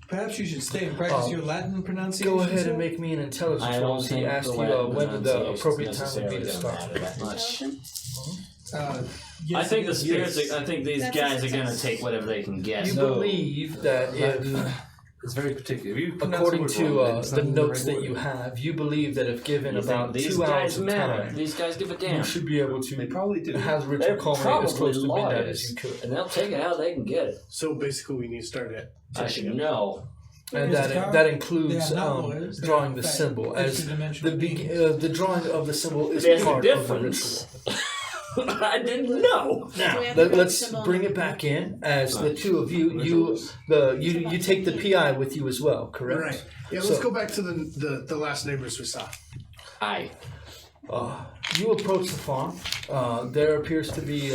Perhaps you should stay and practice your Latin pronunciation. Go ahead and make me an intelligence I roll. don't He think asked the you Latin when the appropriate time would be to necessarily start. matter that much. Yes, I think the spirits. yes. I think these That's guys a are going to success. take whatever they can get. You believe that if, It's very particular. If you pronounce according the word to wrong, it's the not the notes right that word. you have, you believe that if given You about think these 2 hours guys of matter? time, These guys give a you damn. should be able They to probably do. have the ritual They're culminate as probably close to midnight as lawyers, you could. and they'll take it how they can get it. So basically, we need to start at. I should know. And Here's the that card. includes They are not lawyers, they drawing are, the in fact, symbol, as extra-dimensional the drawing of the symbol is There's a part of the difference. ritual. I didn't know. Now, So we have to let's draw the symbol bring on it the back in as the two of you you take the PI with you as well, correct? Right. Yeah. Let's So- go back to the last neighbors we saw. Aye. You approach the farm. There appears to be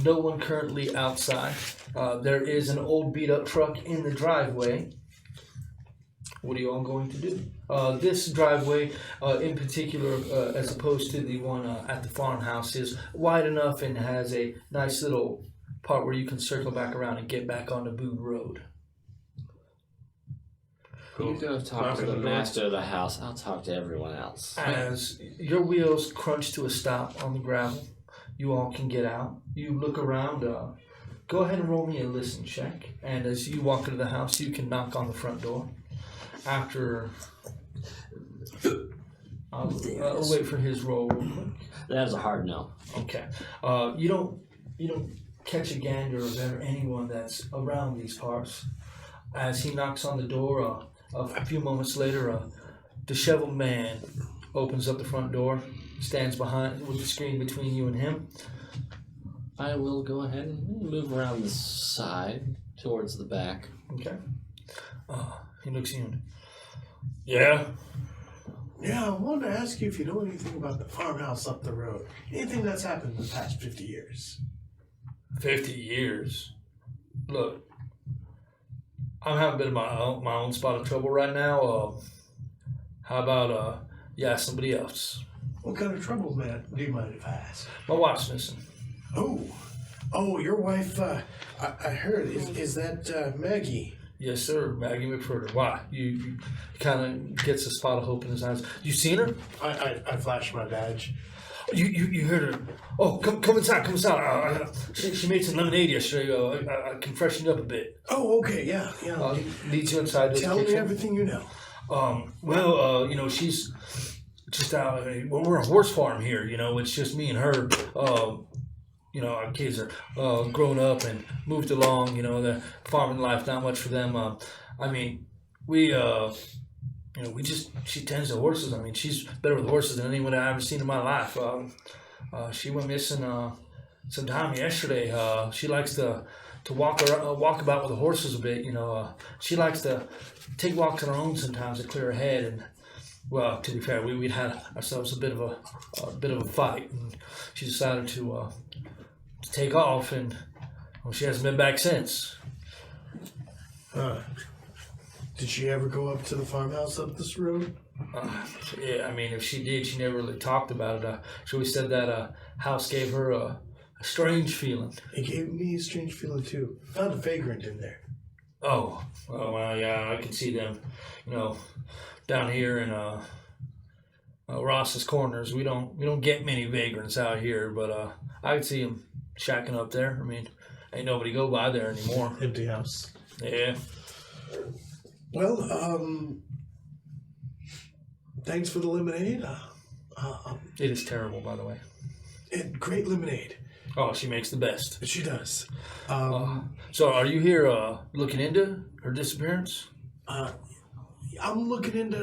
no one currently outside. There is an old beat-up truck in the driveway. What are you all going to do? This driveway, in particular, as opposed to the one at the farmhouse, is wide enough and has a nice little part where you can circle back around and get back onto Boone Road. You go talk to the master of the house. I'll talk to everyone else. As your wheels crunch to a stop on the gravel, you all can get out. You look around. Go ahead and roll me a listen check. And as you walk into the house, you can knock on the front door. After, I'll wait for his roll real quick. That is a hard no. Okay. You don't catch a gander of anyone that's around these parts. As he knocks on the door, a few moments later, a disheveled man opens up the front door, stands behind with the screen between you and him. I will go ahead and move around the side towards the back. Okay. He looks in. Yeah. Yeah, I wanted to ask you if you know anything about the farmhouse up the road. Anything that's happened in the past 50 years. 50 years. Look, I'm having a bit of my own spot of trouble right now. How about you ask somebody else? What kind of trouble, man? Do you mind if I ask? My wife's missing. Oh, your wife. I heard. Is that Maggie? Yes, sir, Maggie McFurter. Why? You kind of gets a spot of hope in his eyes. You seen her? I flashed my badge. You heard her. Oh, come inside, come inside. She made some lemonade yesterday. I can freshen you up a bit. Oh, okay, yeah. Leads you inside to the Tell me kitchen. everything you know. She's just out. We're a horse farm here. It's just me and her. Our kids are grown up and moved along. The farming life, not much for them. She tends to horses. She's better with horses than anyone I've ever seen in my life. She went missing sometime yesterday. She likes to walk about with the horses a bit. She likes to take walks on her own sometimes to clear her head. And well, to be fair, we'd had ourselves a bit of a fight, and she decided to take off, and she hasn't been back since. Did she ever go up to the farmhouse up this road? Yeah, I mean, if she did, she never really talked about it. She always said that house gave her a strange feeling. It gave me a strange feeling too. Found a vagrant in there. Oh, well, yeah, I can see them. Down here in Ross's Corners, we don't get many vagrants out here, but I could see them shacking up there. I mean, ain't nobody go by there anymore. Empty house. Yeah. Well, thanks for the lemonade. It is terrible, by the way. Great lemonade. Oh, she makes the best. She does. So are you here looking into her disappearance? I'm looking into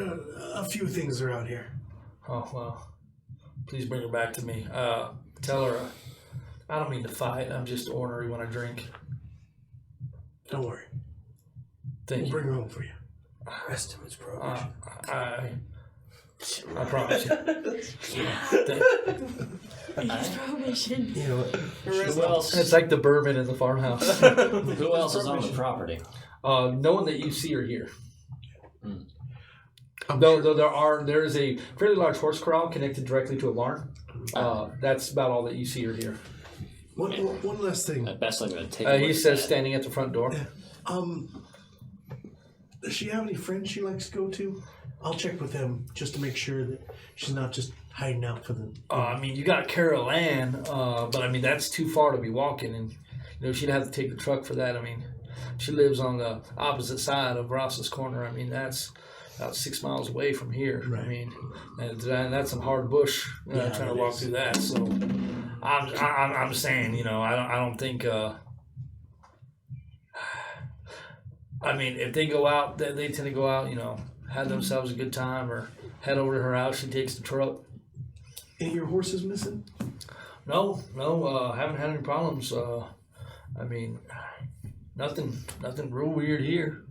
a few things around here. Oh, well, please bring her back to me. Tell her I don't mean to fight. I'm just ornery when I drink. Don't worry. Thank you. We'll bring her home for you. Rest him his probation. I promise you. Probation. You know what? Who else? It's like the bourbon in the farmhouse. Who else is on the property? No one that you see or hear. I'm Though sure. there is a fairly large horse corral connected directly to a barn. That's about all that you see or hear. One last thing. At best, I'm going to take. A He look says, at it. standing at the front door. Does she have any friends she likes to go to? I'll check with them just to make sure that she's not just hiding out for them. I mean, you got Carol Ann, but I mean that's too far to be walking, and she'd have to take the truck for that. I mean, she lives on the opposite side of Ross's Corner. I mean, that's about 6 miles away from here. Right. I mean, and that's some hard bush trying to walk through that. So, I'm saying, I don't think. I mean, if they go out, they tend to go out, have themselves a good time, or head over to her house. She takes the truck. Any of your horses missing? No, haven't had any problems. I mean, nothing real weird here.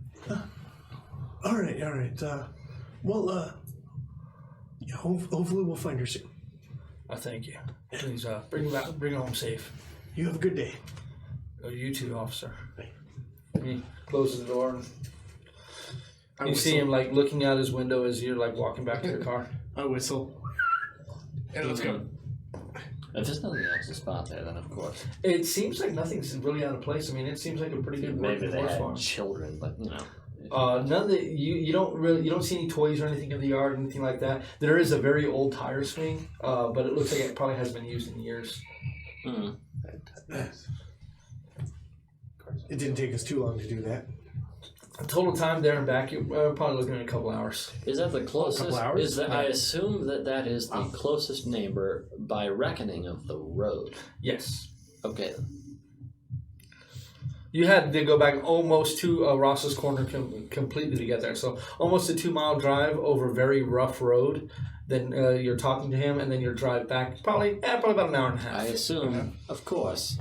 All right. Well, yeah, hopefully we'll find her soon. I thank you. Please bring her home safe. You have a good day. You too, officer. Bye. He closes the door, and you see whistle. him like looking out his window as you're like walking back to the car. I whistle. And let's go. If there's nothing else to spot there, then of course. It seems like nothing's really out of place. I mean, it seems like a pretty good Maybe working they horse had farm. children, but None of the you don't see any toys or anything in the yard or anything like that. There is a very old tire swing, but it looks like it probably hasn't been used in years. It didn't take us too long to do that. Total time there and back, you're probably looking at a couple hours. Is that the closest? couple hours? Is that I assume that is the closest neighbor by reckoning of the road. Yes. Okay. You had to go back almost to Ross's Corner completely to get there. So almost a 2-mile drive over very rough road. Then you're talking to him, and then your drive back probably about an hour and a half. I assume, of course,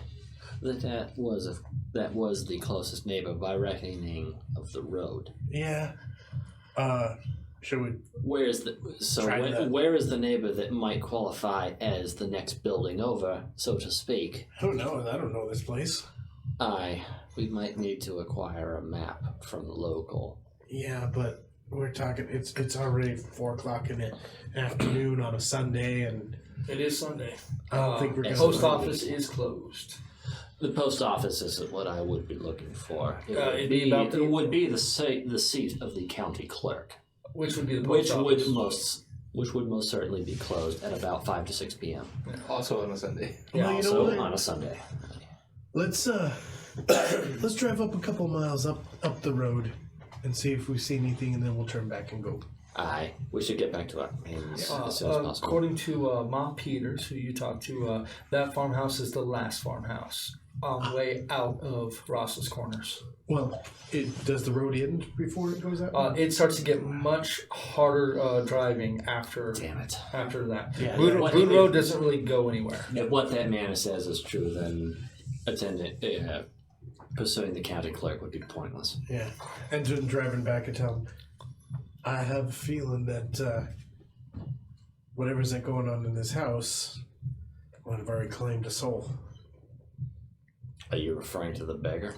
that was the closest neighbor by reckoning of the road. Yeah. Should we? Where is the neighbor that might qualify as the next building over, so to speak? I don't know this place. We might need to acquire a map from the local. Yeah, but we're talking. It's already 4:00 in the afternoon on a Sunday, and It is Sunday. I don't think we're The gonna. post office is closed. The post office isn't what I would be looking for. It it'd be about the- would be the seat of the county clerk, Which would be the post office. which would most certainly be closed at about 5 to 6 p.m. Also on a Sunday. Well, you know Also what? on a Sunday. Let's drive up a couple miles up the road and see if we see anything, and then we'll turn back and go. Aye, we should get back to our meetings as soon as possible. According to Ma Peters, who you talked to, that farmhouse is the last farmhouse on the way out of Ross's Corners. Well, does the road end before it goes out? It starts to get much harder driving after. Damn it. After that, Yeah. Boone Road doesn't really go anywhere. If what that man says is true, then pursuing the county clerk would be pointless. Yeah, and then driving back and tell him, I have a feeling that whatever's that going on in this house would have already claimed a soul. Are you referring to the beggar?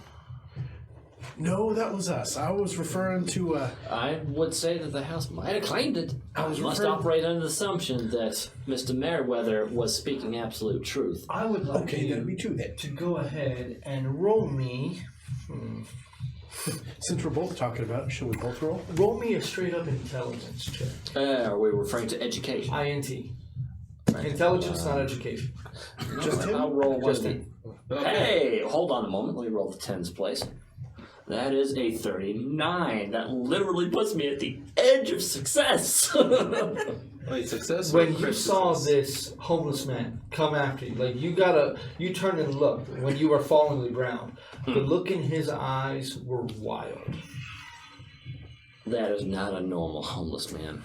No, that was us. I was referring to. I would say that the house might have claimed it. I must operate under the assumption that Mr. Merriweather was speaking absolute truth. I would like Okay, that'd be two then. to go ahead and roll me. Since we're both talking about it, should we both roll? Roll me a straight up intelligence check. Are we referring to education? INT. Intelligence, not education. Just him? I'll roll Just one. Hey, hold on a moment. Let me roll the tens, please. That is a 39. That literally puts me at the edge of success. Wait, success? When you saw this homeless man come after you, like you turned and looked when you were falling to the ground. The look in his eyes were wild. That is not a normal homeless man.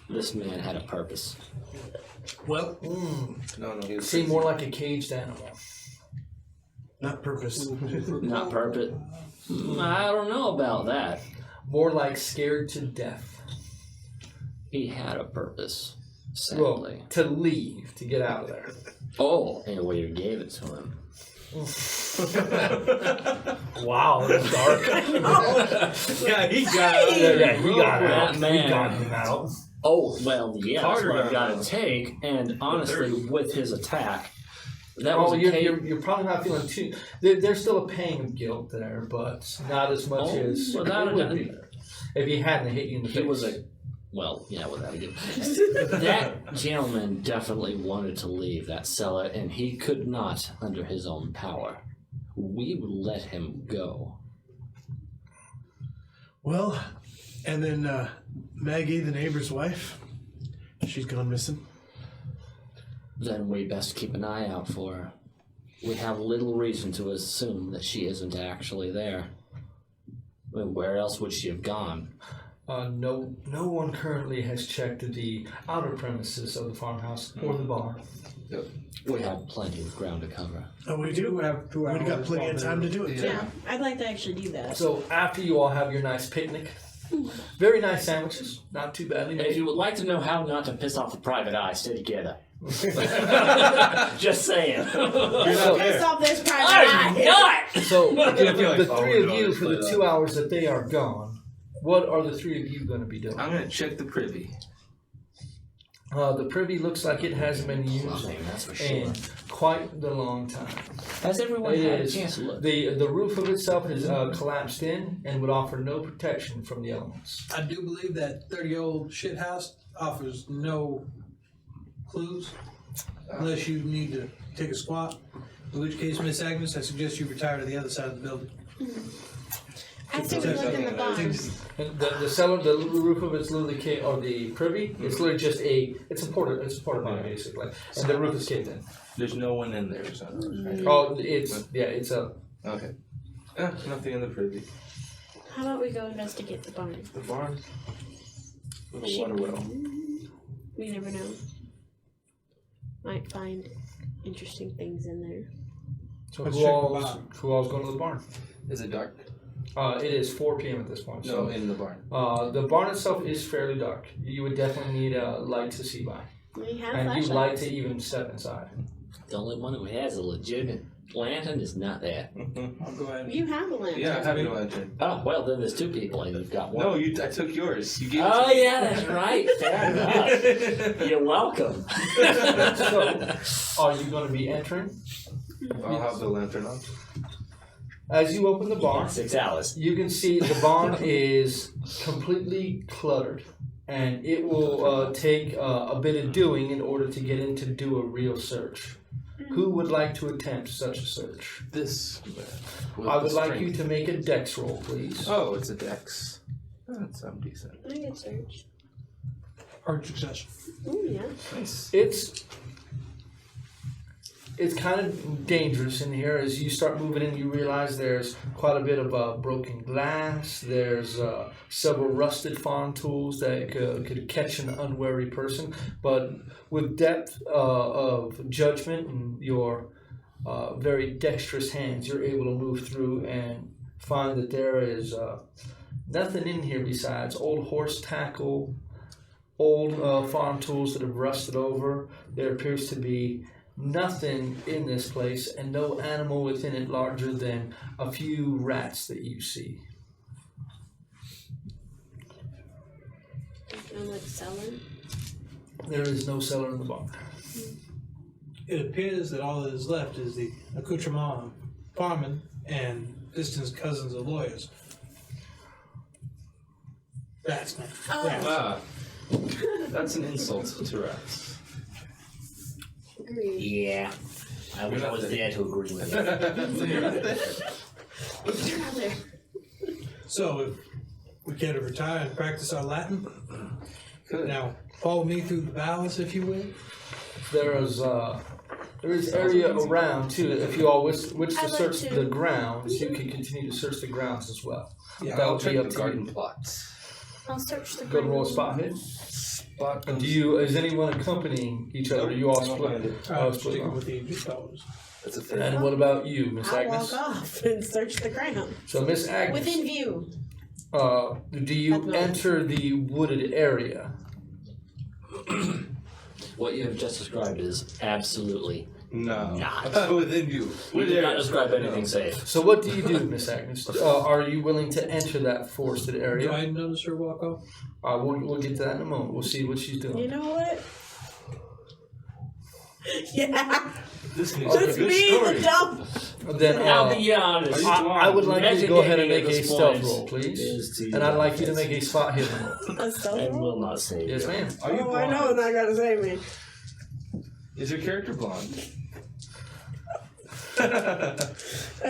This man had a purpose. Well, No, he was Seemed more like a caged animal. not purpose. Not purpose. I don't know about that. More like scared to death. He had a purpose, Well, sadly. to leave, to get out of there. Oh, and well, you gave it to him. Wow, that's dark. Yeah, he got Yeah, he got That out. He man. got him out. Oh, well, yeah, that's Carter what I've got got to take. And honestly, with his attack, that was Oh, a you're probably not feeling too. There's still a pang of guilt there, but not as much as without it a would doubt. be if he hadn't hit you in the face. He was a, well, yeah, without a good. That gentleman definitely wanted to leave that cellar, and he could not under his own power. We would let him go. Well, and then Maggie, the neighbor's wife, she's gone missing. Then we best keep an eye out for her. We have little reason to assume that she isn't actually there. I mean, where else would she have gone? No one currently has checked the outer premises of the farmhouse or the bar. We have plenty of ground to cover. Oh, we We do? do have 2 hours. We've got plenty of time to do it. Yeah, I'd like to actually do that. So after you all have your nice picnic, very nice sandwiches, not too badly If made. you would like to know how not to piss off the private eye, stay together. Just saying. Let's stop this private eye. not! So the oh, three of we're you, doing for the split 2 hours that they are gone, what are the three of you going to be doing? I'm gonna check the privy. The privy looks like it hasn't been used Plumbing, that's for sure. in quite the long time. Has everyone It had a is chance to look? the roof of itself is collapsed in and would offer no protection from the elements. I do believe that 30-year-old shit house offers no clues unless you need to take a squat. In which case, Miss Agnes, I suggest you retire to the other side of the building. I say we look in the barns. And the cellar, the roof of it's literally or the privy, it's literally just it's a porta potty basically, and the roof is caved in. There's no one in there, so. Oh, it's a. Okay. Nothing in the privy. How about we go investigate the barn? The barn. With a water well. We never know. Might find interesting things in there. So Let's who check the all's going to the barn? Is it dark? It is 4 p.m. at this point. No, So in the barn. the barn itself is fairly dark. You would definitely need a light to see by, We have and you'd like flashlights. to even step inside. The only one who has a legitimate lantern is not there. I'll go ahead and You have a lantern. Yeah, I have no lantern. Oh, well, then there's 2 people and you've got one. No, I took yours. You gave it Oh, to me. yeah, that's right. Fair enough. You're welcome. So, are you going to be entering? I'll have the lantern on. As you open the barn, 6 hours. you can see the barn is completely cluttered, and it will take a bit of doing in order to get in to do a real search. Who would like to attempt such a search? This. I would like you to make a dex roll, please. Oh, it's a dex. That's some decent. I get search. hard success. Oh yeah. Nice. It's kind of dangerous in here. As you start moving in, you realize there's quite a bit of broken glass. There's several rusted farm tools that could catch an unwary person. But with depth of judgment and your very dexterous hands, you're able to move through and find that there is nothing in here besides old horse tackle, old farm tools that have rusted over. There appears to be nothing in this place and no animal within it larger than a few rats that you see. And like cellar? There is no cellar in the barn. It appears that all that is left is the accoutrement of farming and distant cousins of lawyers. Rats, man. Rats. Ah, that's an insult to rats. Agreed. Yeah. I wish I was there to agree with you. You're not there. You're not there. So, if we care to retire and practice our Latin, Good. now follow me through the bowels, if you will. There is area around too. If you all wish to I'd search like to- the grounds, you can continue to search the grounds as well. Yeah, That I'll would check be the up to garden you. plots. I'll search the Go to roll ground. spot hit. Spot Do you? Is anyone accompanying each other? Are you all I don't split? mind it. I'll split stick off. with the fellows. That's a thing. And what about you, Miss I'll Agnes? walk off and search the ground. So, Miss Agnes, Within view. do you enter the wooded area? What you have just described is absolutely No. not. Within you. We did not describe anything safe. So, what do you do, Miss Agnes? Are you willing to enter that forested Do area? I notice her walk off? We'll get to that in a moment. We'll see what she's doing. You know what? Yeah, This makes a just good me, story. the dumb. Then I'll be honest. I would like you to go ahead and make Imagining a at this stealth point roll, please. is to- And I'd like you to make a spot hidden roll. A stealth I roll? will not say. Yes, ma'am. Are you Oh, I blonde? know it's not gonna save me. Is your character blonde? I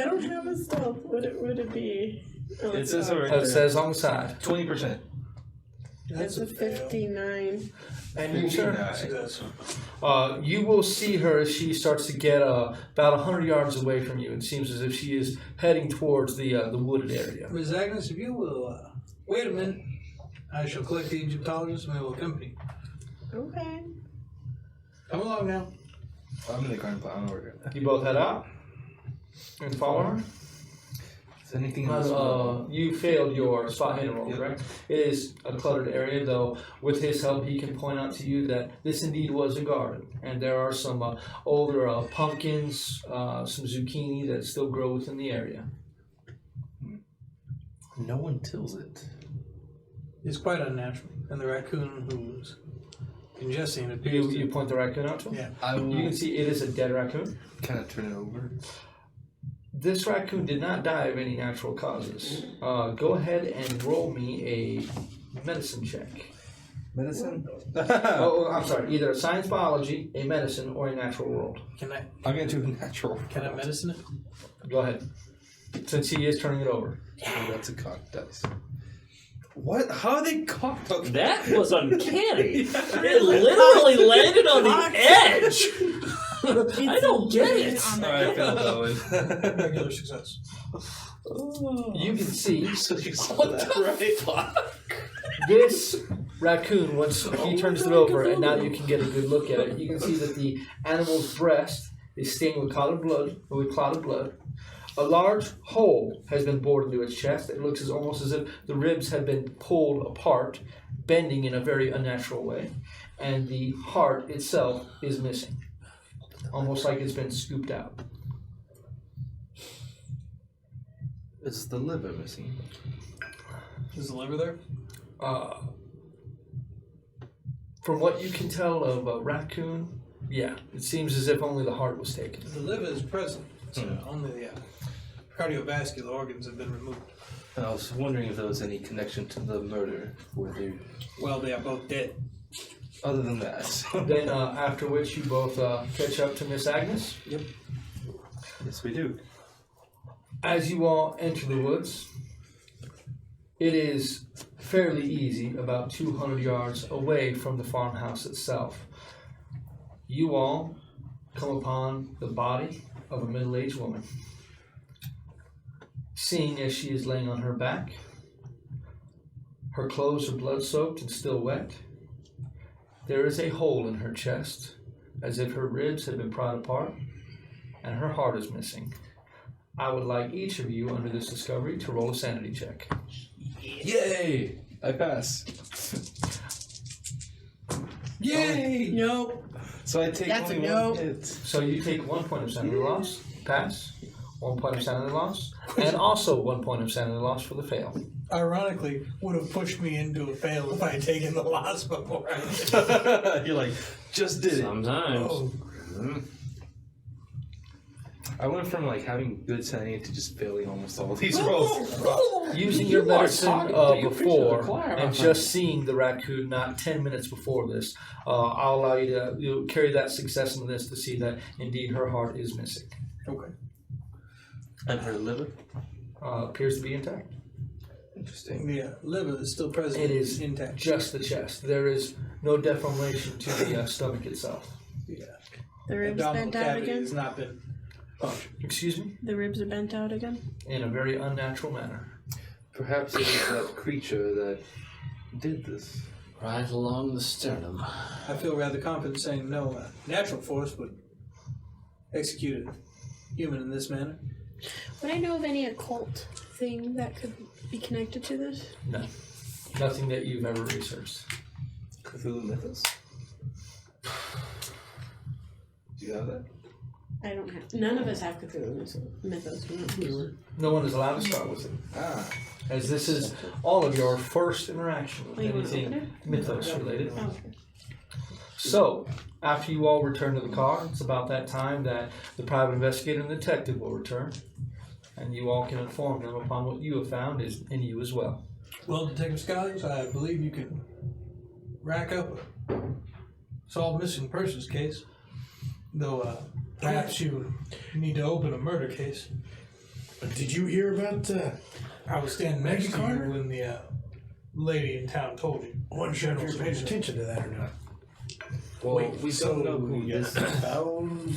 don't have a stealth. Would it be? Oh, It it's says not. right It there. says on the side. 20%. It's a 59. And you, sir? 59. You will see her as she starts to get about 100 yards away from you. It seems as if she is heading towards the wooded area. Miss Agnes, if you will, wait a minute. I shall collect the Egyptologist and we will accompany. Okay. Come along now. I'm in the garden plot. I'm over You both head out and follow her. Is anything else? You failed your spot hidden roll, Yep. correct? It is a cluttered area, though. With his help, he can point out to you that this indeed was a garden, and there are some older pumpkins, some zucchini that still grow within the area. No one tills it. It's quite unnatural. And the raccoon who's ingesting it appears You point the raccoon out to him. Yeah. I will You can see it is a dead raccoon. kind of turn it over. This raccoon did not die of any natural causes. Go ahead and roll me a medicine check. Medicine? Oh, I'm sorry. Either a science, biology, a medicine, or a natural world. Can I I'm going to do natural. can I medicine it? Go ahead. Since he is turning it over. Oh, that's a cocked dice. What? How are they cocked? Okay. That was uncanny. It literally landed on the edge. I don't get it. Alright, I failed that one. Regular success. You can see So you saw that, right? this raccoon, once he turns it over, and now you can get a good look at it, you can see that the animal's breast is stained with clotted blood. A large hole has been bored into its chest. It looks almost as if the ribs have been pulled apart, bending in a very unnatural way. And the heart itself is missing, almost like it's been scooped out. Is the liver missing? Is the liver there? From what you can tell of a raccoon, yeah, it seems as if only the heart was taken. The liver is present. So only the cardiovascular organs have been removed. I was wondering if there was any connection to the murder. Whether, Well, they are both dead. other than that. Then after which you both catch up to Miss Agnes. Yep. Yes, we do. As you all enter the woods, it is fairly easy, about 200 yards away from the farmhouse itself. You all come upon the body of a middle-aged woman. Seeing as she is laying on her back, her clothes are blood-soaked and still wet. There is a hole in her chest, as if her ribs had been pried apart, and her heart is missing. I would like each of you under this discovery to roll a sanity check. Yay! I pass. Yay! Nope. So I take That's a only no. one hit. So you take 1 point of sanity loss, pass, 1 point of sanity loss, and also 1 point of sanity loss for the fail. ironically, would have pushed me into a fail if I had taken the loss before. You're like, just did it. Sometimes. Oh. I went from like having good sanity to just failing almost all these rolls. Using your medicine before and my just seeing the raccoon not 10 minutes before this, I'll allow you to carry that success in this to see that indeed her heart is missing. Okay. And her liver? Appears to be intact. Interesting. The liver is still present. It is intact. just the chest. There is no deformation to the stomach itself. Yeah. The ribs Abdominal bent out cavity again? has not been punctured. Excuse me? The ribs are bent out again? In a very unnatural manner. Perhaps it was that creature that did this. Right along the sternum. I feel rather confident saying no natural force would execute a human in this manner. Would I know of any occult thing that could be connected to this? No. Nothing that you've ever researched. Cthulhu mythos? Do you have that? I don't have. None of us have Cthulhu mythos. No one is allowed to start with it. Ah. As this is all of your first interaction with Oh, you wanna open anything it? mythos related. Oh, okay. So, after you all return to the car, it's about that time that the private investigator and the detective will return. And you all can inform them upon what you have found and you as well. Well, Detective Scholars, I believe you can rack up a solved missing persons case. Though, perhaps you need to open a murder case. Did you hear about I was standing Maggie next to Carter? you when the lady in town told you. I wasn't sure if you paid attention to that or not. Well, Wait, we so don't know who you this found?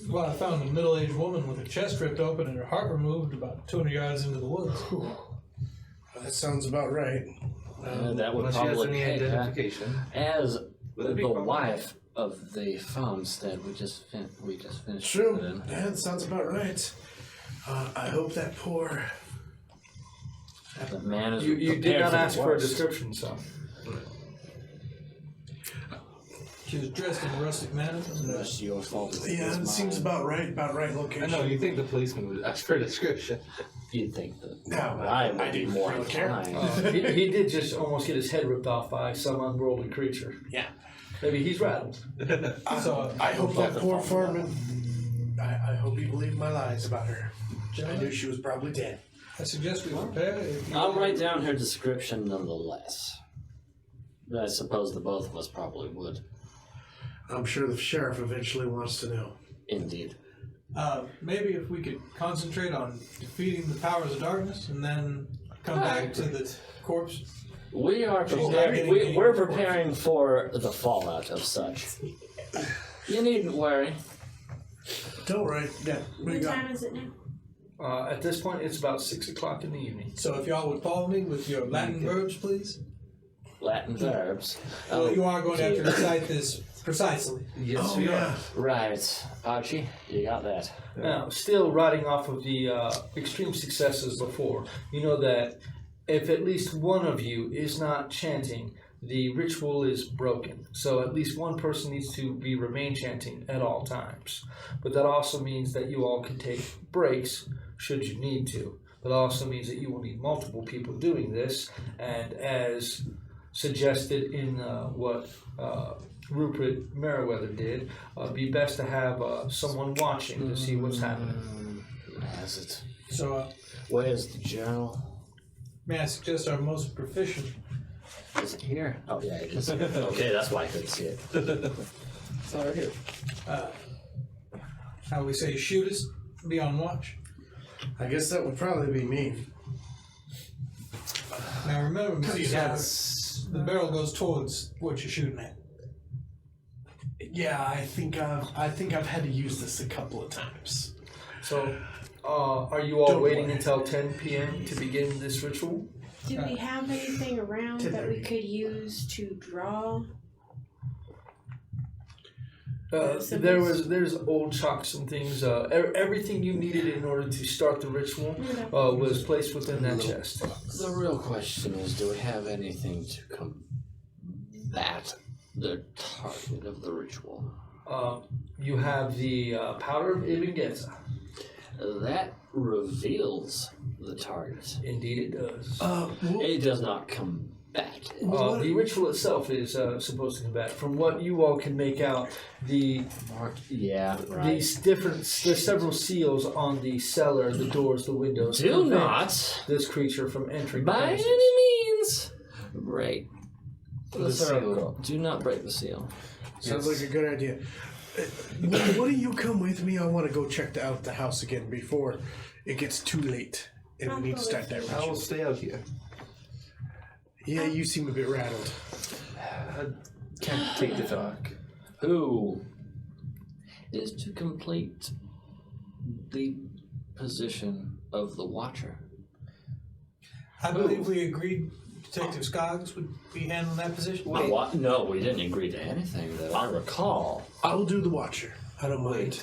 Well, I found a middle-aged woman with her chest ripped open and her heart removed about 200 yards into the woods. That sounds about right. That would Unless she has probably any identification. as Would it be the possible? wife of the farmstead we just finished. True. with. Yeah, that sounds about right. I hope that poor. The man is You did prepared not the ask for a worst. description, so. She was dressed in a rustic manner. That's your fault. Yeah, it seems about right. About right I location. know, you think the policeman would ask for a description. You'd think that No, I would be didn't more really care. inclined. He did just almost get his head ripped off by some unworldly creature. Yeah. Maybe he's rattled. So, I hope that poor foreman. I hope he believed my lies about her. I knew she was probably dead. I suggest we prepare. If you I'll write down her description nonetheless. I suppose the both of us probably would. I'm sure the sheriff eventually wants to know. Indeed. Maybe if we could concentrate on defeating the powers of darkness and then come back to the corpse. We are preparing. We're preparing for the fallout of such. You needn't worry. Don't worry. Yeah. What do What you got? time is it now? At this point, it's about 6 o'clock in the evening. So if y'all would follow me with your Latin verbs, please. Latin verbs. Well, you are going to have to recite this precisely. Yes, Oh, we yeah. Right, Archie, you got that. Now, still riding off of the extreme successes before, you know that if at least one of you is not chanting, the ritual is broken. So at least one person needs to remain chanting at all times. But that also means that you all can take breaks should you need to. But it also means that you will need multiple people doing this. And as suggested in what Rupert Meriwether did, be best to have someone watching to see what's happening. Has it? So Where's the journal? may I suggest our most proficient? Is it here? Oh yeah, it is. Okay, that's why I couldn't see it. It's all right here. How we say, shootist, be on watch. I guess that would probably be me. Now remember, Mr. Yes. Sauer, the barrel goes towards what you're shooting at. Yeah, I think I've had to use this a couple of times. So, are you all Don't waiting worry. until 10 p.m. to begin this ritual? Do we have anything around that we could use to draw? There's old chalks and things. Everything you needed in order to start the ritual was placed within that chest. The real question is, do we have anything to combat the target of the ritual? You have the powder of Ibn Getza. That reveals the target. Indeed it does. It does not combat it. The ritual itself is supposed to combat. From what you all can make out, these different, there's several seals on the cellar, the doors, the windows. Do not this creature from entering. by any means break the seal. Do not break the seal. Sounds like a good idea. Why don't you come with me? I want to go check out the house again before it gets too late and we need to start that ritual. I will stay out here. Yeah, you seem a bit rattled. I can't take the dark. Who is to complete the position of the Watcher? I believe we agreed Detective Scoggs would be handling that position. No, we didn't agree to anything that I recall. I will do the Watcher. I don't mind.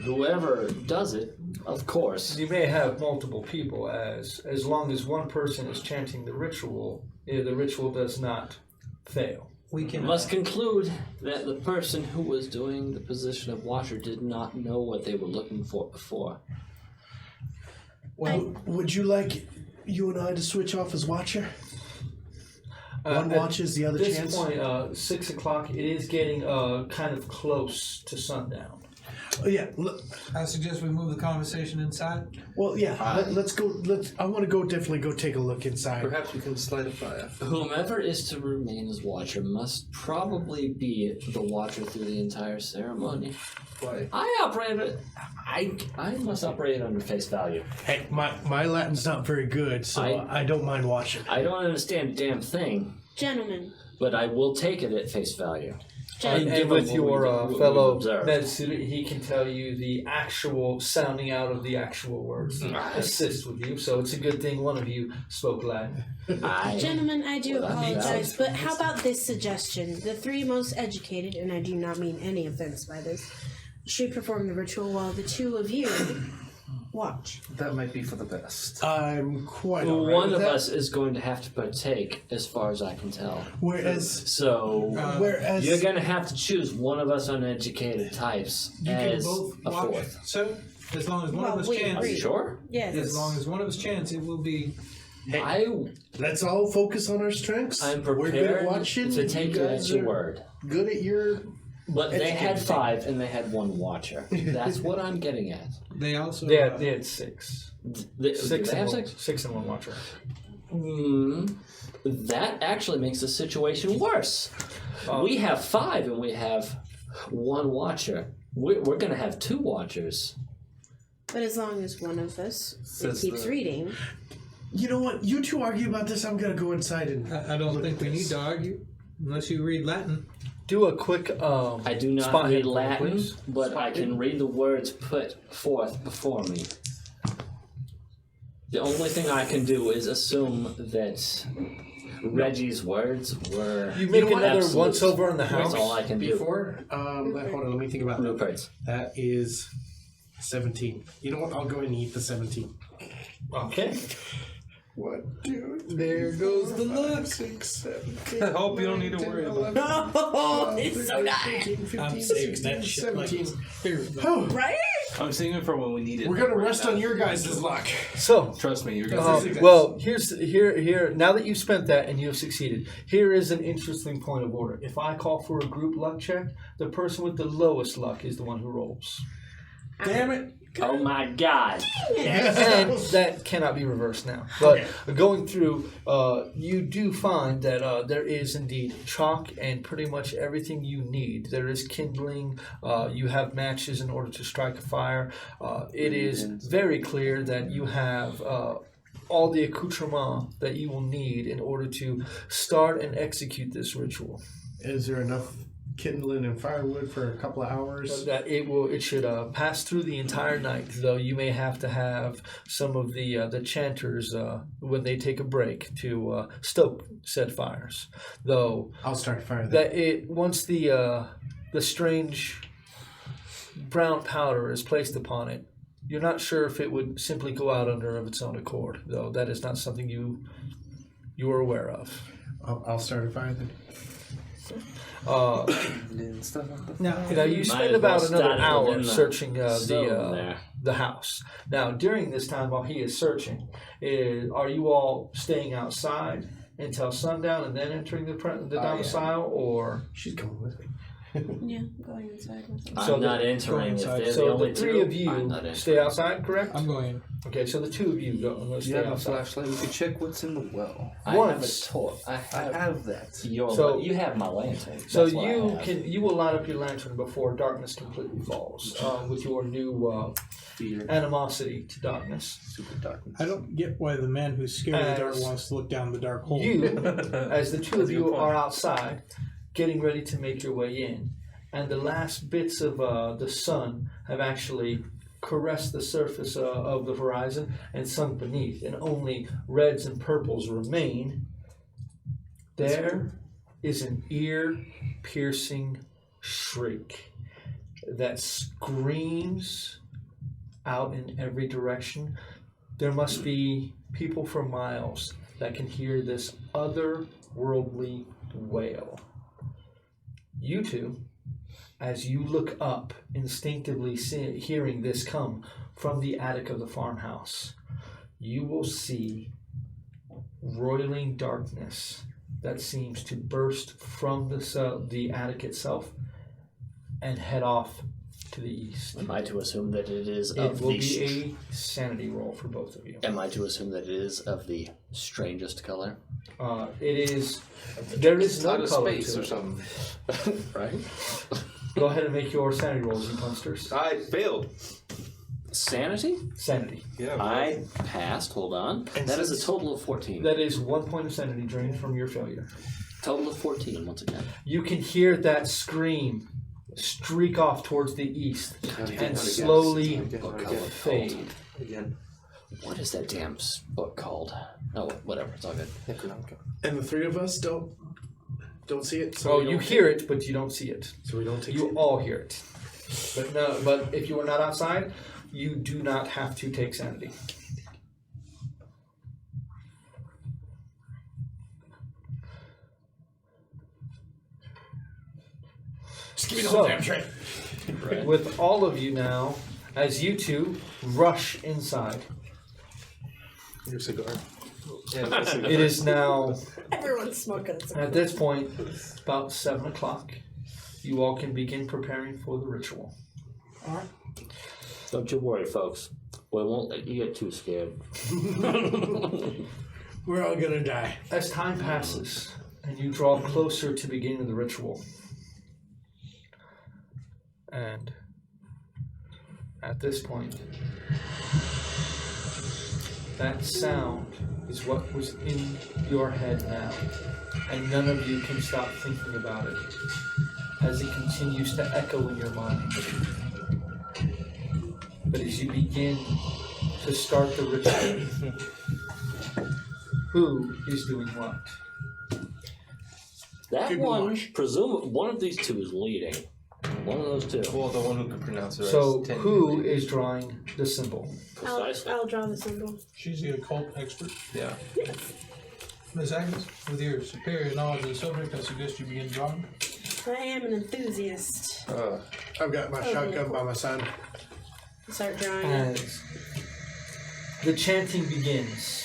Whoever does it, of course. You may have multiple people, as long as one person is chanting the ritual does not fail. We must conclude that the person who was doing the position of Watcher did not know what they were looking for before. Well, would you like you and I to switch off as Watcher? One watches, the other chance? At this point, 6 o'clock, it is getting kind of close to sundown. Oh, yeah. Look. I suggest we move the conversation inside. Well, yeah. Let's go. I want to definitely go take a look inside. Perhaps we can slide a fire. Whomever is to remain as Watcher must probably be the Watcher through the entire ceremony. Why? I must operate under face value. Hey, my Latin's not very good, so I don't mind watching. I don't understand a damn thing. Gentlemen. But I will take it at face value. And with your fellow med student, he can tell you the actual sounding out of the actual words. Assist with you, so it's a good thing one of you spoke Latin. Gentlemen, I do apologize, but how about this suggestion? The three most educated, and I do not mean any offense by this, should perform the ritual while the two of you watch. That might be for the best. I'm quite all right One with of that. us is going to have to partake, as far as I can tell. Whereas you're going to have to choose one of us uneducated types as both a watch. fourth. So, as long as one of us chants. Are you sure? Yes. As long as one of us chants, it will be. Hey, let's all focus on our strengths. I'm We're good at prepared watching. to take you at your word. Good at your. But they had 5 and they had 1 Watcher. That's what I'm getting at. They also. They had 6. They have 6? 6 and 1 Watcher. That actually makes the situation worse. We have 5 and we have 1 Watcher. We're going to have 2 Watchers. But as long as one of us keeps reading. You know what? You two argue about this. I'm going to go inside and. I don't think we need to argue unless you read Latin. Do a quick. I do not read Latin, but I can read the words put forth before me. The only thing I can do is assume that Reggie's words were. You make another once over in the house. That's all I can do. Hold on, let me think about that. Blueprints. That is 17. You know what? I'll go ahead and eat the 17. Okay. 1, 2, there goes the luck. 6, 7, 8, I hope you don't need to worry about it. Oh, it's so nice. 15, I'm saving that shit. 17. Right? I'm saving it for when we need it. We're gonna rest on your guys' luck. So, trust me, your guys. well, here. Now that you've spent that and you've succeeded, here is an interesting point of order. If I call for a group luck check, the person with the lowest luck is the one who rolls. Damn it! Oh my God! And that cannot be reversed now. But going through, you do find that there is indeed chalk and pretty much everything you need. There is kindling. You have matches in order to strike a fire. It is very clear that you have all the accoutrement that you will need in order to start and execute this ritual. Is there enough kindling and firewood for a couple of hours? That it should pass through the entire night, though you may have to have some of the chanters when they take a break to stoke said fires. Though I'll start fire. Once the strange brown powder is placed upon it, you're not sure if it would simply go out of its own accord. Though that is not something you are aware of. I'll start a fire then. Now you spend about another hour searching the house. Now, during this time, while he is searching, are you all staying outside until sundown and then entering the domicile, or she's coming with me? Yeah, I'm going inside with them. I'm not entering. If they're the only the three of you stay outside, correct? I'm going. Okay, so the two of you go. You have a flashlight. We could check what's in the well. I have a torch. I have that. So you have my lantern. So you will light up your lantern before darkness completely falls with your new animosity to darkness. Super darkness. I don't get why the man who's scared of the dark wants to look down the dark hole. You, as the two of you are outside, getting ready to make your way in, and the last bits of the sun have actually caressed the surface of the horizon and sunk beneath, and only reds and purples remain. There is an ear-piercing shriek that screams out in every direction. There must be people for miles that can hear this otherworldly wail. You two, as you look up, instinctively hearing this come from the attic of the farmhouse, you will see roiling darkness that seems to burst from the attic itself and head off to the east. Am I to assume that it is of the... It will be a sanity roll for both of you. Am I to assume that it is of the strangest color? It is... There is no out color of space to or it. something. Right? Go ahead and make your sanity rolls, you punsters. I failed. Sanity? Sanity. Yeah. I passed. Hold on. And that is a total of 14. That is 1 point of sanity drained from your failure. Total of 14 once again. You can hear that scream streak off towards the east and slowly fade. Again. What is that damn book called? Oh, whatever. It's all good. And the three of us don't see it. So you hear it, but you don't see it. So we don't take You all hear it. But if you are not outside, you do not have to take sanity. Just give me the whole damn tray. With all of you now, as you two rush inside, Your cigar. it is now, Everyone's smoking. at this point, about 7 o'clock. You all can begin preparing for the ritual. Alright. Don't you worry, folks. We won't let you get too scared. We're all gonna die. As time passes and you draw closer to beginning the ritual, and at this point, that sound is what was in your head now, and none of you can stop thinking about it as it continues to echo in your mind. But as you begin to start the ritual, who is doing what? That one, presume one of these two is leading. One of those two. Well, the one who can pronounce it. So who is drawing the symbol? Precisely. I'll draw the symbol. She's the occult expert. Yeah. Miss Agnes, with your superior knowledge of the subject, I suggest you begin drawing. I am an enthusiast. I've got my shotgun by my side. Start drawing. As the chanting begins,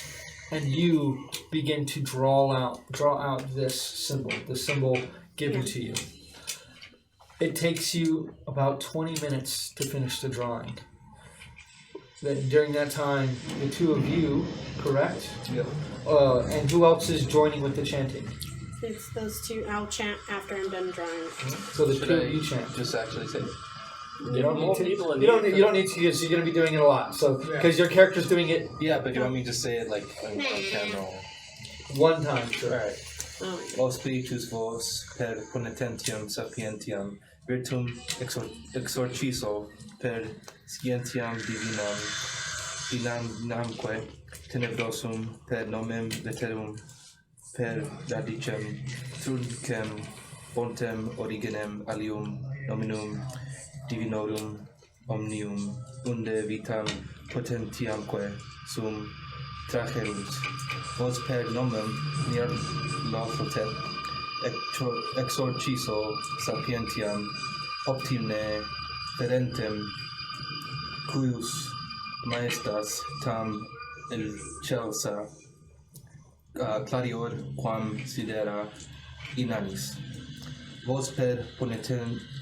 and you begin to draw out this symbol, the symbol given to you. It takes you about 20 minutes to finish the drawing. Then during that time, the two of you, correct? Yep. And who else is joining with the chanting? It's those two. I'll chant after I'm done drawing. So the two of you chant. Just actually say. You don't need to. You don't need to, because you're going to be doing it a lot. So because your character's doing it. Yeah, but you want me to say it like on camera? One time, sure. Alright. O spiritus vos per ponetentiam sapientiam virtum exorciso per scientiam divinamque tenebrosum per nomen veterum per radicem truncem fontem originem alium nominum divinorum omnium unde vitam potentiamque sum tracherus vos per nomen niat lofotet exorciso sapientiam optime ferentem cuius maestas tam in celsa clarior quam sidera inanis vosped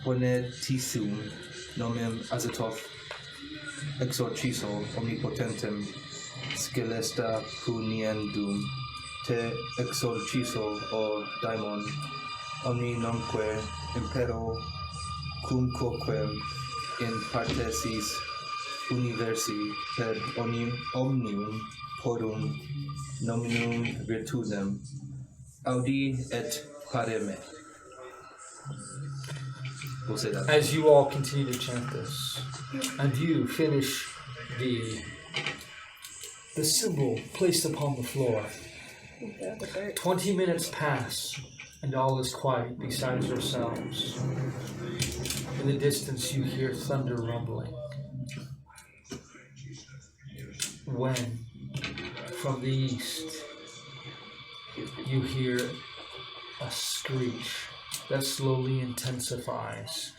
ponetissum nomen azetoth exorciso omnipotentem scelesta puniendum te exorciso o daimon omni nonque impero cum quoquem in partesis universi per omnium porum nominum virtutem audi et pareme. We'll say that. As you all continue to chant this, and you finish the symbol placed upon the floor, 20 minutes pass, and all is quiet besides yourselves. In the distance you hear thunder rumbling. When, from the east, you hear a screech that slowly intensifies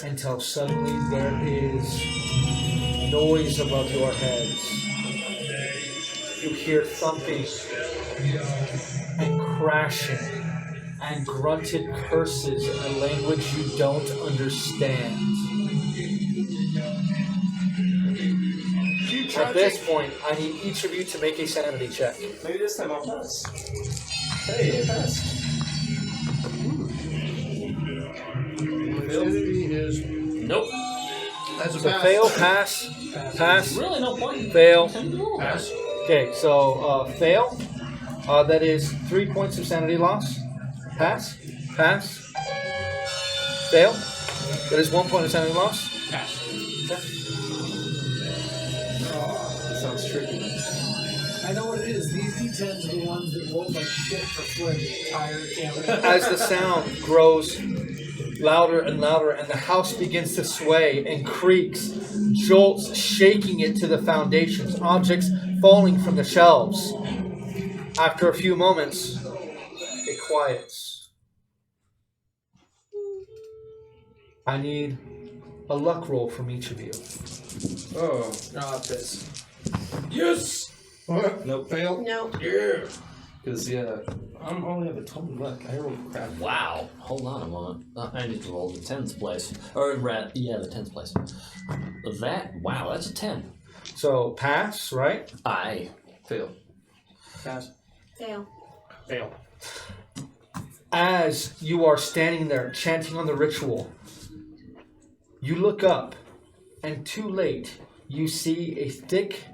until suddenly there is noise above your heads. You hear thumping and crashing and grunted curses in a language you don't understand. At this point, I need each of you to make a sanity check. Maybe this time I'll pass. Hey, I passed. Sanity is Nope. as a So pass. fail, pass, Really, no point. fail. Pass. Okay, so fail. That is 3 points of sanity loss. Pass, fail. That is 1 point of sanity loss. Pass. That sounds tricky. I know what it is. These D10s are the ones that roll like shit for Flynn the entire campaign. As the sound grows louder and louder, and the house begins to sway and creaks, jolts shaking it to the foundations, objects falling from the shelves. After a few moments, it quiets. I need a luck roll from each of you. Oh. Ah, piss. Yes! Nope, fail. No. Yeah. Because, yeah, I'm only have a 20 luck. I rolled crap. Wow. Hold on a moment. I need to roll the 10th place. Or, the 10th place. Wow, that's a 10. So, pass, right? I Fail. Pass. Fail. Fail. As you are standing there chanting on the ritual, you look up, and too late, you see a thick,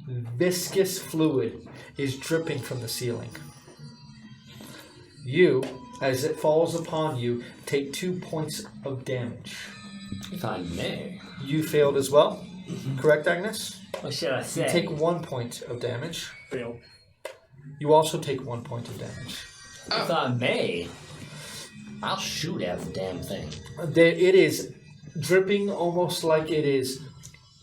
viscous fluid is dripping from the ceiling. You, as it falls upon you, take 2 points of damage. If I may. You failed as well, correct, Agnes? What should I say? You take 1 point of damage. Fail. You also take 1 point of damage. If I may, I'll shoot at the damn thing. It is dripping almost like it is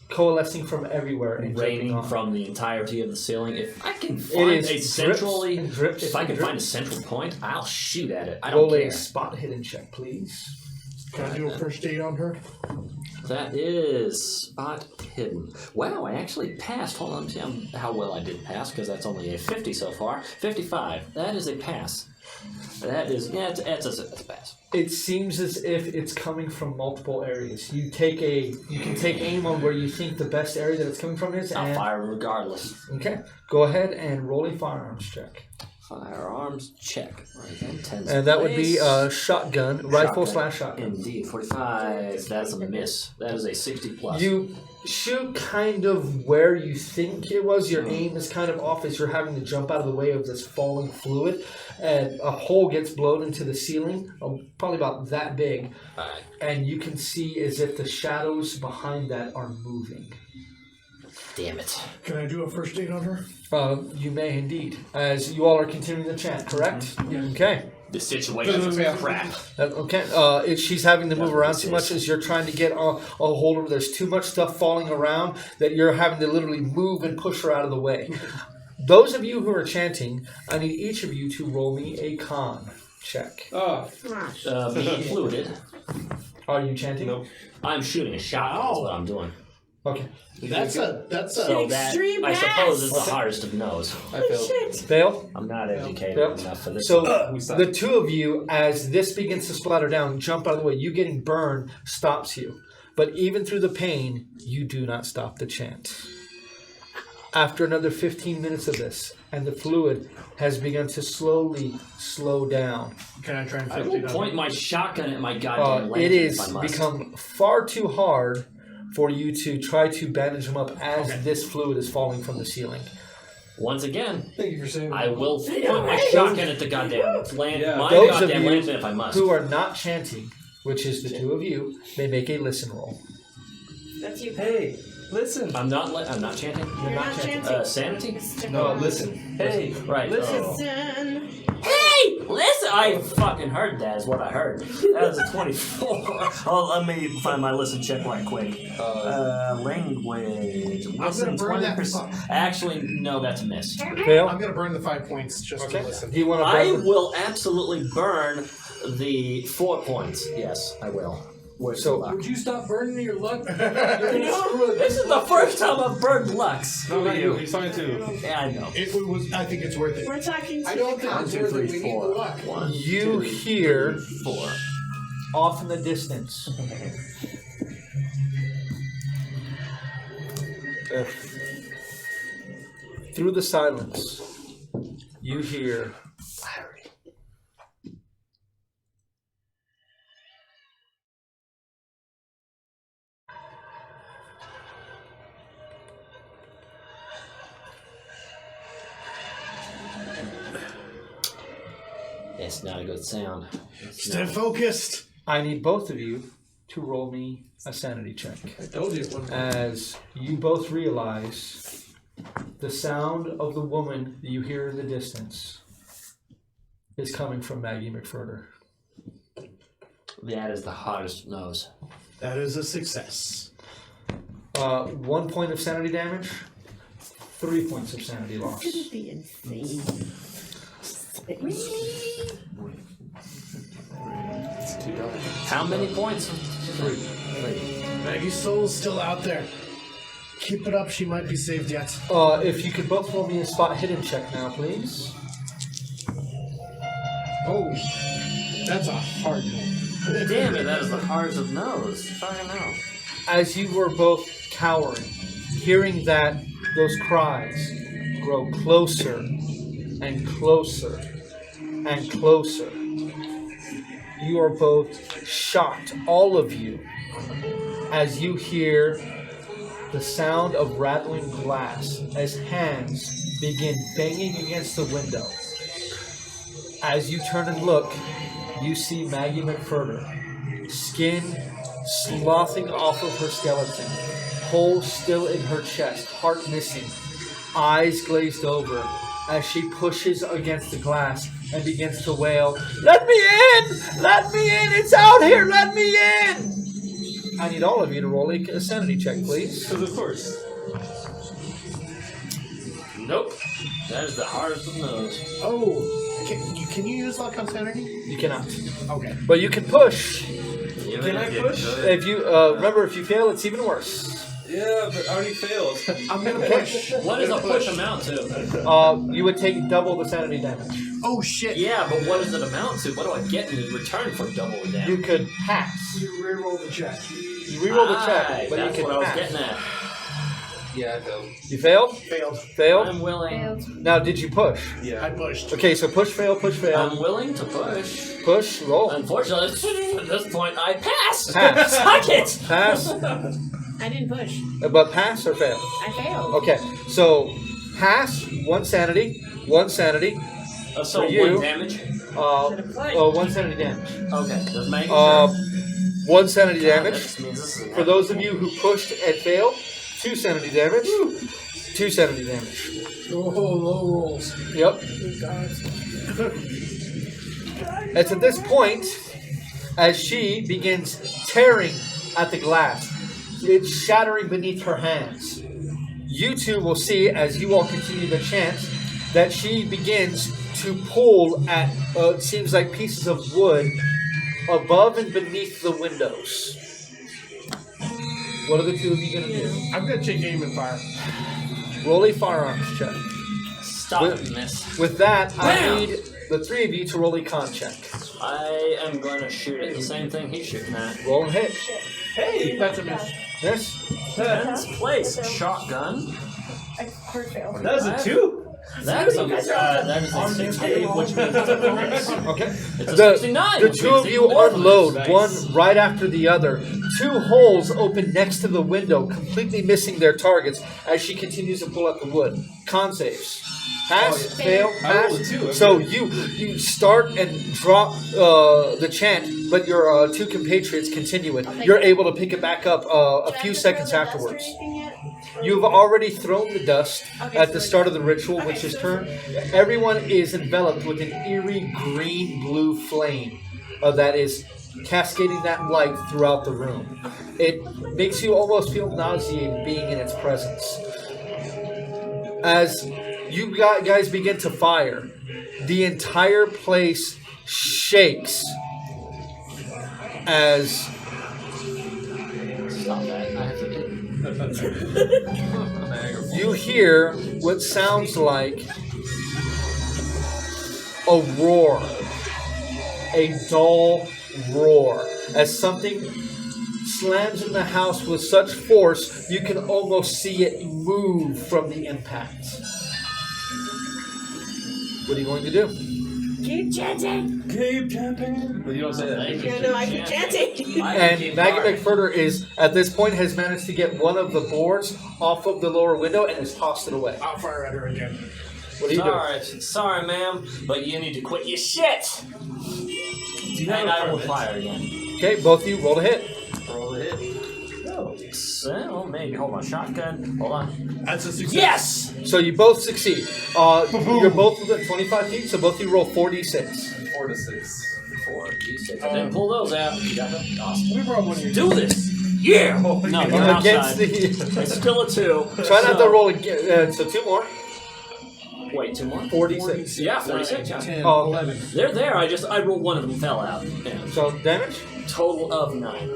coalescing from everywhere and dripping Raining off. from the entirety of the ceiling. If I can It find is a centrally, drips and drips if I and can find a drips. central point, I'll shoot at it. I don't Roll care. a spot hidden check, please. Can I do a first aid on her? That is spot hidden. Wow, I actually passed. Hold on, see how well I did pass, because that's only a 50 so far. 55. That is a pass. That is, it's a pass. It seems as if it's coming from multiple areas. You can take aim on where you think the best area that it's coming from is, I'll and fire regardless. okay, go ahead and roll a firearms check. Firearms check. Right then, 10. And that would be a shotgun, rifle / shotgun. Indeed, 45. That is a miss. That is a 60 plus. You shoot kind of where you think it was. Your aim is kind of off as you're having to jump out of the way of this falling fluid, and a hole gets blown into the ceiling, probably about that big, Alright. and you can see as if the shadows behind that are moving. Damn it. Can I do a first aid on her? You may indeed, as you all are continuing the chant, correct? Okay. The situation is crap. Okay. She's having to move around too much as you're trying to get a hold of her. There's too much stuff falling around that you're having to literally move and push her out of the way. Those of you who are chanting, I need each of you to roll me a con. check. Oh, Being fluid. Are you chanting? Nope. I'm shooting a shot. That's what I'm doing. Okay. That's a So that, extreme I suppose, is the pass. hardest of no's. I failed. Fail. I'm not educated Yep. enough for this. So We suck. the two of you, as this begins to splatter down, jump out of the way. You getting burned stops you. But even through the pain, you do not stop the chant. After another 15 minutes of this, and the fluid has begun to slowly slow down, Can I try and I flip will it point my shotgun at my goddamn lantern it is if I must. become far too hard for you to try to bandage them up as this fluid is falling from the ceiling. Once again, thank you for saying I that. will point my shotgun at the goddamn Yeah. my Those of goddamn you lantern if I must. who are not chanting, which is the two of you, may make a listen roll. That's you. Hey, listen. I'm not chanting. You're not chanting. Sanity? No, listen. Hey, Right. listen. Listen. Hey, listen! I fucking heard that. Is what I heard. That was a 24. Oh, let me find my listen check right quick. Language. Listen, burn that 20%. Actually, no, that's a miss. Fail. I'm gonna burn the 5 points just Okay. to listen. Do you want to I burn the- will absolutely burn the 4 points. Yes, I will. Where's So- the luck? Would you stop burning your luck? You're gonna screw it. This is the first time I've burned Lux. No, not you. He's fine too. Yeah, I know. It was. I think it's worth it. We're talking to I don't the think it's worth it. We need the luck. 1, You 2, hear 4. off in the distance. Through the silence, you hear. It's not a good sound. Stay focused. I need both of you to roll me a sanity check. I told you. It wasn't. As you both realize the sound of the woman that you hear in the distance is coming from Maggie McFurter. That is the hottest nose. That is a success. 1 point of sanity damage, 3 points of sanity loss. It's gonna be insane. How many points? 3. Maggie's soul's still out there. Keep it up. She might be saved yet. If you could both roll me a spot hidden check now, please. Oh, that's a hard one. Damn it, that is the hardest of nose. Fucking hell. As you were both cowering, hearing that those cries grow closer and closer and closer, you are both shocked, all of you, as you hear the sound of rattling glass as hands begin banging against the window. As you turn and look, you see Maggie McFurter, skin sloughing off of her skeleton, hole still in her chest, heart missing, eyes glazed over, as she pushes against the glass and begins to wail, "Let me in! Let me in! It's out here! Let me in!" I need all of you to roll a sanity check, please. Because of course. Nope. That is the hardest of nose. Oh, can you use luck on sanity? You cannot. Okay. But you can push. Can I push? If you remember, if you fail, it's even worse. Yeah, but I already failed. I'm gonna push. What does a push amount to? You would take double the sanity damage. Oh shit. Yeah, but what does it amount to? What do I get in return for double the damage? You could pass. You reroll the check. You reroll the check, Aye, but you that's can what I was pass. getting at. Yeah, I failed. You failed? Failed. Failed? I'm willing. Now, did you push? I Yeah. pushed. Okay, so push, fail, push, fail. I'm willing to push. Push, roll. Unfortunately, at this point, I pass. Pass. Suck it. Pass. I didn't push. But pass or fail? I failed. Okay, so pass, 1 sanity, 1 sanity. So For you. 1 damage. Should've pushed. 1 sanity damage. Okay, just making Uh, sure. 1 sanity God, damage. that means this is For those of you who pushed and failed, 2 sanity damage. 2 sanity damage. Oh, low rolls. Yep. It's at this point, as she begins tearing at the glass, it's shattering beneath her hands. You two will see, as you all continue to chant, that she begins to pull at, it seems like pieces of wood above and beneath the windows. What are the two of you going to do? I'm going to take aim and fire. Roll a firearms check. Stop it, miss. With that, I Bam! need the three of you to roll a con check. I am going to shoot at the same thing he's shooting at. Roll and hit. Hey, that's a miss. Miss. 10th place. Shotgun. Perfect. That's a 2? That is a 60, which means it's a bonus. Okay. It's a The 69. the which two means of it's you more unload, bonus. one right after the other. Two holes open next to the window, completely missing their targets as she continues to pull out the wood. Con saves. Pass, fail, I pass. rolled a 2, So you start and drop the chant, but your two compatriots continue it. You're able to pick it back up a few seconds afterwards. You've already thrown the dust at the start of the ritual, which is turned. Everyone is enveloped with an eerie green-blue flame that is cascading that light throughout the room. It makes you almost feel nauseated being in its presence. As you guys begin to fire, the entire place shakes as Stop that. I have to do it. you hear what sounds like a roar, a dull roar, as something slams in the house with such force you can almost see it move from the impact. What are you going to do? Keep chanting. Keep jumping. But you don't say that. Yeah, no, I keep chanting. And Maggie McFurter is, at this point, has managed to get one of the boards off of the lower window and has tossed it away. I'll fire at her again. What are you doing? Sorry, ma'am, but you need to quit your shit. And I will fire again. Okay, both of you roll a hit. Roll the hit. So maybe hold on. Shotgun. Hold on. That's a success. Yes. So you both succeed. You're both within 25 feet, so both of you roll 4d6. 4 to 6. 4 d6. I didn't pull those out. You got them. Awesome. We brought one of your Do this. Yeah. No, they're Against outside. the. It's still a 2. Try not to roll again. So two more. Wait, 2 more. 46. Yeah, 46. Yeah. 10, Oh, 11. They're there. I rolled one of them. Fell out. Yeah. So damage? Total of 9.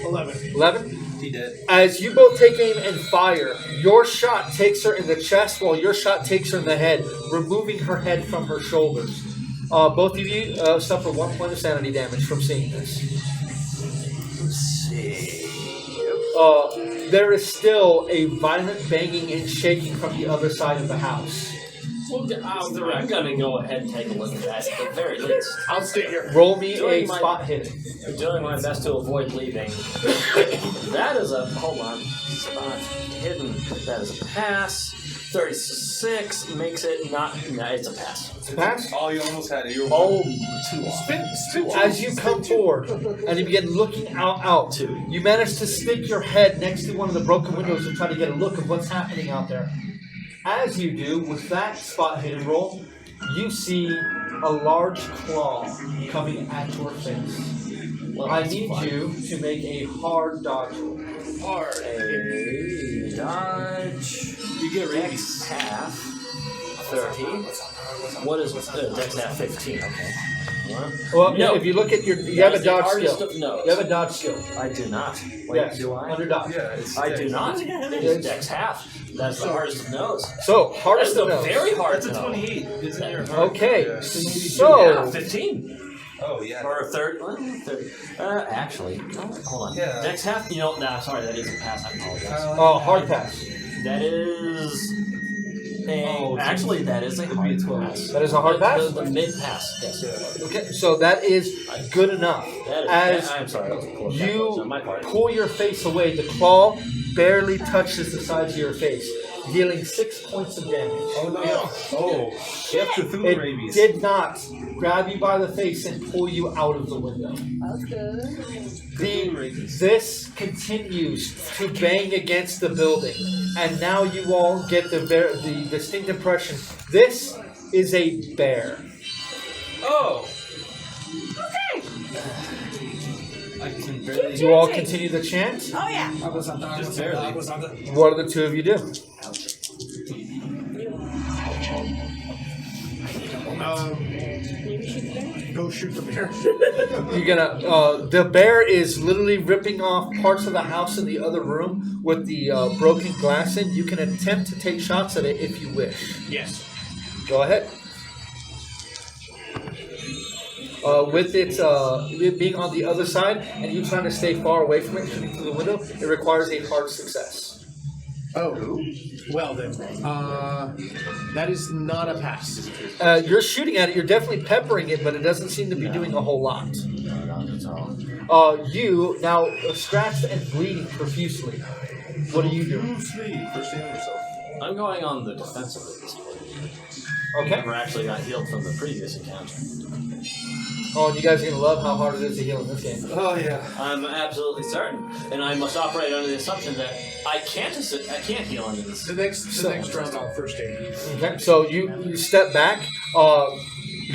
11. 11. He did. As you both take aim and fire, your shot takes her in the chest while your shot takes her in the head, removing her head from her shoulders. Both of you suffer 1 point of sanity damage from seeing this. There is still a violent banging and shaking from the other side of the house. Well, I'm gonna go ahead and take a look at that at the very least. I'll stay here. Roll me Doing a my- spot hit. Doing my best to avoid leaving. That is a spot hidden. That is a pass. 36 makes it not. No, it's a pass. It's a pass. Oh, you almost had it. You were Oh, 2 off. Spin. As you come forward and you begin looking out, you manage to stick your head next to one of the broken windows to try to get a look of what's happening out there. As you do, with that spot hidden roll, you see a large claw coming at your face. I need you to make a hard dodge roll. A dodge. You get Dex rabies. half. 30. What is Dex half? 15. Okay. Well, No. if you look at you That have a is the dodge hardest skill. of no's. You have a dodge skill. I do not. Wait, Yes, do I? under dodge. Yeah, it's. I do not. Yes. It's Dex half. That's the hardest of no's. So, That's hardest the of nose. very hard That's a no. 28. Isn't your heart? Okay, Yeah. so Yeah, 15. Oh, yeah. Or a third. Well, 30. Actually, no, hold on. Yeah. Dex half. You know, nah, sorry, that isn't pass. I apologize. hard pass. That is. Oh, Actually, that is a it'd be hard a 12. pass. That is a hard pass? The mid pass. Yes. Okay, so that is good enough. That is. As I'm sorry. That was a close you on my part. pull your face away, the claw barely touches the sides of your face, dealing 6 points of damage. Oh, no. Oh, you have Cthulhu It rabies. did not grab you by the face and pull you out of the window. That's good. This continues to bang against the building, and now you all get the distinct impression this is a bear. Oh! Okay. I can barely. You all continue the chant. Oh yeah. Just barely. What do the two of you do? No. go shoot the bear. You're gonna. The bear is literally ripping off parts of the house in the other room with the broken glass in. You can attempt to take shots at it if you wish. Yes. Go ahead. With it being on the other side and you trying to stay far away from it, shooting through the window, it requires a hard success. Oh. Well then, that is not a pass. You're shooting at it. You're definitely peppering it, but it doesn't seem to be doing a whole lot. No, not at all. You now scratched and bleeding profusely. What are you doing? First aid yourself. I'm going on the defensive at this point. Okay. Never actually got healed from the previous encounter. Oh, and you guys are gonna love how hard it is to heal in this game. Oh yeah. I'm absolutely certain, and I must operate under the assumption that I can't heal under this. The next round, I'll first aid. Okay. So you step back.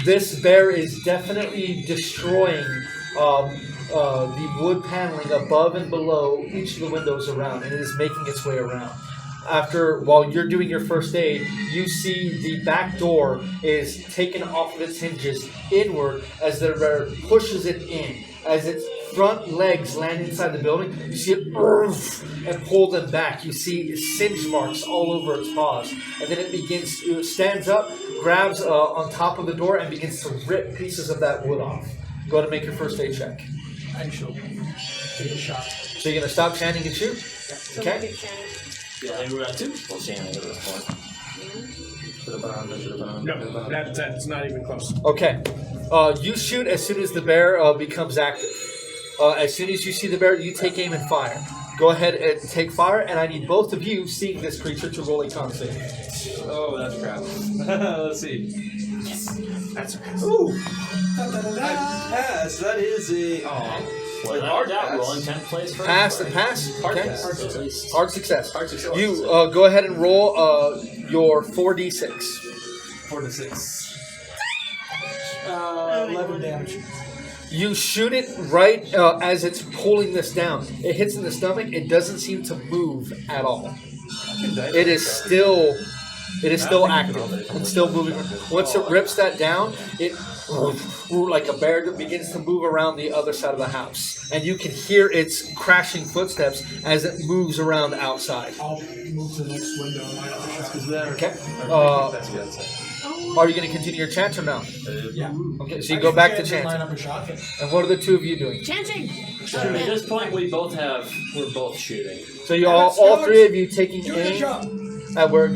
This bear is definitely destroying the wood paneling above and below each of the windows around, and it is making its way around. While you're doing your first aid, you see the back door is taken off of its hinges inward as the bear pushes it in. As its front legs land inside the building, you see it and pull them back. You see singe marks all over its paws. And then it stands up, grabs on top of the door, and begins to rip pieces of that wood off. Go ahead and make your first aid check. I shall take a shot. So you're going to stop chanting and shoot? Okay. Yeah, we got two people chanting at this point. No, that's not even close. Okay. You shoot as soon as the bear becomes active. As soon as you see the bear, you take aim and fire. Go ahead and take fire, and I need both of you seeing this creature to roll a con save. Oh, that's crap. Let's see. Yes. That's a pass. Ooh. Pass. That is a. Well, hard that pass. rolling 10th place for Pass and pass. Hard Okay. pass. Hard success. Hard success. You go ahead and roll your 4d6. 4 to 6. 11 damage. You shoot it right as it's pulling this down. It hits in the stomach. It doesn't seem to move at all. It is still active. It's still moving. Once it rips that down, it like a bear begins to move around the other side of the house, and you can hear its crashing footsteps as it moves around outside. I'll move to the next window and line up a shot. Okay. Are you going to continue your chant or no? Yeah. Okay, so you go back to Line chanting. up a shot. And what are the two of you doing? Chanting! At this point, we're both shooting. So you all three of you taking aim at where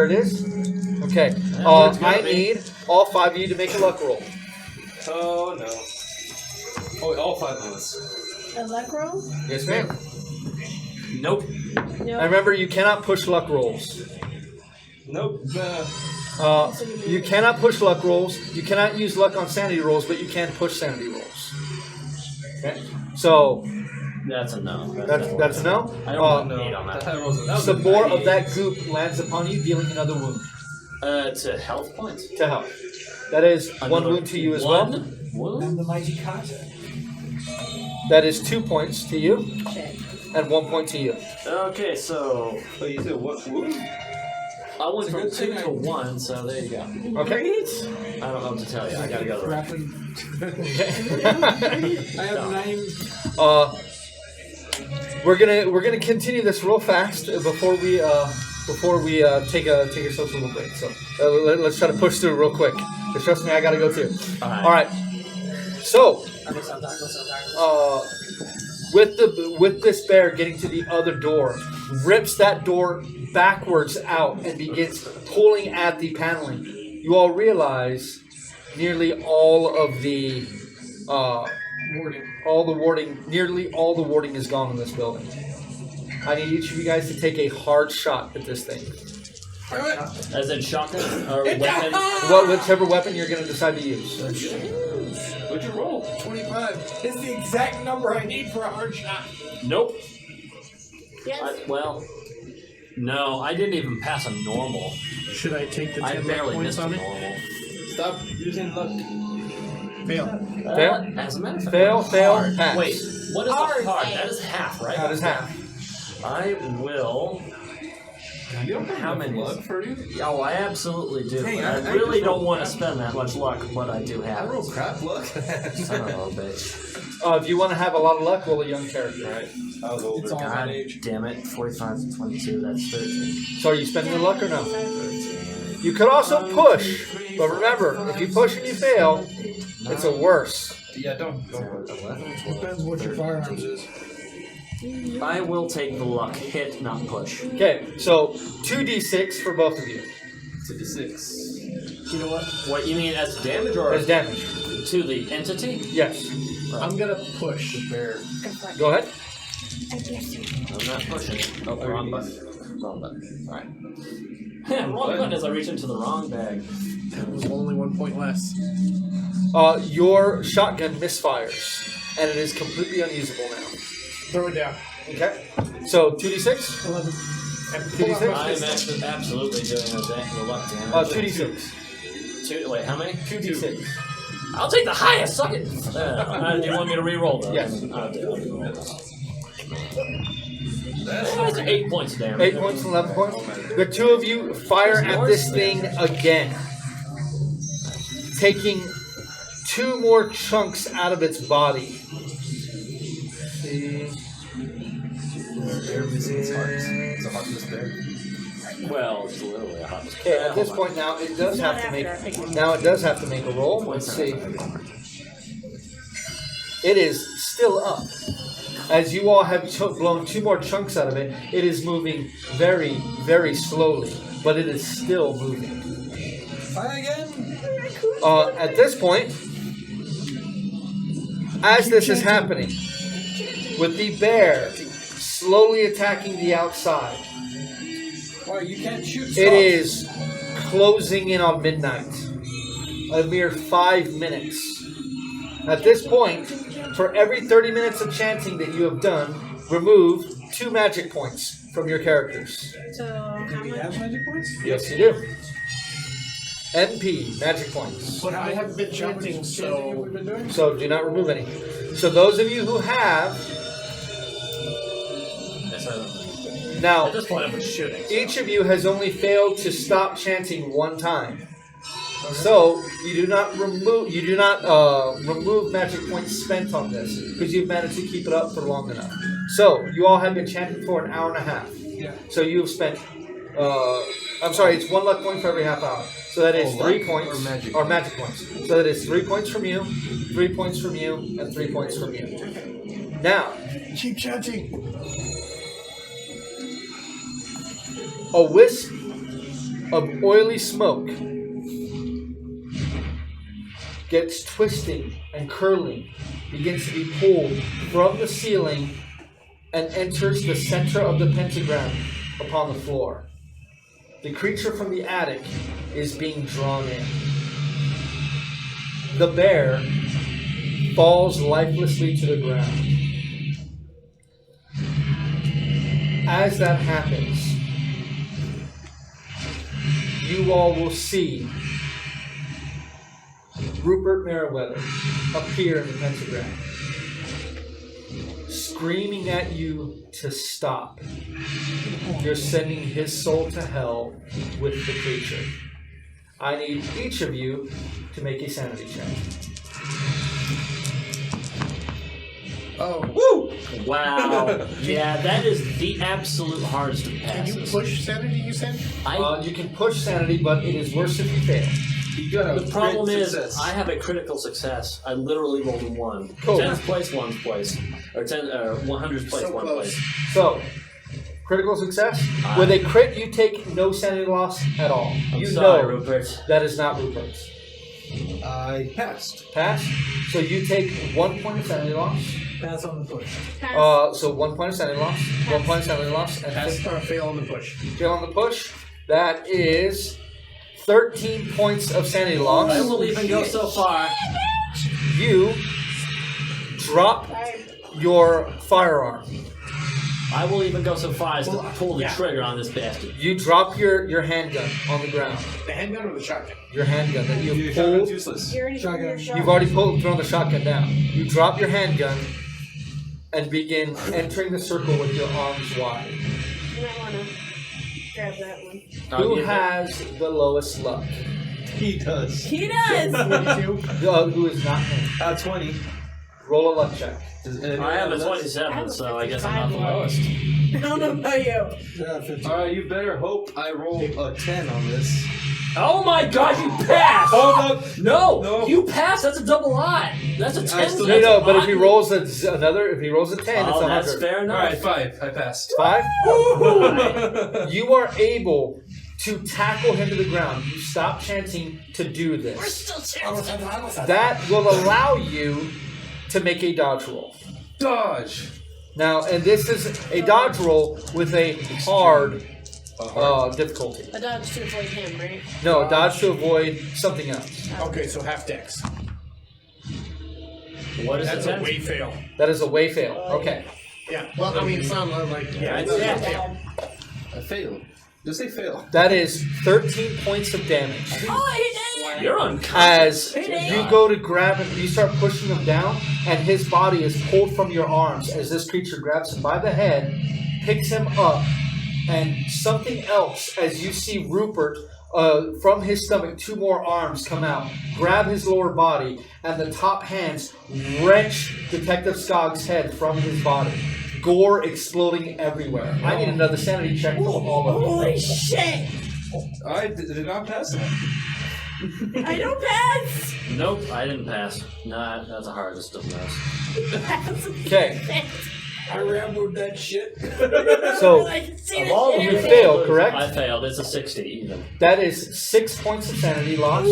it is? Okay. I need all 5 of you to make a luck roll. Oh no. Oh, all 5 of us. A luck roll? Yes, ma'am. Nope. No. And remember, you cannot push luck rolls. Nope. You cannot push luck rolls. You cannot use luck on sanity rolls, but you can push sanity rolls. Okay. So That's a no. that's a no. I don't want to 8 on that. Some more of that goop lands upon you, dealing another wound. To health points. To health. That is one Another wound to you as well. Wound? And the mighty cat. That is 2 points to you, Check. and 1 point to you. Okay, so Oh, you said what? Wound? I went from 2 to 1, so there you go. Okay. I don't know what to tell you. I gotta go to the Grappling. I have 9. We're gonna continue this real fast before we take a social little break. So let's try to push through real quick. Because trust me, I gotta go too. All right. So with this bear getting to the other door, rips that door backwards out and begins pulling at the paneling. You all realize nearly all of the nearly all the warding is gone in this building. I need each of you guys to take a hard shot at this thing. As in shotgun or weapon? Whichever weapon you're going to decide to use. What'd you roll? 25. It's the exact number I need for a hard shot. Nope. Yes. No, I didn't even pass a normal. Should I take the 10 I luck barely points missed a on it? normal. Stop using luck. Fail. Fail. As a matter of fact, Fail, hard. pass. Wait, what is Hard the hard? fail. That is half, right? That is half. I will You don't have How enough many? luck for you? Oh, I absolutely do. Dang, but I I just really don't rolled want to crap. spend that much luck, but I do I have rolled it. crap luck. Son of a bitch. If you want to have a lot of luck, roll a young character. Right. I was older. It's all that God age. damn it. 45 to 22, that's 13. So are you spending your luck or no? 13. You could also push, but remember, if you push and you fail, it's a worse. Yeah, don't. 11, 12, Depends what your 13. firearms is. I will take the luck. Hit, not push. Okay, so 2d6 for both of you To the 6. You know what? What, you mean as damage or as damage. to the entity? Yes. I'm gonna push. Bear. Go ahead. I'm not pushing. Oh, wrong button. Wrong button. Alright. Wrong button as I reach into the wrong bag. That was only 1 point less. Your shotgun misfires, and it is completely unusable now. Throw it down. Okay. So 2d6. 11. And 2d6. I'm actually absolutely doing the luck damage. 2d6. Wait, how many? 2d6. I'll take the highest, suck it! Do you want me to re-roll though? Yes. I'll re-roll this. That's 8 points of damage. 8 points and 11 points. The two of you fire at this thing again, taking 2 more chunks out of its body. See. Bear missing its heart. It's a heartless bear. Well, it's literally a hot. Okay, at this point now it does have to make a roll. Let's see. It is still up. As you all have blown 2 more chunks out of it, it is moving very, very slowly, but it is still moving. Fire again. At this point, as this is happening, with the bear slowly attacking the outside, Why you can't shoot? it is closing in on midnight. A mere 5 minutes. At this point, for every 30 minutes of chanting that you have done, remove 2 magic points from your characters. So how Do we have much? magic points? Yes, you do. MP, magic points. But I have been chanting, so We've been doing. So do not remove any. So those of you who have, now At this point, I'm just shooting. each of you has only failed to stop chanting 1 time. So you do not remove magic points spent on this because you've managed to keep it up for long enough. So you all have been chanting for an hour and a half. Yeah. So you've spent. I'm sorry, it's 1 luck point for every half hour. So that is 3 points or magic magic points. So that is 3 points from you, 3 points from you, and 3 points from you. Now, keep chanting. a wisp of oily smoke gets twisting and curling, begins to be pulled from the ceiling and enters the center of the pentagram upon the floor. The creature from the attic is being drawn in. The bear falls lifelessly to the ground. As that happens, you all will see Rupert Merriweather appear in the pentagram, screaming at you to stop. You're sending his soul to hell with the creature. I need each of you to make a sanity check. Oh, Woo! Wow. Yeah, that is the absolute hardest of can you passes. push sanity? You said. You can push sanity, but it is worse if you fail. You got a The problem crit is, success. I have a critical success. I literally rolled a 1. Cool. 10th place, 1st place. Or 100th place, So 1 close. place. So, critical success. With a crit, you take no sanity loss at all. I'm You sorry, know Rupert. that is not Rupert's. I passed. Pass. So you take 1 point of sanity loss. Pass on the push. So 1 point of sanity loss. 1 point of sanity loss. And Pass or fail on the push. fail on the push. That is 13 points of sanity loss. I will even go so far. You drop your firearm. I will even go so far as to pull the trigger on this bastard. You drop your handgun on the ground. The handgun or the shotgun? Your handgun that Your you've shotgun's pulled. useless. You've already thrown the shotgun down. You drop your handgun and begin entering the circle with your arms wide. You might want to grab that one. Who has the lowest luck? He does. He does! Who is not him? 20. Roll a luck check. I have a 27, so I guess I'm not the lowest. I don't know about you. Alright, you better hope I roll a 10 on this. Oh my god, you passed! Oh, No! You passed, that's a double odd. That's a 10. No, but if he rolls if he rolls a 10, it's 100. That's fair enough. Alright, 5. I passed. 5? You are able to tackle him to the ground. You stop chanting to do We're this. still chanting. That will allow you to make a dodge roll. Dodge! Now, and this is a dodge roll with a hard difficulty. A dodge to avoid him, right? No, dodge to avoid something else. Okay, so half dex. What is That's it? a way fail. That is a way fail. Okay. Yeah. Well, I mean, it's not like it's Yeah. a fail. I failed. Just say fail. That is 13 points of damage. Oh, he did! You're unconscious. As you go to grab him, you start pushing him down, and his body is pulled from your arms as this creature grabs him by the head, picks him up, and something else, as you see Rupert, from his stomach, 2 more arms come out, grab his lower body, and the top hands wrench Detective Skog's head from his body. Gore exploding everywhere. I need another sanity check from all of you. Holy shit! I did not pass that. I don't pass! Nope, I didn't pass. Nah, that's the hardest of those. Okay, I rambled that shit. so Of all you fail, correct? I failed. It's a 60 even. That is 6 points of sanity loss,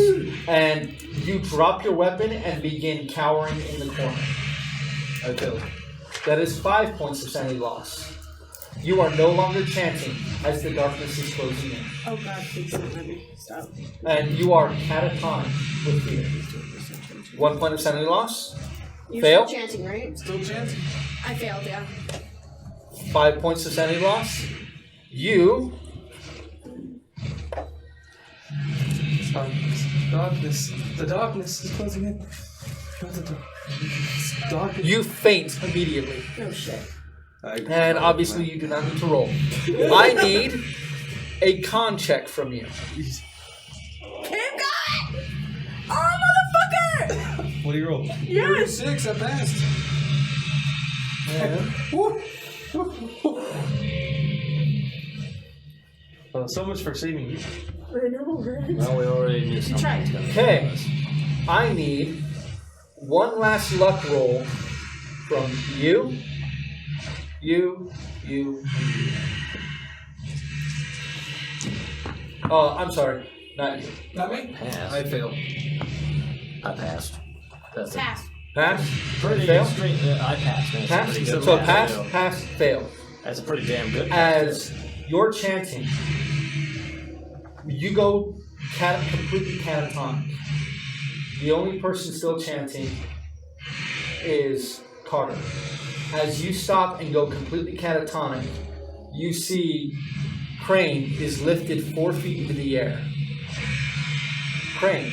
and you drop your weapon and begin cowering in the corner. I failed. That is 5 points of sanity loss. You are no longer chanting as the darkness is closing in. Oh god, please don't let me. Stop. And you are catatonic with fear. 1 point of sanity loss. You're Fail. still chanting, right? Still chanting. I failed, yeah. 5 points of sanity loss. You Darkness. The darkness is closing in. Darkness. you faint immediately. Oh shit. And obviously you do not need to roll. I need a con check from you. Keep going! Oh, motherfucker! What do you roll? Yes! 6, I passed. So much for saving you. I know, right? Well, we already knew something. tried. was gonna Okay. happen to us. I need one last luck roll from you, and you. I'm sorry, not you. Not me? Pass. I failed. I passed. That's it. Pass. Pass, Pretty fail, extreme. I passed. That's a pass. pretty good So pass. pass, fail. That's a pretty damn good pass. As you're chanting, you go completely catatonic. The only person still chanting is Carter. As you stop and go completely catatonic, you see Crane is lifted 4 feet into the air. Crane,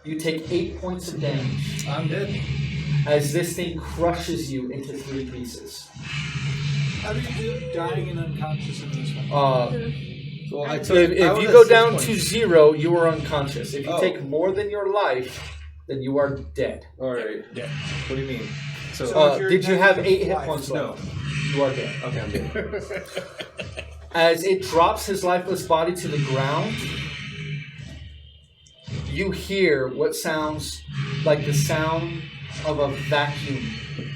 you take 8 points of damage I'm dead. as this thing crushes you into 3 pieces. How do you do dying and unconscious in this one? Well, I If took, I you was go at 6 down points. to 0, you are unconscious. If you Oh. take more than your life, then you are dead. Alright. Yeah. What do you mean? So, if you're Did you have negative 8 hit life, points no. left? You are dead. Okay, I'm dead. As it drops his lifeless body to the ground, you hear what sounds like the sound of a vacuum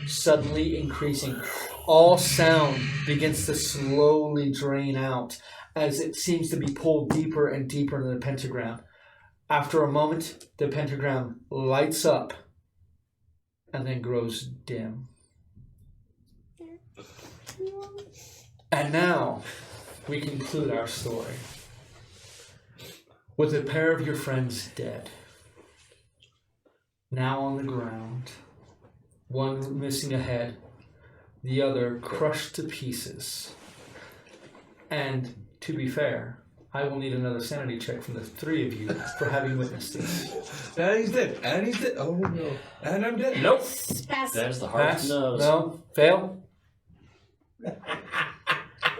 suddenly increasing. All sound begins to slowly drain out as it seems to be pulled deeper and deeper into the pentagram. After a moment, the pentagram lights up and then grows dim. And now, we conclude our story with a pair of your friends dead. Now on the ground, one missing a head, the other crushed to pieces. And to be fair, I will need another sanity check from the 3 of you for having witnessed this. And he's dead. And he's dead. Oh no. And I'm dead. Nope. Pass. There's the Pass? hardest nose. No? Fail?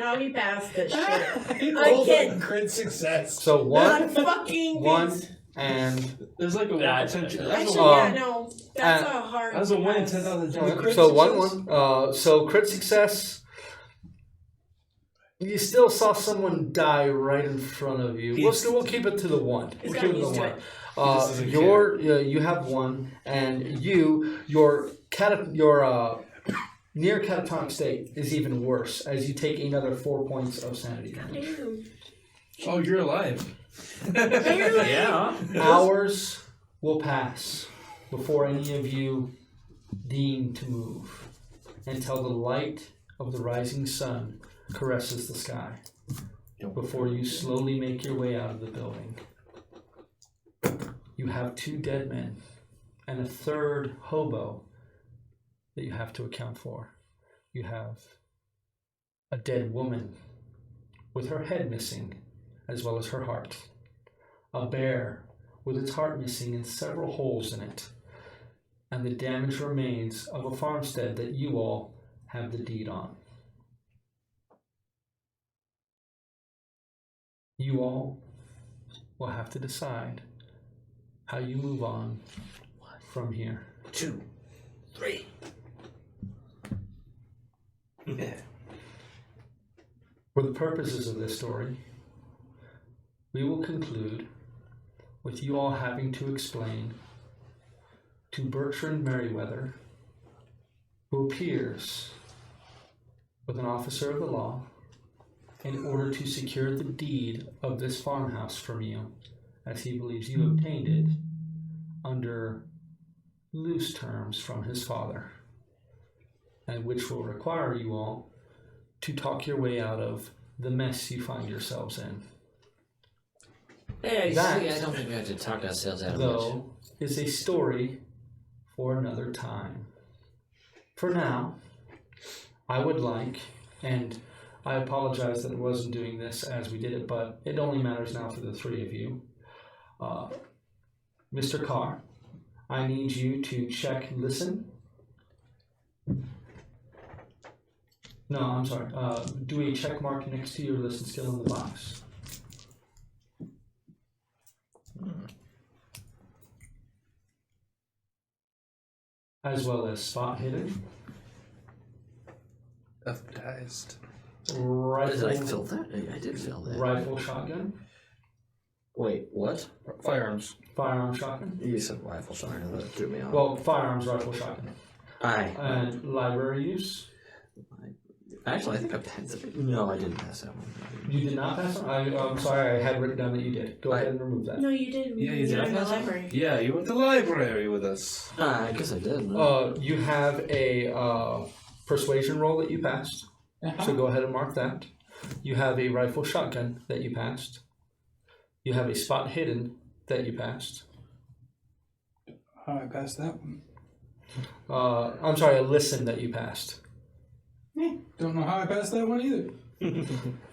No, he passed this shit. Oh, Again. crit success. So one, Fucking one, and There's like a 1 in 10. Actually, Oh. yeah, no. That's a hard That's a 1 in pass. 10,000 so one. So crit success. You still saw someone die right in front of you. We'll keep it to the one. We'll keep it to the one. You have one, and your near catatonic state is even worse as you take another 4 points of sanity damage. Damn. Oh, you're alive. Yeah. Hours will pass before any of you deign to move until the light of the rising sun caresses the sky before you slowly make your way out of the building. You have 2 dead men and a third hobo that you have to account for. You have a dead woman with her head missing as well as her heart. A bear with its heart missing and several holes in it. And the damaged remains of a farmstead that you all have the deed on. You all will have to decide how you move on from here. 2, 3. For the purposes of this story, we will conclude with you all having to explain to Bertrand Merriweather, who appears with an officer of the law in order to secure the deed of this farmhouse from you, as he believes you obtained it under loose terms from his father, and which will require you all to talk your way out of the mess you find yourselves in. Hey, That, see, I don't think we have to talk ourselves out of much. though, is a story for another time. For now, I would like, and I apologize that I wasn't doing this as we did it, but it only matters now for the 3 of you. Mr. Carr, I need you to check listen. No, I'm sorry. Do a check mark next to your listen skill in the box. As well as spot hidden. Baptized. Did I Rifle, fill that? I did fill that. rifle shotgun. Wait, what? Firearms. Firearm shotgun. You said rifle shotgun. That threw me off. Well, firearms, rifle shotgun. Aye. And library use. Actually, I think I passed it. No, I didn't pass that one. You did not pass. I'm sorry. I had written down that you did. Go ahead and remove that. No, you did. Yeah, you We did. were in the library. Yeah, you went to the library with us. I guess I did. You have a persuasion roll that you passed. So go ahead and mark that. You have a rifle shotgun that you passed. You have a spot hidden that you passed. Oh, I passed that one. I'm sorry, a listen that you passed. Don't know how I passed that one either.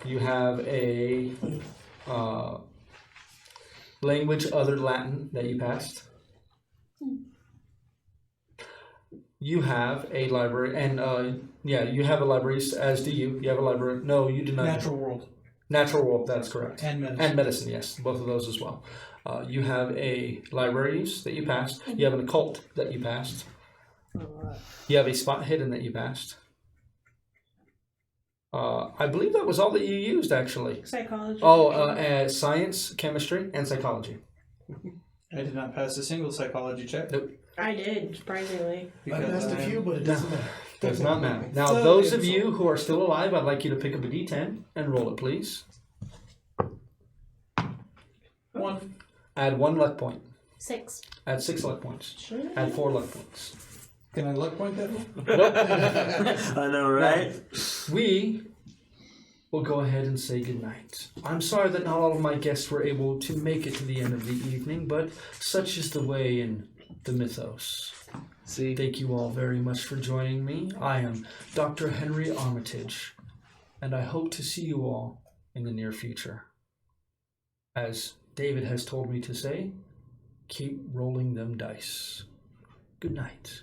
You have a language other Latin that you passed. You have a library, and you have a library, as do you. You have a library. No, you do not. Natural world. Natural world, that's correct. And medicine. And medicine, yes. Both of those as well. You have a library use that you passed. You have an occult that you passed. You have a spot hidden that you passed. I believe that was all that you used, actually. Psychology. Science, chemistry, and psychology. I did not pass a single psychology check. Nope. I did, surprisingly. I passed a few, but it doesn't matter. Does not matter. Now, So those of it's- you who are still alive, I'd like you to pick up a d10 and roll it, please. 1. Add 1 luck point. 6. Add 6 luck points. Sure. Add 4 luck points. Can I luck point that one? I know, right? We will go ahead and say goodnight. I'm sorry that not all of my guests were able to make it to the end of the evening, but such is the way in the mythos. See? Thank you all very much for joining me. I am Dr. Henry Armitage, and I hope to see you all in the near future. As David has told me to say, keep rolling them dice. Good night.